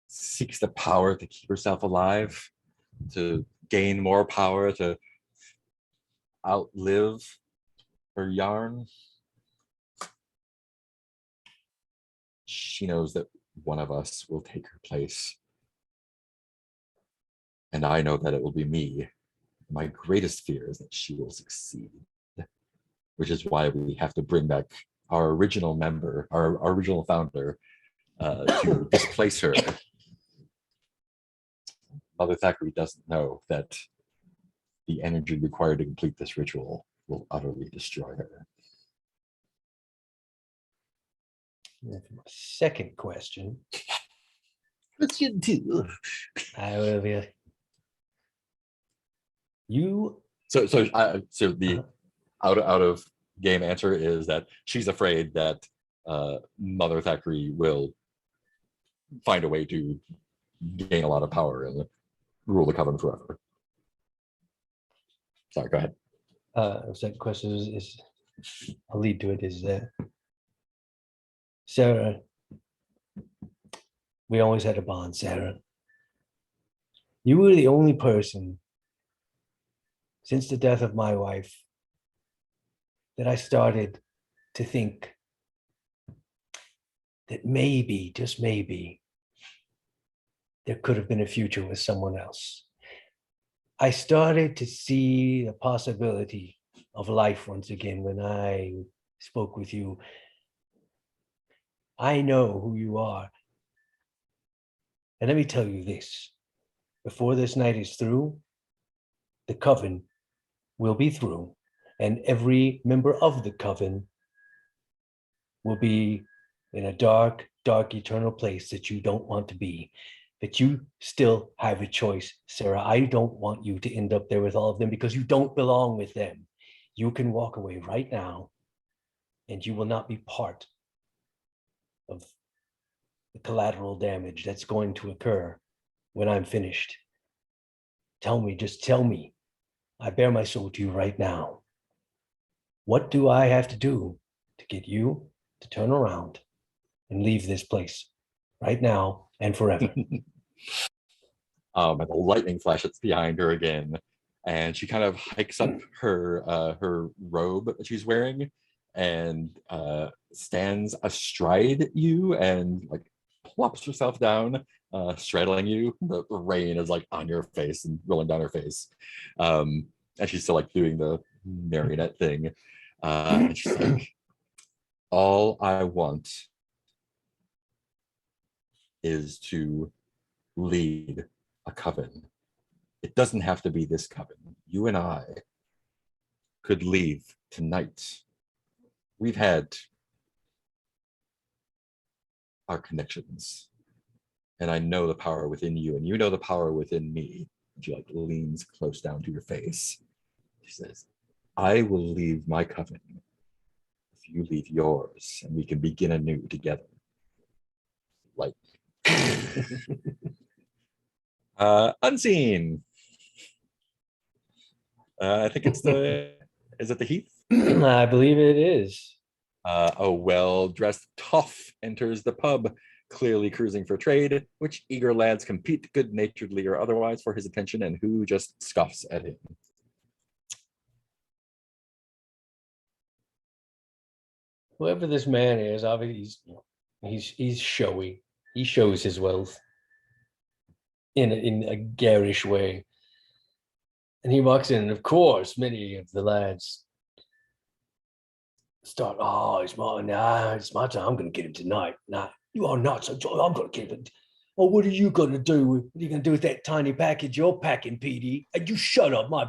seeks the power to keep herself alive, to gain more power, to outlive her yarn. she knows that one of us will take her place. And I know that it will be me. My greatest fear is that she will succeed, which is why we have to bring back our original member, our original founder, to displace her. Mother Thackeray doesn't know that the energy required to complete this ritual will utterly destroy her. And for my second question, Question 2. I will be. You So the out of game answer is that she's afraid that Mother Thackeray will find a way to gain a lot of power and rule the coven forever. Sorry, go ahead. second question is I'll lead to it is Sarah. We always had a bond, Sarah. You were the only person since the death of my wife that I started to think that maybe, just maybe, there could have been a future with someone else. I started to see the possibility of life once again when I spoke with you. I know who you are. And let me tell you this, before this night is through, the coven will be through, and every member of the coven will be in a dark, dark, eternal place that you don't want to be. But you still have a choice, Sarah. I don't want you to end up there with all of them because you don't belong with them. You can walk away right now, and you will not be part of the collateral damage that's going to occur when I'm finished. Tell me, just tell me. I bare my soul to you right now. What do I have to do to get you to turn around and leave this place right now and forever? And the lightning flashes behind her again, and she kind of hikes up her her robe that she's wearing and stands astride you and like plops herself down, straddling you. The rain is like on your face and rolling down her face, and she's still like doing the marionette thing, and she's like, all I want is to lead a coven. It doesn't have to be this coven. You and I could leave tonight. We've had our connections, and I know the power within you, and you know the power within me. She like leans close down to your face. She says, I will leave my coven if you leave yours, and we can begin anew together. Like unseen. I think it's is it the Heath? I believe it is. A well-dressed toff enters the pub, clearly cruising for trade, which eager lads compete good-naturedly or otherwise for his attention, and who just scoffs at him. Whoever this man is, obviously he's showy. He shows his wealth in a garish way. And he walks in, and of course, many of the lads start, oh, it's my time. I'm going to get him tonight. Nah, you are not. So I'm going to get him. Oh, what are you going to do? What are you going to do with that tiny package you're packing, PD? And you shut up. My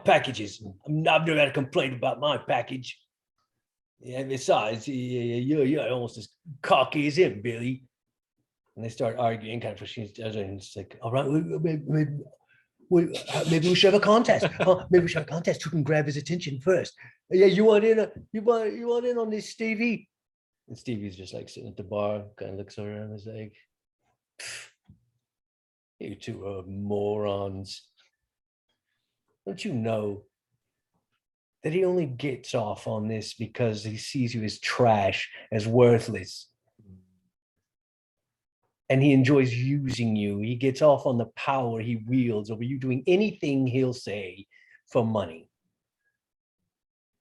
packages. I've never had a complaint about my package. And besides, you're almost as cocky as him, Billy. And they start arguing, kind of pushing each other, and it's like, all right, maybe we should have a contest. Maybe we should have a contest. Who can grab his attention first? Yeah, you want in? You want in on this, Stevie? And Stevie's just like sitting at the bar, kind of looks around, and is like, "You two are morons. Don't you know that he only gets off on this because he sees you as trash, as worthless? And he enjoys using you. He gets off on the power he wields over you doing anything he'll say for money.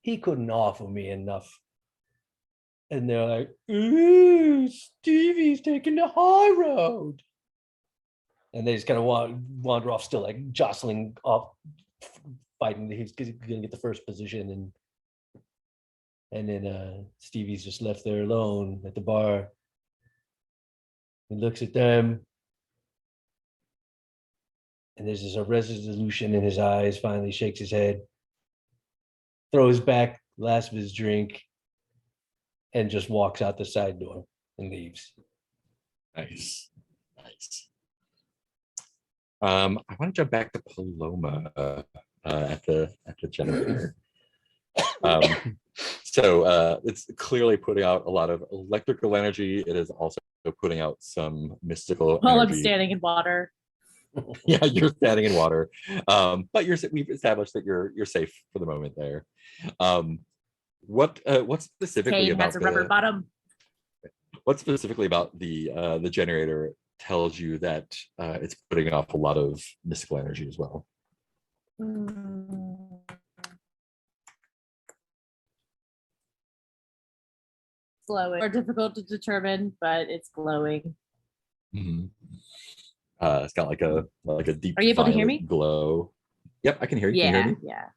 He couldn't offer me enough And they're like, ooh, Stevie's taking the high road. And they just kind of wander off, still like jostling off, fighting. He's gonna get the first position, and then Stevie's just left there alone at the bar. He looks at them, and there's just a resolution in his eyes. Finally, shakes his head, throws back last of his drink, and just walks out the side door and leaves. Nice. I want to jump back to Paloma at the generator. So it's clearly putting out a lot of electrical energy. It is also putting out some mystical While I'm energy. standing in water. Yeah, you're standing in water, but we've established that you're safe for the moment there. What specifically Kane about has a rubber bottom. what specifically about the generator tells you that it's putting off a lot of mystical energy as well? Glowing. More difficult to determine, but it's glowing. Mhm. It's got like a deep. Are you able to hear violet me? Glow. Yep, I can hear you. Can you hear me? Yeah.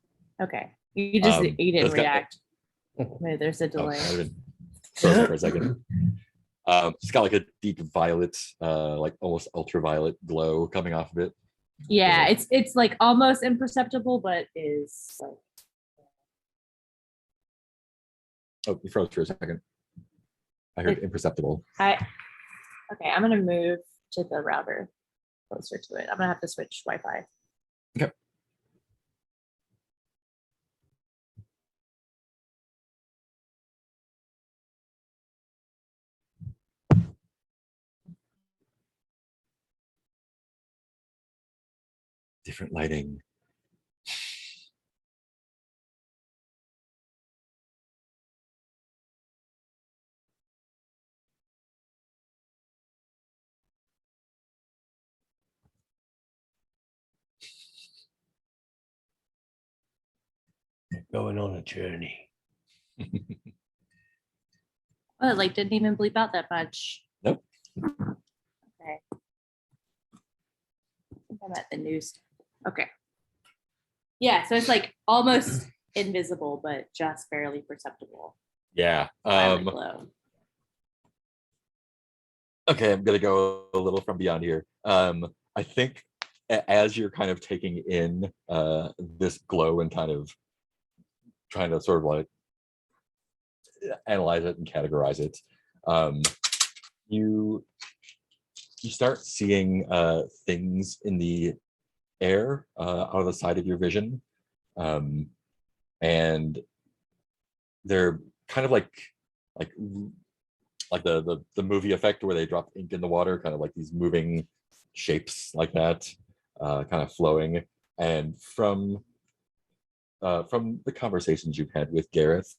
Okay. You just you didn't it's got- react. Maybe there's a Oh, delay. might have been frozen for a second. It's got like a deep violet, like almost ultraviolet glow coming off of it. Yeah, it's like almost imperceptible, but is like Oh, you froze for a second. I heard imperceptible. okay, I'm gonna move to the router closer to it. I'm gonna have to switch Wi-Fi. Okay. Different lighting. Going on a journey. Oh, like didn't even bleep out that much. Nope. Okay. I think I'm at the news. Okay. Yeah, so it's like almost invisible, but just barely perceptible. Yeah. Violet glow. Okay, I'm gonna go a little from beyond here. I think as you're kind of taking in this glow and kind of trying to sort of like analyze it and categorize it, you start seeing things in the air out of the side of your vision, and they're kind of like the movie effect where they drop ink in the water, kind of like these moving shapes like that, kind of flowing. And from the conversations you've had with Gareth,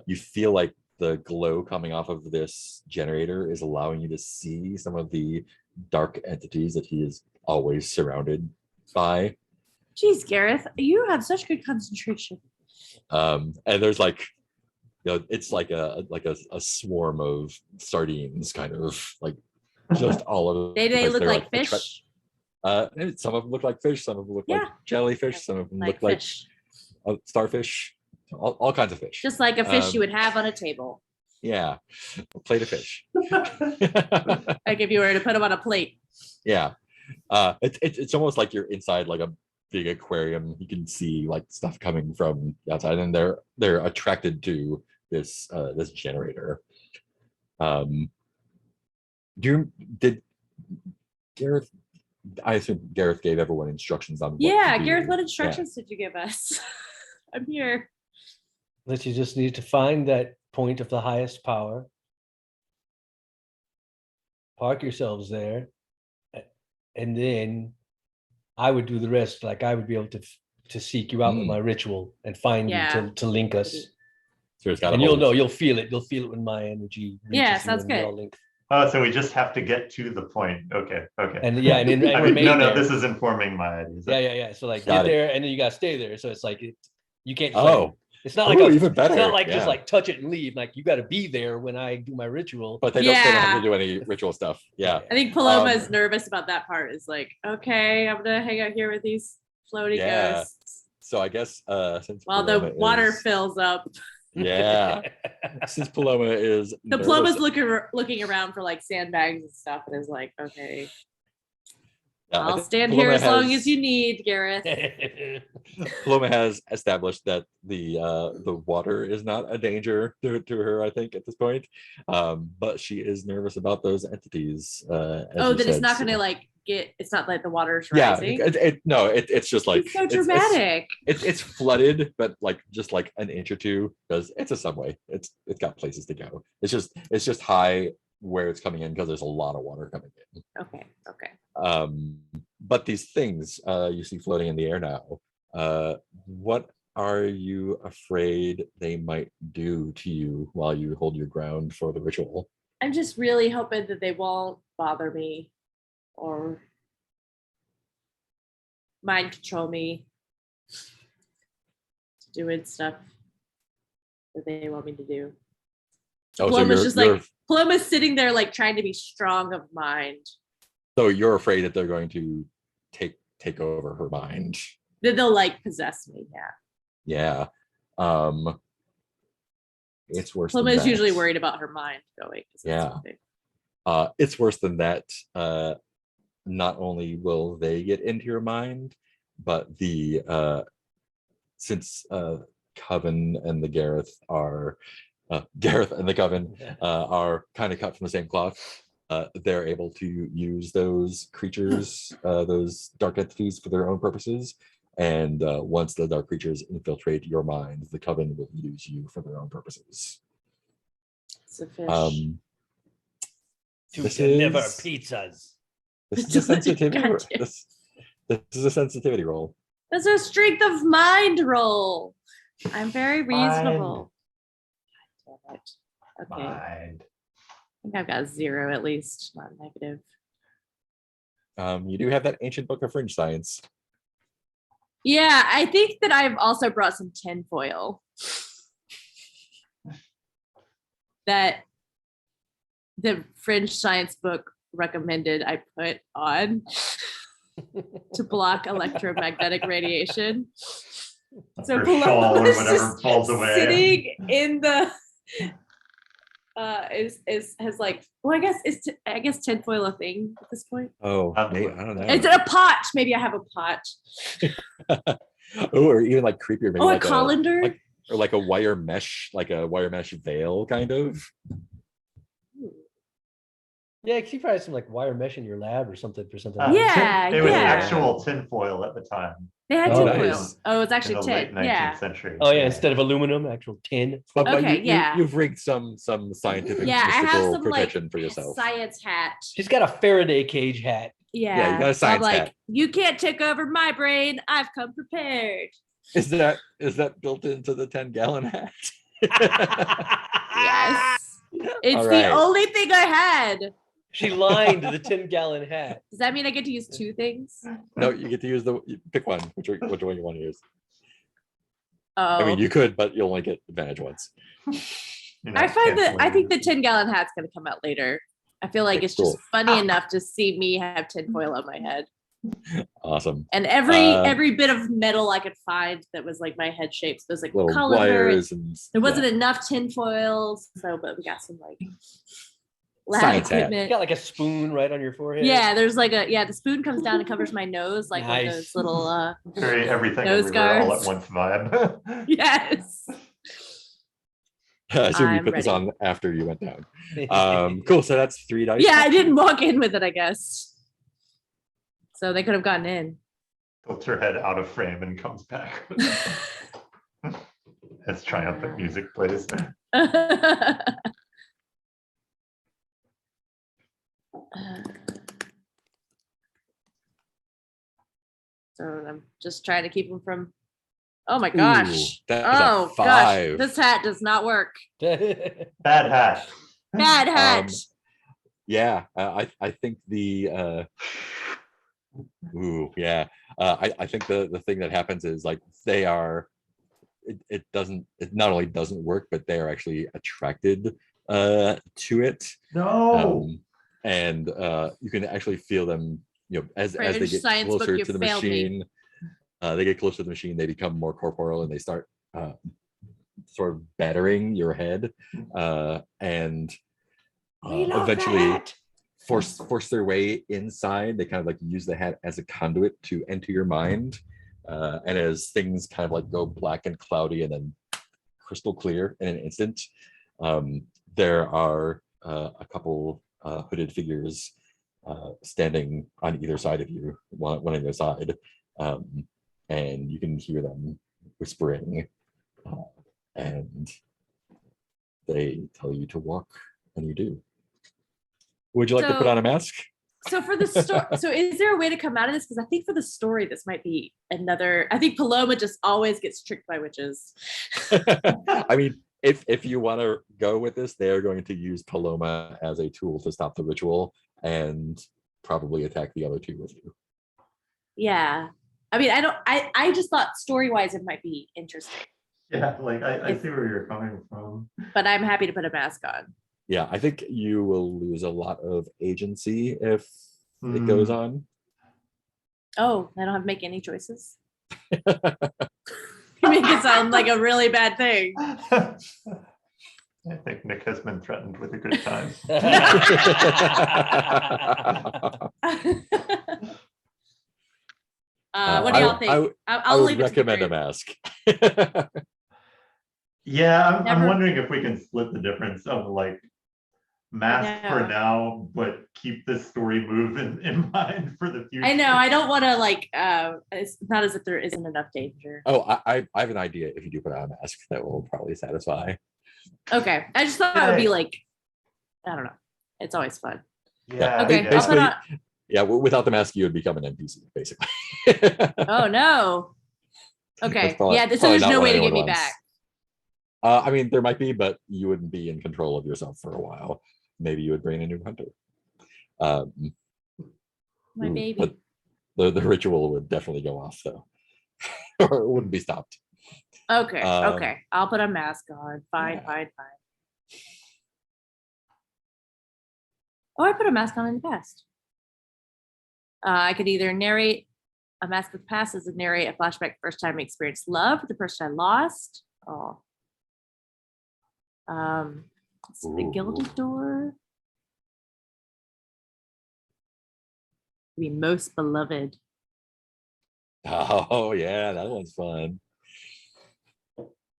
you feel like the glow coming off of this generator is allowing you to see some of the dark entities that he is always surrounded by. Jeez, Gareth, you have such good concentration. And there's like, it's like a swarm of sardines, kind of like just all of They the place. look They're like attra- fish. Some of them look like fish, some of them look like Yeah. jellyfish, some of them Like look like fish. starfish, all kinds of fish. Just like a fish Um, you would have on a table. Yeah, a plate of fish. Like if you were to put them on a plate. Yeah, it's almost like you're inside like a big aquarium. You can see like stuff coming from the outside, and they're attracted to this generator. Did Gareth? I assume Gareth gave everyone instructions on. What Yeah, to do. Gareth, what Yeah. instructions did you give us? I'm here. That you just need to find that point of the highest power. Park yourselves there. And then I would do the rest. Like I would be able to seek you out with my ritual and find Yeah. you to link us. So it's got a And you'll whole- know, you'll feel it when my energy reaches Yeah, you sounds and we good. all link. Oh, so we just have to get to the point. Okay. And yeah, and I mean, remain no, there. this is informing my ideas. Yeah. So like Got get it. there and then you gotta stay there. So it's like you can't. Oh, It's not like Ooh, a, even it's better, not like yeah. just like touch it and leave. Like you got to be there when I do my ritual. But they don't have Yeah. to do any ritual stuff. Yeah. I think Paloma Um, is nervous about that part. Is like, okay, I'm gonna hang out here with these floating Yeah. ghosts So I guess since while the Paloma water is, fills up. yeah, since Paloma is The nervous, Paloma's looking around for like sandbags and stuff, and is like, okay, yeah, I I'll think stand here Paloma as long has- as you need, Gareth. Paloma has established that the water is not a danger to her, I think, at this point. But she is nervous about those entities. As Oh, you that it's said, not so- gonna like it's not like the water's Yeah, rising. no, it's just like It's so it's- dramatic. it's flooded, but like just like an inch or two, because it's a subway. It's got places to go. It's just high where it's coming in because there's a lot of water coming in. Okay, okay. But these things you see floating in the air now, what are you afraid they might do to you while you hold your ground for the ritual? I'm just really hoping that they won't bother me or mind control me doing stuff that they want me to do. Oh, so Paloma's just you're like Paloma's sitting there like trying to be strong of mind. so you're afraid that they're going to take over her mind. That they'll like possess me. Yeah. Yeah. It's worse. than Paloma is that. usually worried about her mind going. 'cause that's Yeah. something. It's worse than that. Not only will they get into your mind, but the since Coven and the Gareth are Gareth and the Coven are kind of cut from the same cloth. They're able to use those creatures, those dark entities, for their own purposes. And once the dark creatures infiltrate your mind, the Coven will use you for their own purposes. It's a fish. To This deliver is- pizzas. This is a sensitivity. Goddamn. This is a sensitivity roll. That's a strength of mind roll. I'm very reasonable. God damn it. Okay. I Mind. think I've got 0 at least, not negative. You do have that ancient book of fringe science. Yeah, I think that I've also brought some tinfoil that the fringe science book recommended I put on to block electromagnetic radiation. So Or shawl or Paloma is whatever just falls away. sitting in the has like, well, I guess tinfoil a thing at this point. Oh, Absolutely. I don't know. Is it a pot? Maybe I have a pot. Oh, or even like creepier, maybe Oh, a like colander. like- or like a wire mesh veil, kind of. Yeah, you probably have some like wire mesh in your lab or something for something. Yeah, It was yeah. actual tinfoil at the time They had Oh, tinfoil. nice. Oh, it's in actually the late tin. 19th Yeah. century. Oh yeah, instead of aluminum, actual tin. But Okay, yeah. You've rigged some scientific Yeah, I have mystical some like protection for yourself. science hat. She's got a Faraday cage hat. Yeah. you got a So I'm science like, hat. you can't take over my brain. I've come prepared. Is that built into the 10-gallon hat? Yes. It's All the right. only thing I had. She lined the 10-gallon hat. Does that mean I get to use 2 things? No, you get to use pick one. Which one you want to use? Oh. I mean, you could, but you'll only get advantage once. You know, I find that I think the canceling. 10-gallon hat's gonna come out later. I feel like Okay, it's just cool. funny enough to see me have tinfoil on my head. Awesome. And Uh, every bit of metal I could find that was like my head shape. So there's like Little colander. and wires and There wasn't yeah. enough tinfoil, so but we got some like lab Science hat. You equipment. got like a spoon right on your forehead. Yeah, there's like the spoon comes down and covers my nose, like one of Nice. those little Very everything Nose everywhere all guards. at once vibe. yes. I assume you I'm put this ready. on after you went down. Cool. So that's 3 dice. Yeah, I didn't walk in with it, I guess. So they could have gotten in. Tilts her head out of frame and comes back as triumphant music plays. So I'm just trying to keep them from. Oh my Ooh, gosh. that is a Oh gosh. 5. This hat does not work. Bad hat. Bad hat. Yeah, I think the ooh, yeah. I think the thing that happens is like they are it doesn't, it not only doesn't work, but they are actually attracted to it. No. And you can actually feel them, as they French get science book, closer you to the failed me. machine. They get closer to the machine, they become more corporeal, and they start sort of battering your head, and eventually force their way inside. They kind of like use the hat as a conduit to enter your mind. And as things kind of like go black and cloudy and then crystal clear in an instant, there are a couple hooded figures standing on either side of you, one on your side, and you can hear them whispering, and they tell you to walk, and you do. Would you like to put So- on a mask? So for the story, so is there a way to come out of this? Because I think for the story, this might be another. I think Paloma just always gets tricked by witches. I mean, if you want to go with this, they are going to use Paloma as a tool to stop the ritual and probably attack the other two with you. Yeah, I mean, I just thought story wise it might be interesting, Yeah, like I see where you're coming from. but I'm happy to put a mask on. Yeah, I think you will lose a lot of agency if it goes on. Oh, I don't have to make any choices. You make it sound like a really bad thing. I think Nick has been threatened with a good time. What do y'all think? I I'll would leave it to the recommend a group. mask. Yeah, I'm Never- wondering if we can split the difference of like mask for know. now, but keep this story moving in mind for the future. I know. I don't want to like. It's not as if there isn't enough danger. Oh, I have an idea. If you do put on a mask, that will probably satisfy. Okay, I just thought it would be Yay. like, I don't know. It's always fun. Yeah, Okay, yeah. I'll put basically- on. Yeah, without the mask, you would become an NPC, basically. Oh no. Okay. That's probably- Yeah. So probably there's not no what way to get anyone me wants. back. I mean, there might be, but you wouldn't be in control of yourself for a while. Maybe you would bring a new hunter. My But baby. the ritual would definitely go off, though, or it wouldn't be stopped. Okay. um, Okay. I'll put a mask on. Fine. yeah. Fine. Fine. Oh, I put a mask on in the past. I could either narrate a mask with past as a narrate a flashback first time I experienced love with the person I lost. Oh. It's the Gilded Ooh. Door. The most beloved. Oh yeah, that one's fun.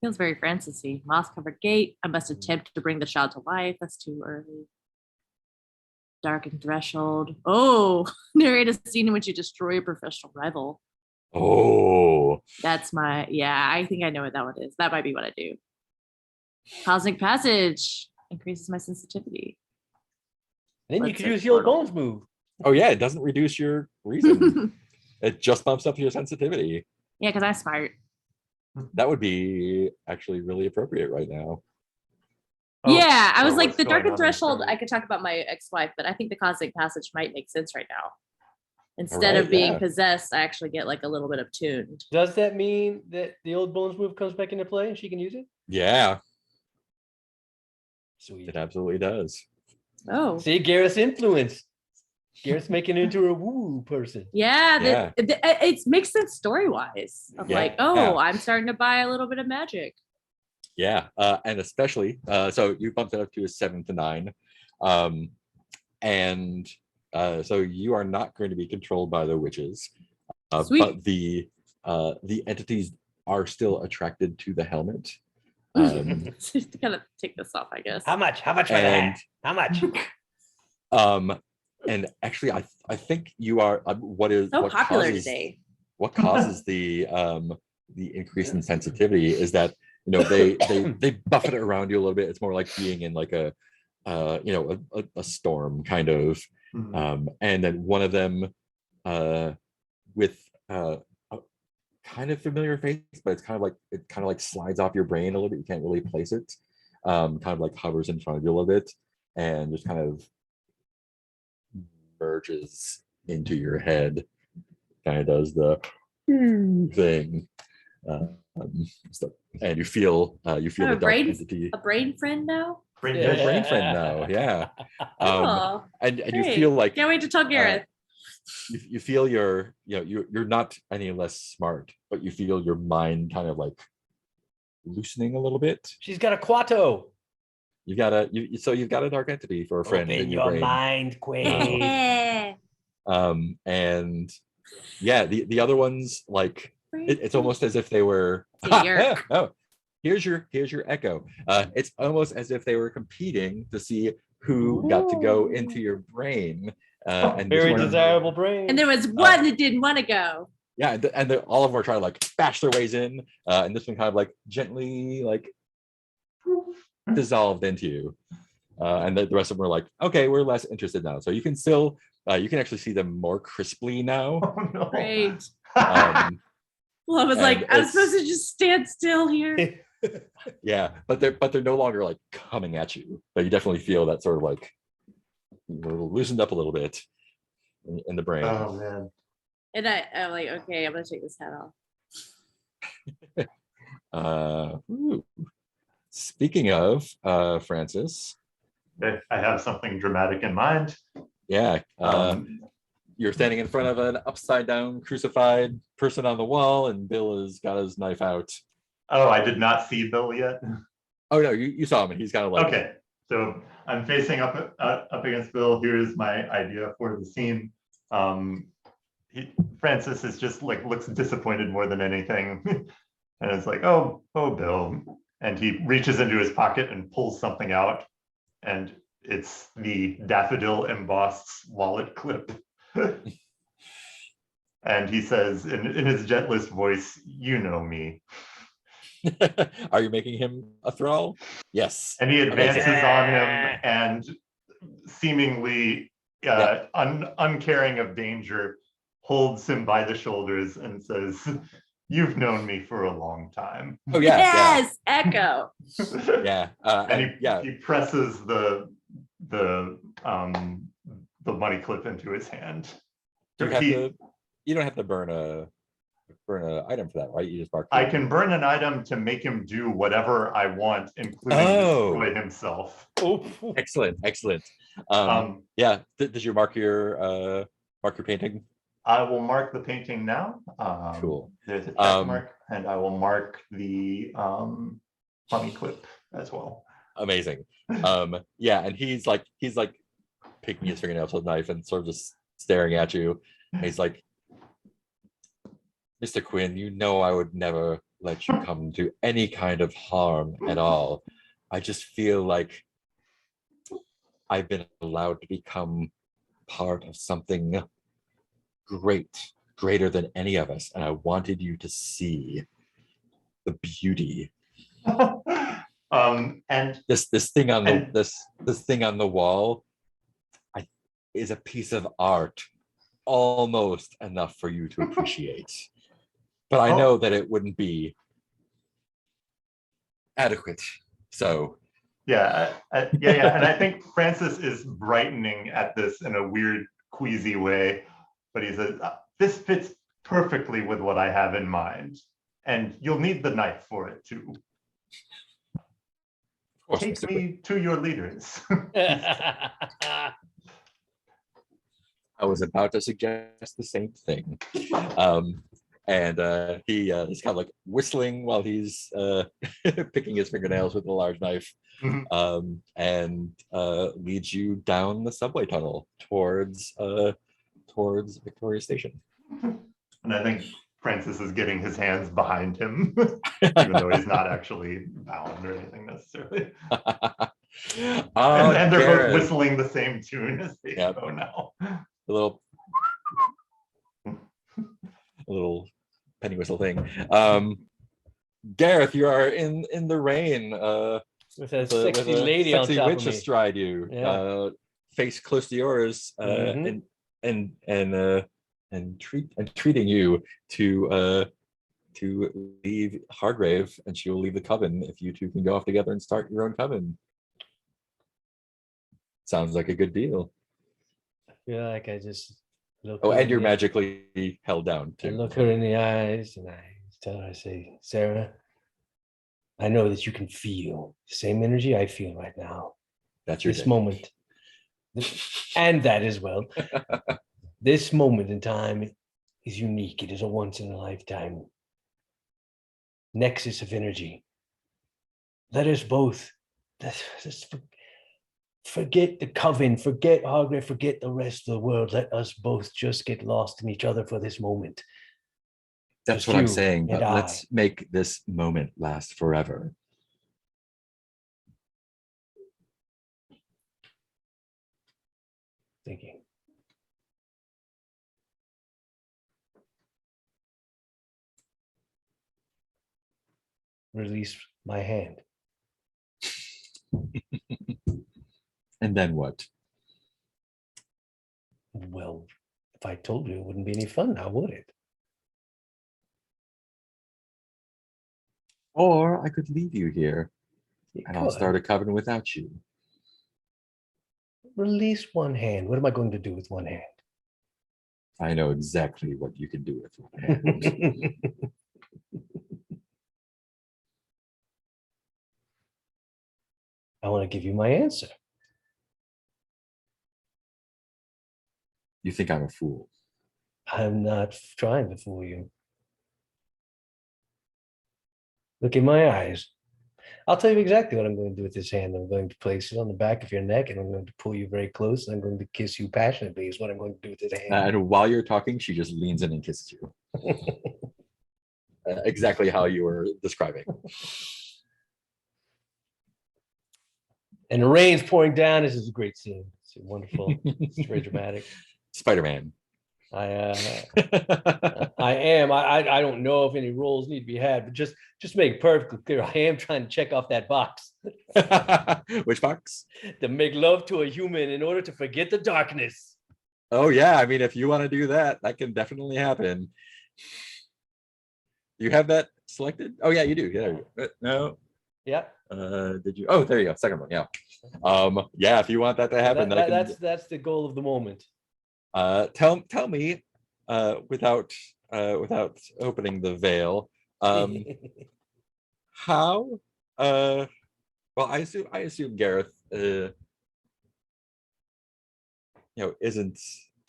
Feels very Francis-y. Moss covered gate. I must attempt to bring the child to life. That's too early. Darkened threshold. Oh, narrate a scene in which you destroy a professional rival. Oh, That's my, yeah, I think I know what that one is. That might be what I do. Cosmic Passage increases my sensitivity. Then you Let's could say use the old portal. bones move. oh yeah, it doesn't reduce your reason. It just bumps up your sensitivity. Yeah, because I'm smart. That would be actually really appropriate right now. Oh, Yeah, I or was like, what's the going on in Darkened the Threshold, story. I could talk about my ex-wife, but I think the Cosmic Passage might make sense right now. Instead right, of being yeah. possessed, I actually get like a little bit of tuned. Does that mean that the old bones move comes back into play and she can use it? Yeah, Sweet. it absolutely does. Oh. See, Gareth's influence. Gareth's making it into a woo person. Yeah, Yeah. it makes sense story wise. Of Yeah, like, oh, yeah. I'm starting to buy a little bit of magic. Yeah, and especially so you bumped it up to a 7 to 9, and so you are not going to be controlled by the witches, Sweet. but the entities are still attracted to the helmet. Just to kind of take this off, I guess. How much? How much for And- that? How much? And actually, I think you are what is So what popular causes, today. what causes the increase in sensitivity is that they buff it around you a little bit. It's more like being in like a a storm kind of, Mhm. and then one of them with a kind of familiar face, but it's kind of like slides off your brain a little bit. You can't really place it. Kind of like hovers in front of you a little bit and just kind of merges into your head. Kind of does the thing. And you feel Oh, the dark brain- entity. A brain friend now? Great You're a day. brain friend now, yeah. Oh, And you great. feel like Can't wait to tell Gareth. you feel you're not any less smart, but you feel your mind kind of like loosening a little bit. She's got a Quato. You've got a dark entity for a friend Open in your your brain. mind, Quaid. Yeah. And yeah, the other ones, like it's almost as if they were It's a yerk. oh, here's your echo. It's almost as if they were competing to see who got to go into your brain. And this Very one- desirable brain. And there was one that didn't want to go. yeah, and all of them are trying to like bash their ways in, and this one kind of like gently like dissolved into you. And the rest of them are like, okay, we're less interested now. So you can still you can actually see them more crisply now. Oh, no. Great. Um, Well, I was And like, I'm it's- supposed to just stand still here. yeah, but they're no longer like coming at you. But you definitely feel that sort of like you're loosened up a little bit in the brain. Oh man. And I'm like, okay, I'm gonna take this hat off. Ooh. Speaking of Francis, Okay, I have something dramatic in mind. yeah, Um, you're standing in front of an upside down crucified person on the wall, and Bill has got his knife out. oh, I did not see Bill yet. Oh no, you saw him, and he's kind of like, Okay, so I'm facing up against Bill. Here's my idea for the scene. Francis is just like looks disappointed more than anything, and it's like, oh, Bill, and he reaches into his pocket and pulls something out, and it's the daffodil embossed wallet clip. And he says in his gentlest voice, "You know me." are you making him a thrall? Yes. And he advances Amazing. on him and seemingly uncaring of danger, holds him by the shoulders and says, "You've known me for a long time." Oh yeah, Yes, Echo. yeah. And Yeah. he presses the money clip into his hand. You don't have to burn a item for that, right? You just mark. I can burn an item to make him do whatever I want, including Oh. destroy himself. Oh, Excellent. Yeah. Did you mark your painting? I will mark the painting now. Cool. There's a check mark, and I will mark the money clip as well. Amazing. Yeah, and he's like picking his fingernails with a knife and sort of just staring at you. And he's like, Mr. Quinn, you know I would never let you come to any kind of harm at all. I just feel like I've been allowed to become part of something greater than any of us, and I wanted you to see the beauty. And This thing on the And- this thing on the wall is a piece of art, almost enough for you to appreciate. But I know that it wouldn't be adequate. So yeah, and I think Francis is brightening at this in a weird, queasy way, but he says, "This fits perfectly with what I have in mind, and you'll need the knife for it too. of course, Take Mr. Quinn, me to your leaders." I was about to suggest the same thing. And he is kind of like whistling while he's picking his fingernails with a large knife, Mhm. and leads you down the subway tunnel towards Victoria Station. And I think Francis is getting his hands behind him, even though he's not actually bound or anything necessarily. And they're Gareth, both whistling the same tune as they Yep. go now. a little penny whistle thing. Gareth, you are in the rain. With a with sexy a lady on sexy top witch of me. astride you, Yeah. face close to yours, Mhm. and treating you to leave Hargrave, and she will leave the coven if you two can go off together and start your own coven. Sounds like a good deal. I feel like I just look. Oh, her and in you're the- magically held down I too. look her in the eyes, and I tell her, I say, Sarah, I know that you can feel the same energy I feel right now. That's your This dick. moment, and that as well. This moment in time is unique. It is a once in a lifetime nexus of energy. Let us both just forget the coven, forget Hargrave, forget the rest of the world. Let us both just get lost in each other for this moment. That's Just what I'm you saying, and but let's make this moment last forever. Thinking. Release my hand. And then what? Well, if I told you, it wouldn't be any fun now, would it? Or I could leave you here You and I'll could. start a coven without you. Release one hand. What am I going to do with one hand? I know exactly what you can do with one hand. I want to give you my answer. You think I'm a fool. I'm not trying to fool you. Look in my eyes. I'll tell you exactly what I'm going to do with this hand. I'm going to place it on the back of your neck and I'm going to pull you very close and I'm going to kiss you passionately is what I'm going to do with this hand. And while you're talking, she just leans in and kisses you. Exactly how you were describing. And the rain's pouring down. This is a great scene. It's wonderful. It's very dramatic. Spider-Man. I am. I don't know if any roles need to be had, but just to make it perfectly clear, I am trying to check off that box. Which box? To make love to a human in order to forget the darkness. Oh yeah, I mean, if you want to do that, that can definitely happen. You have that selected? Oh yeah, you do. Yeah. No. Yep. Did you? Oh, there you go. Second one. Yeah. Yeah. If you want that to happen, That's the goal of the moment. Tell me, without opening the veil, how? Well, I assume Gareth, isn't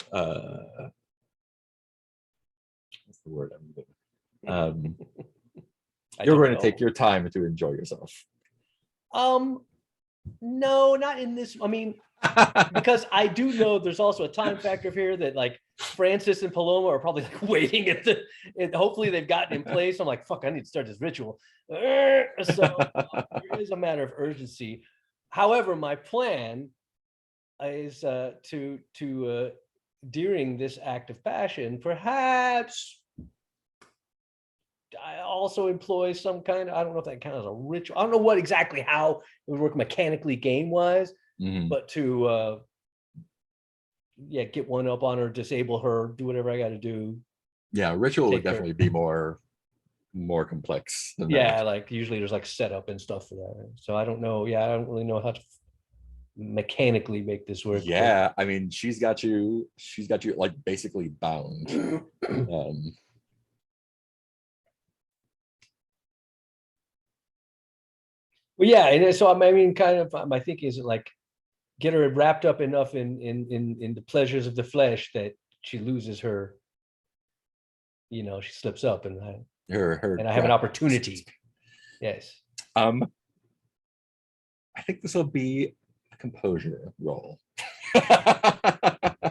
what's the word I'm using? You're going to take your time to enjoy yourself. No, not in this. I mean, because I do know there's also a time factor here that like Francis and Paloma are probably like waiting at the, and hopefully they've gotten in place. I'm like, fuck, I need to start this ritual. So it is a matter of urgency. However, my plan is to during this act of passion, perhaps I also employ some kind of, I don't know if that counts as a ritual. I don't know what exactly how it would work mechanically game wise, but to get one up on her, disable her, do whatever I got to do. Yeah, ritual would Take her. definitely be more complex than Yeah, that. like usually there's like setup and stuff for that. So I don't know. Yeah, I don't really know how to mechanically make this work. Yeah, I mean, she's got you like basically bound. Well, yeah, and so I mean, kind of my thinking is like get her wrapped up enough in the pleasures of the flesh that she loses her, she slips up and I have an opportunity. Yes. I think this will be a composure roll.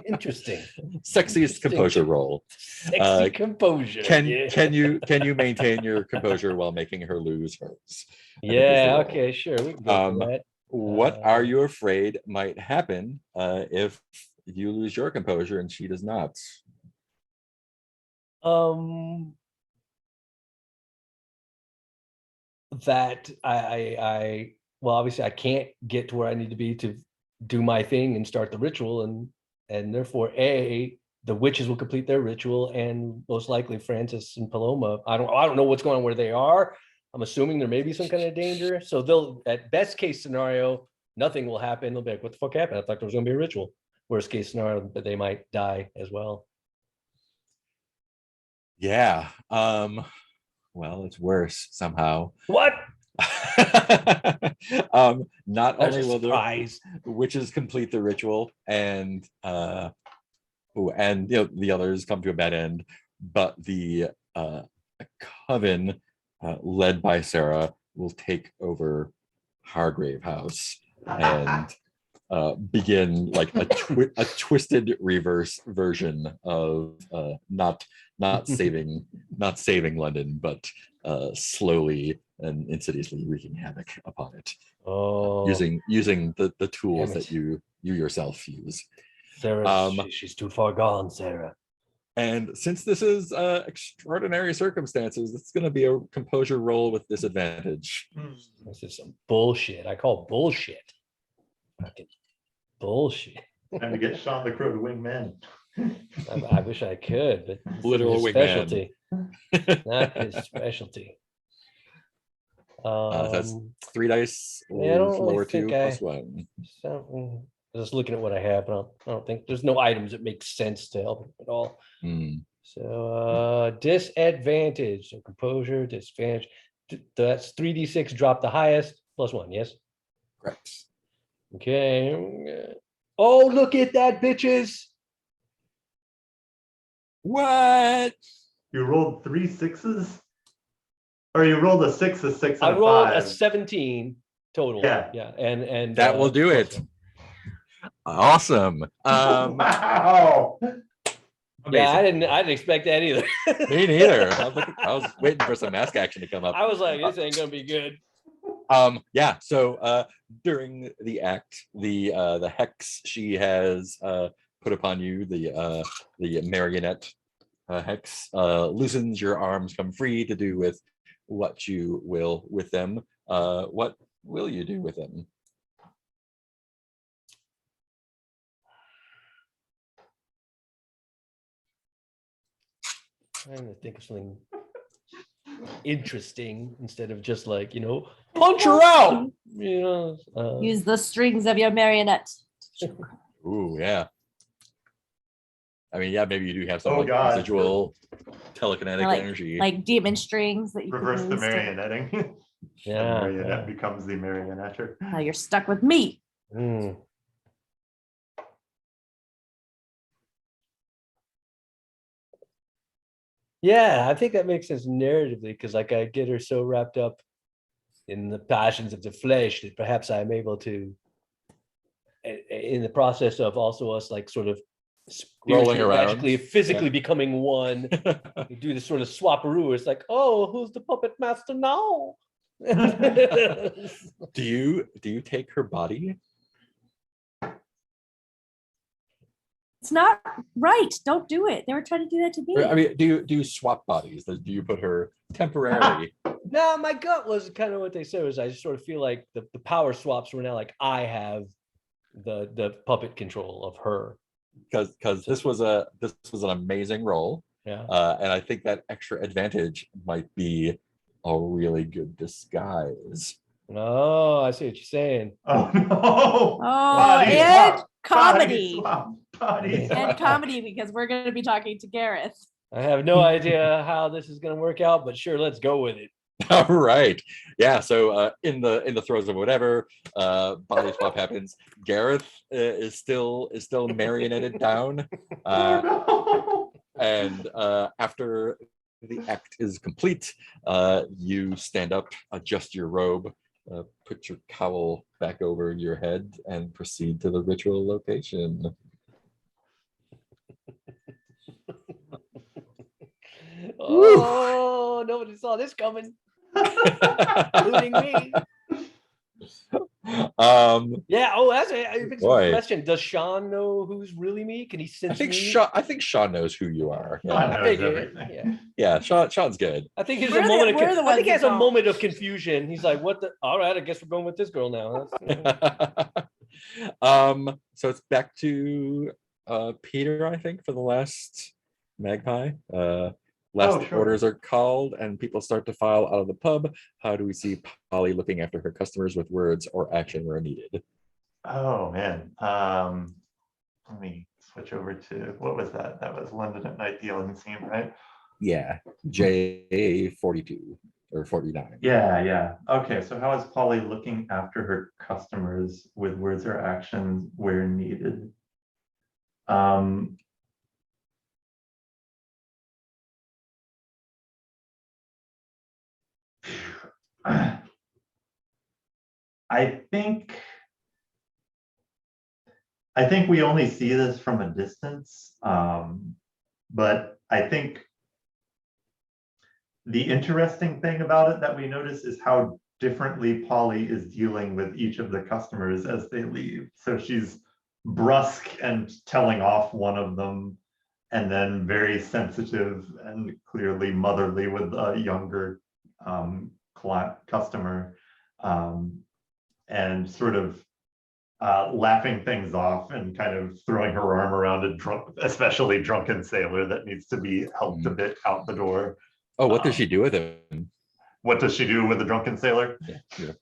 Interesting. Sexiest composure roll. Sexy composure. Can you maintain your composure while making her lose hers? Yeah, okay, sure. We can go for that. What are you afraid might happen if you lose your composure and she does not? That I well, obviously I can't get to where I need to be to do my thing and start the ritual, and therefore the witches will complete their ritual, and most likely Francis and Paloma. I don't know what's going on where they are. I'm assuming there may be some kind of danger. So they'll, at best case scenario, nothing will happen. They'll be like, what the fuck happened? I thought there was gonna be a ritual. Worst case scenario, but they might die as well. Yeah. well, it's worse somehow. What? Not That's only a will the surprise. witches complete the ritual and the others come to a bad end, but the coven led by Sarah will take over Hargrave House and begin like a twisted reverse version of not saving London, but slowly and insidiously wreaking havoc upon it, Oh, using the tools Damn it. that you yourself use. Sarah, she's too far gone, Sarah. And since this is extraordinary circumstances, it's going to be a composure roll with disadvantage. This is some bullshit. I call bullshit. Fucking bullshit. Time to get Sean the Crow to wingman. I wish I could, but this isn't Literal his wingman. specialty. Not his specialty. That's 3 dice, yeah, I don't really lower 2 think plus 1. So, just looking at what I have, but I don't think there's no items that make sense to help him at all. Hmm. So disadvantage, so composure, disadvantage. That's 3d6, drop the highest, +1, yes? Correct. Okay. Oh, look at that, bitches. What? You rolled 3 6s? Or you rolled a 6, a 6, and I a rolled 5. a 17 total. Yeah. Yeah. And That will do it. +1. Awesome. Wow. Yeah, I amazing. didn't expect that either. Me neither. I was waiting for some mask action to come up. I was like, this ain't gonna be good. Yeah, so during the act, the hex she has put upon you, the marionette hex, loosens your arms, come free to do with what you will with them. What will you do with them? I'm trying to think of something interesting instead of just like, punch her out. Use the strings of your marionette. Ooh, yeah. I mean, yeah, maybe you do have some Oh, like God. residual telekinetic Like- energy. Like demon strings that you can Reverse the use to- marionetting. The yeah. marionette becomes the marionetter. Now you're stuck with me. Mm. Yeah, I think that makes sense narratively because like I get her so wrapped up in the passions of the flesh that perhaps I'm able to in the process of also us like sort of Rolling spiritually, around. magically, physically becoming one. We do this sort of swapperoo. It's like, oh, who's the puppet master now? Do you take her body? It's not right. Don't do it. They were trying to do that to me. Or, I mean, do you swap bodies? Do you put her temporarily? No, my gut was kind of what they said was I just sort of feel like the power swaps were now like I have the puppet control of her. Because this was an amazing role, Yeah. and I think that extra advantage might be a really good disguise. Oh, I see what you're saying. Oh no! Oh, Body and swap, comedy. Body And swap. And comedy because we're going to be talking to Gareth. I have no idea how this is going to work out, but sure, let's go with it. All right, yeah. So in the throes of whatever, body swap happens. Gareth is still marionetted down, Oh, and after the act is complete, you stand up, adjust your robe, put your cowl back over your head, and proceed to the ritual location. Oh, nobody saw this coming, including me. Yeah. Oh, that's a big Boy. question. Does Sean know who's really me? Can he sense me? I think Sean knows who you are. Sean Yeah, I knows figure, everything. yeah. yeah. Sean's good. I think there's We're a the- moment of we're the I ones think he that has a don't. moment of confusion. He's like, "What the? All right, I guess we're going with this girl now." So it's back to Peter, I think, for the last magpie. Last Oh, sure. orders are called and people start to file out of the pub. How do we see Polly looking after her customers with words or action where needed? Oh man. Let me switch over to what was that? That was London at Night, the Ellen scene, right? Yeah, J42 or 49. Yeah. Okay, so how is Polly looking after her customers with words or actions where needed? Um, I think we only see this from a distance, but I think the interesting thing about it that we notice is how differently Polly is dealing with each of the customers as they leave. So she's brusque and telling off one of them, and then very sensitive and clearly motherly with a younger customer, and sort of laughing things off and kind of throwing her arm around a especially drunken sailor that needs to be helped a bit out the door. Oh, what does she do with him? What does she do with the drunken sailor? Yeah.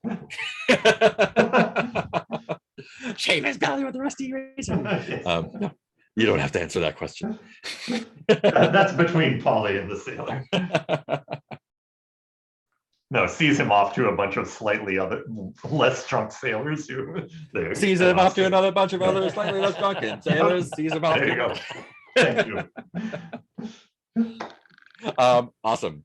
Shave his belly with a rusty razor. No, you don't have to answer that question. That's between Polly and the sailor. No, sees him off to a bunch of slightly less drunk sailors who Sees him off to another bunch of other slightly less drunken sailors. Sees him off. There you go. Thank you. Awesome.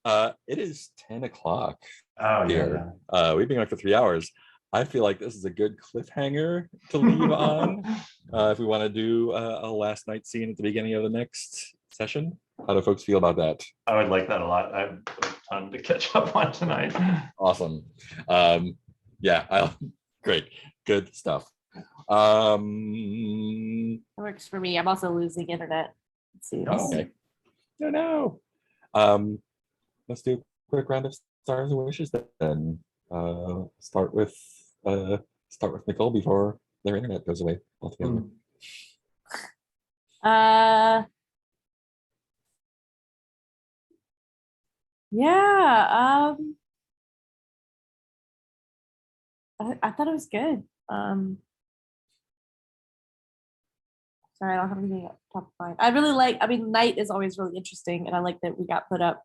It is 10 o'clock Oh here. yeah. We've been on for 3 hours. I feel like this is a good cliffhanger to leave on. If we want to do a last night scene at the beginning of the next session. How do folks feel about that? I would like that a lot. I have a ton to catch up on tonight. Awesome. Yeah, great. Good stuff. It works for me. I'm also losing internet. Let's see. Oh, Okay. No. Let's do a quick round of stars and wishes then. Start with Nicole before their internet goes away altogether. Yeah. I thought it was good. Sorry, I don't have anything top of mind. I really like, I mean, night is always really interesting, and I like that we got put up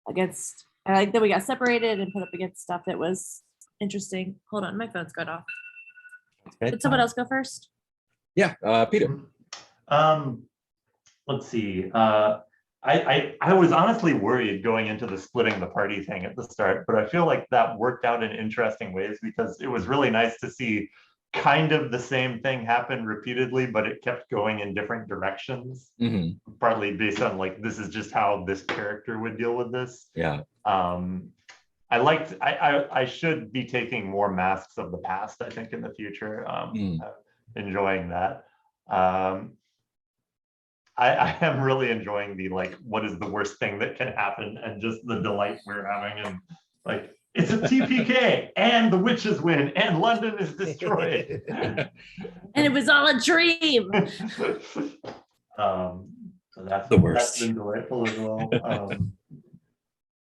against, I like that we got separated and put up against stuff that was interesting. Hold on, my phone's going off. Okay. Did someone else go first? Yeah, Peter. Let's see. I was honestly worried going into the splitting the party thing at the start, but I feel like that worked out in interesting ways because it was really nice to see kind of the same thing happen repeatedly, but it kept going in different directions, partly based on like, this is just how this character would deal with this. Yeah. I should be taking more masks of the past, I think, in the future. Enjoying that. I am really enjoying the like, what is the worst thing that can happen, and just the delight we're having, and like, it's a TPK and the witches win and London is destroyed. And it was all a dream. So that's The worst. That's been delightful as well.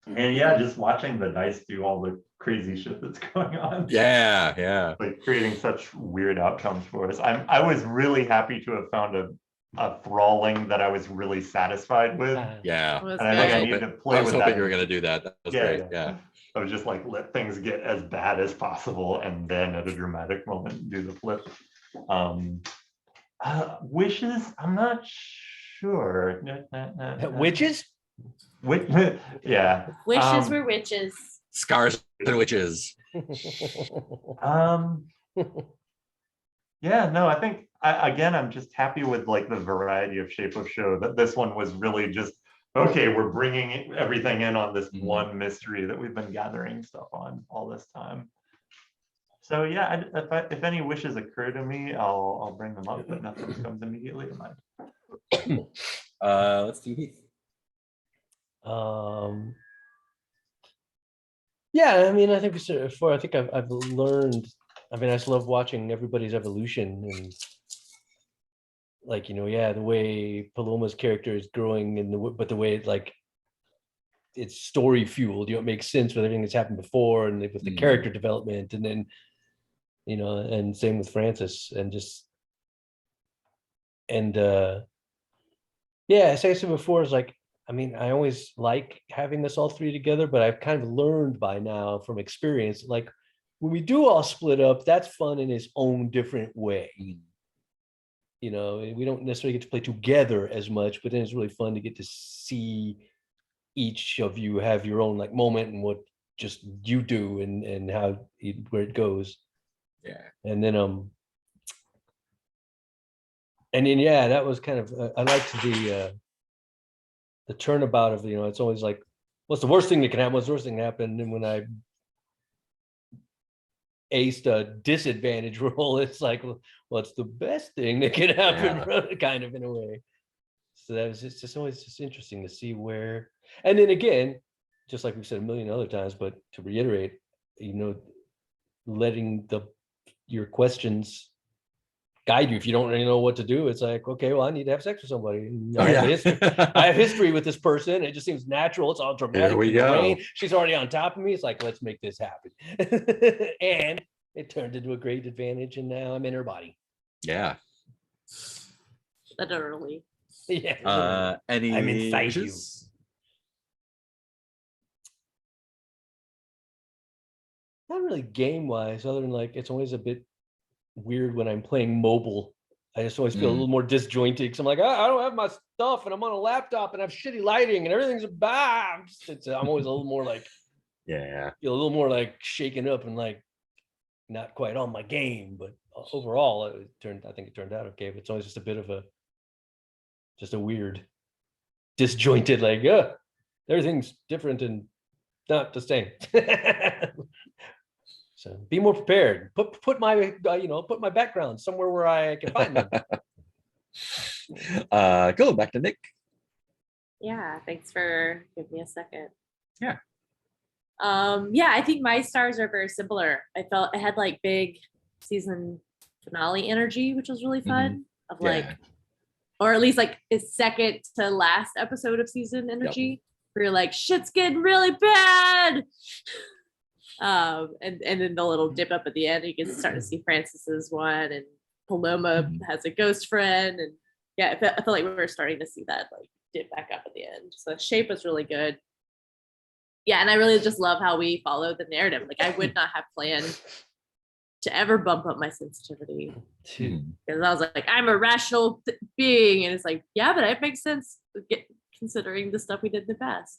And yeah, just watching the dice do all the crazy shit that's going on. Yeah. Like creating such weird outcomes for us. I was really happy to have found a thralling that I was really satisfied with. Yeah. It was And I think I good. need to play I was with hoping that. you were going to do that. That was great. Yeah. I was just like, let things get as bad as possible, and then at a dramatic moment do the flip. Wishes, I'm not sure. Witches? Yeah. Wishes were witches. Scars and witches. Yeah, no, I think again, I'm just happy with like the variety of shape of show, that this one was really just, okay, we're bringing everything in on this one mystery that we've been gathering stuff on all this time. So yeah, if any wishes occur to me, I'll bring them up, but nothing comes immediately to mind. Let's do Heath. Yeah, I mean, I think before, I think I've learned. I mean, I just love watching everybody's evolution, and like, yeah, the way Paloma's character is growing, and but the way it, like, it's story fueled. It makes sense with everything that's happened before, and with the character development, and then and same with Francis, and yeah, as I said before, it's like I mean, I always like having us all three together, but I've kind of learned by now from experience, like when we do all split up, that's fun in its own different way. You know, we don't necessarily get to play together as much, but then it's really fun to get to see each of you have your own like moment and what just you do and how where it goes. Yeah. And then yeah, that was kind of I liked the turnabout of, you know, it's always like, what's the worst thing that can happen? What's the worst thing that happened? And when I aced a disadvantage roll, it's like, well, what's the best thing that can happen? Kind of in a way. So that was just always just interesting to see where, and then again, just like we've said a million other times, but to reiterate, you know, letting your questions guide you. If you don't really know what to do, it's like, okay, well, I need to have sex with somebody. I have history with this person. It just seems natural. It's all dramatic. Here we go. She's already on top of me. It's like, let's make this happen. And it turned into a great advantage, and now I'm in her body. Yeah. Literally. Yeah. Any I'm inside you. wishes? Not really game wise, other than like it's always a bit weird when I'm playing mobile. I just always feel a little more disjointed because I'm like, I don't have my stuff and I'm on a laptop and I have shitty lighting and everything's bad. I'm always a little more like, Yeah. feel a little more like shaken up and like not quite on my game. But overall, I think it turned out okay. But it's always just a bit of a weird, disjointed, like, everything's different and not the same. So be more prepared. Put my put my background somewhere where I can find them. Going back to Nick. Yeah, thanks for giving me a second. Yeah. Yeah, I think my stars are very similar. I felt I had like big season finale energy, which was really fun. Of like, or at least like a second to last episode of season energy. Where you're like, shit's getting really bad. And then the little dip up at the end, you can start to see Francis's one, and Paloma has a ghost friend, and yeah, I felt like we were starting to see that like dip back up at the end. So the shape was really good. Yeah, and I really just love how we follow the narrative. Like I would not have planned to ever bump up my sensitivity because I was like, I'm a rational being, and it's like, yeah, but it makes sense considering the stuff we did in the past.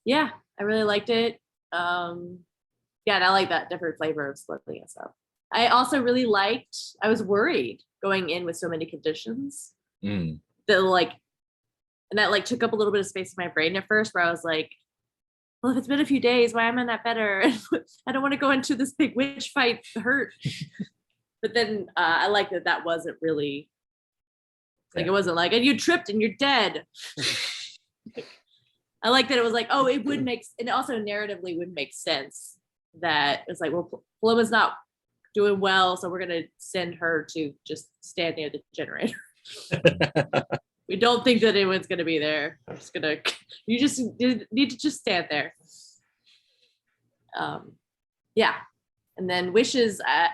Yeah, I really liked it. Yeah, and I like that different flavor of splitting us up. I also really liked, I was worried going in with so many conditions that like, and that like took up a little bit of space in my brain at first, where I was like, well, if it's been a few days, why am I not better? I don't want to go into this big witch fight hurt. But then I like that wasn't really, like, it wasn't like, and you tripped and you're dead. I like that it was like, oh, it would make, and also narratively would make sense that it's like, well, Paloma's not doing well, so we're gonna send her to just stand near the generator. We don't think that anyone's gonna be there. I'm just gonna, you just need to just stand there. Yeah, and then wishes. I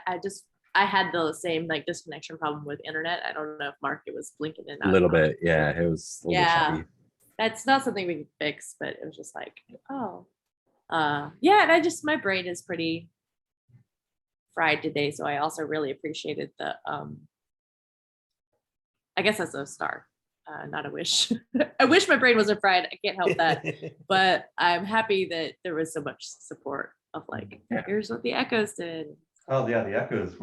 had the same like disconnection problem with internet. I don't know if Mark, it was blinking in. A little bit, yeah. It was a little bit choppy. That's not something we can fix, but it was just like, oh, yeah. And my brain is pretty fried today, so I also really appreciated the. I guess that's a star, not a wish. I wish my brain wasn't fried. I can't help that, but I'm happy that there was so much support of like, here's what the echoes did. Oh yeah, the echoes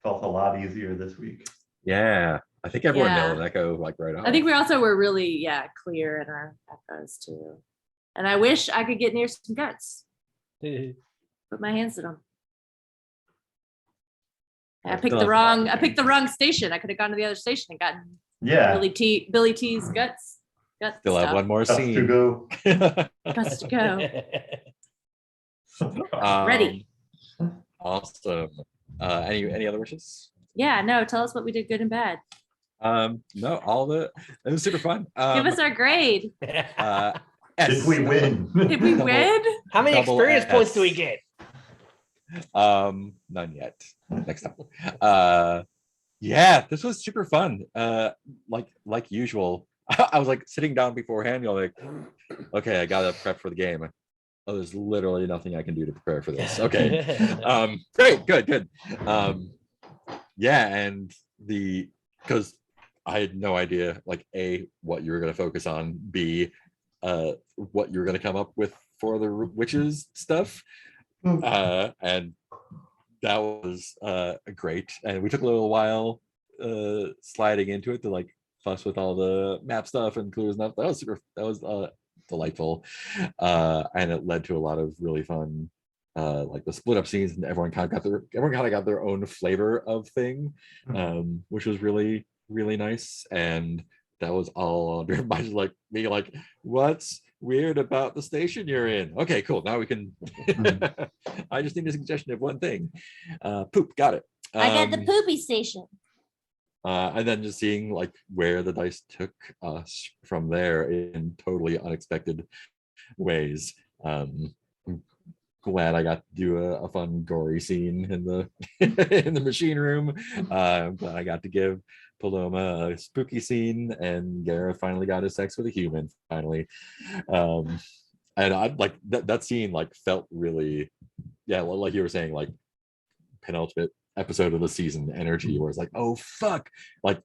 felt a lot easier this week. Yeah, I think everyone nailed an echo like right off. I think we also were really clear in our echoes too, and I wish I could get near some guts. Put my hands in them. I picked the wrong station. I could have gone to the other station and gotten Billy T's guts. Still have one more scene to go. Guts to go. Ready. Awesome. Any other wishes? Yeah, no, tell us what we did good and bad. No, all of it. It was super fun. Give us our grade. Did we win? Did we win? How many experience points do we get? None yet. Next time. Yeah, this was super fun. Like usual, I was like sitting down beforehand, you know, like, okay, I gotta prep for the game. Oh, there's literally nothing I can do to prepare for this. Okay. Great, good. Yeah, and because I had no idea, like, A, what you were gonna focus on, B, what you were gonna come up with for the witches stuff. And that was great. And we took a little while sliding into it to like fuss with all the map stuff and clues and that was delightful. And it led to a lot of really fun like the split up scenes, and everyone kind of got their own flavor of thing, which was really, really nice. And that was all driven by just like me, like, what's weird about the station you're in? Okay, cool. Now we can. I just need a suggestion of one thing. Poop, got it. I got the poopy station. And then just seeing like where the dice took us from there in totally unexpected ways. I'm glad I got to do a fun gory scene in the in the machine room. I'm glad I got to give Paloma a spooky scene, and Gareth finally got his sex with a human finally. And I like that scene like felt really, yeah, like you were saying, like penultimate episode of the season energy, where it's like, oh fuck, like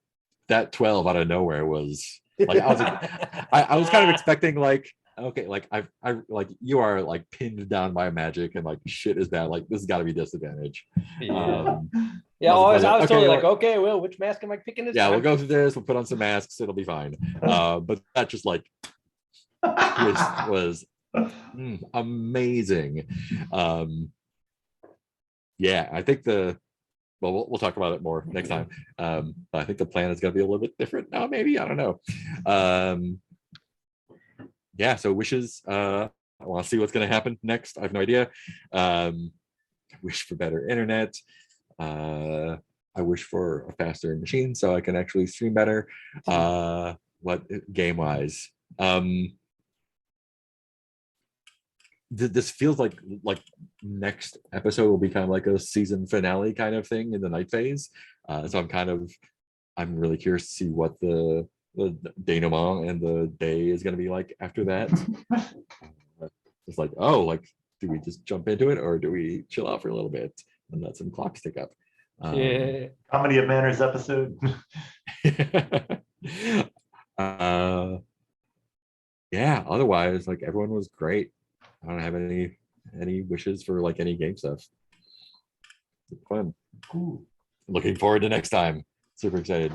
that 12 out of nowhere was like, I was like, I was kind of expecting like, okay, like I like you are like pinned down by magic and like shit is bad, like this has got to be disadvantage. Yeah, I was okay, totally like, okay, well, which mask am I picking this yeah, time? we'll go through this, we'll put on some masks, it'll be fine. But that just like was amazing. Yeah, I think we'll talk about it more next time. But I think the plan is going to be a little bit different now, maybe, I don't know. Yeah, so wishes, I want to see what's going to happen next. I have no idea. Wish for better internet. I wish for a faster machine so I can actually stream better. What game wise? This feels like next episode will be kind of like a season finale kind of thing in the night phase. So I'm really curious to see what the denouement and the day is going to be like after that. It's like, oh, like, do we just jump into it or do we chill out for a little bit and let some clocks tick up? Yeah. Comedy of Manners episode. Yeah, otherwise, like, everyone was great. I don't have any wishes for like any game stuff. Fun. Cool. Looking forward to next time. Super excited.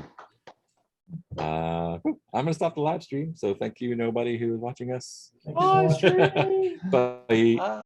I'm gonna stop the live stream. So thank you, nobody who is watching us. Thank you so much. Bye.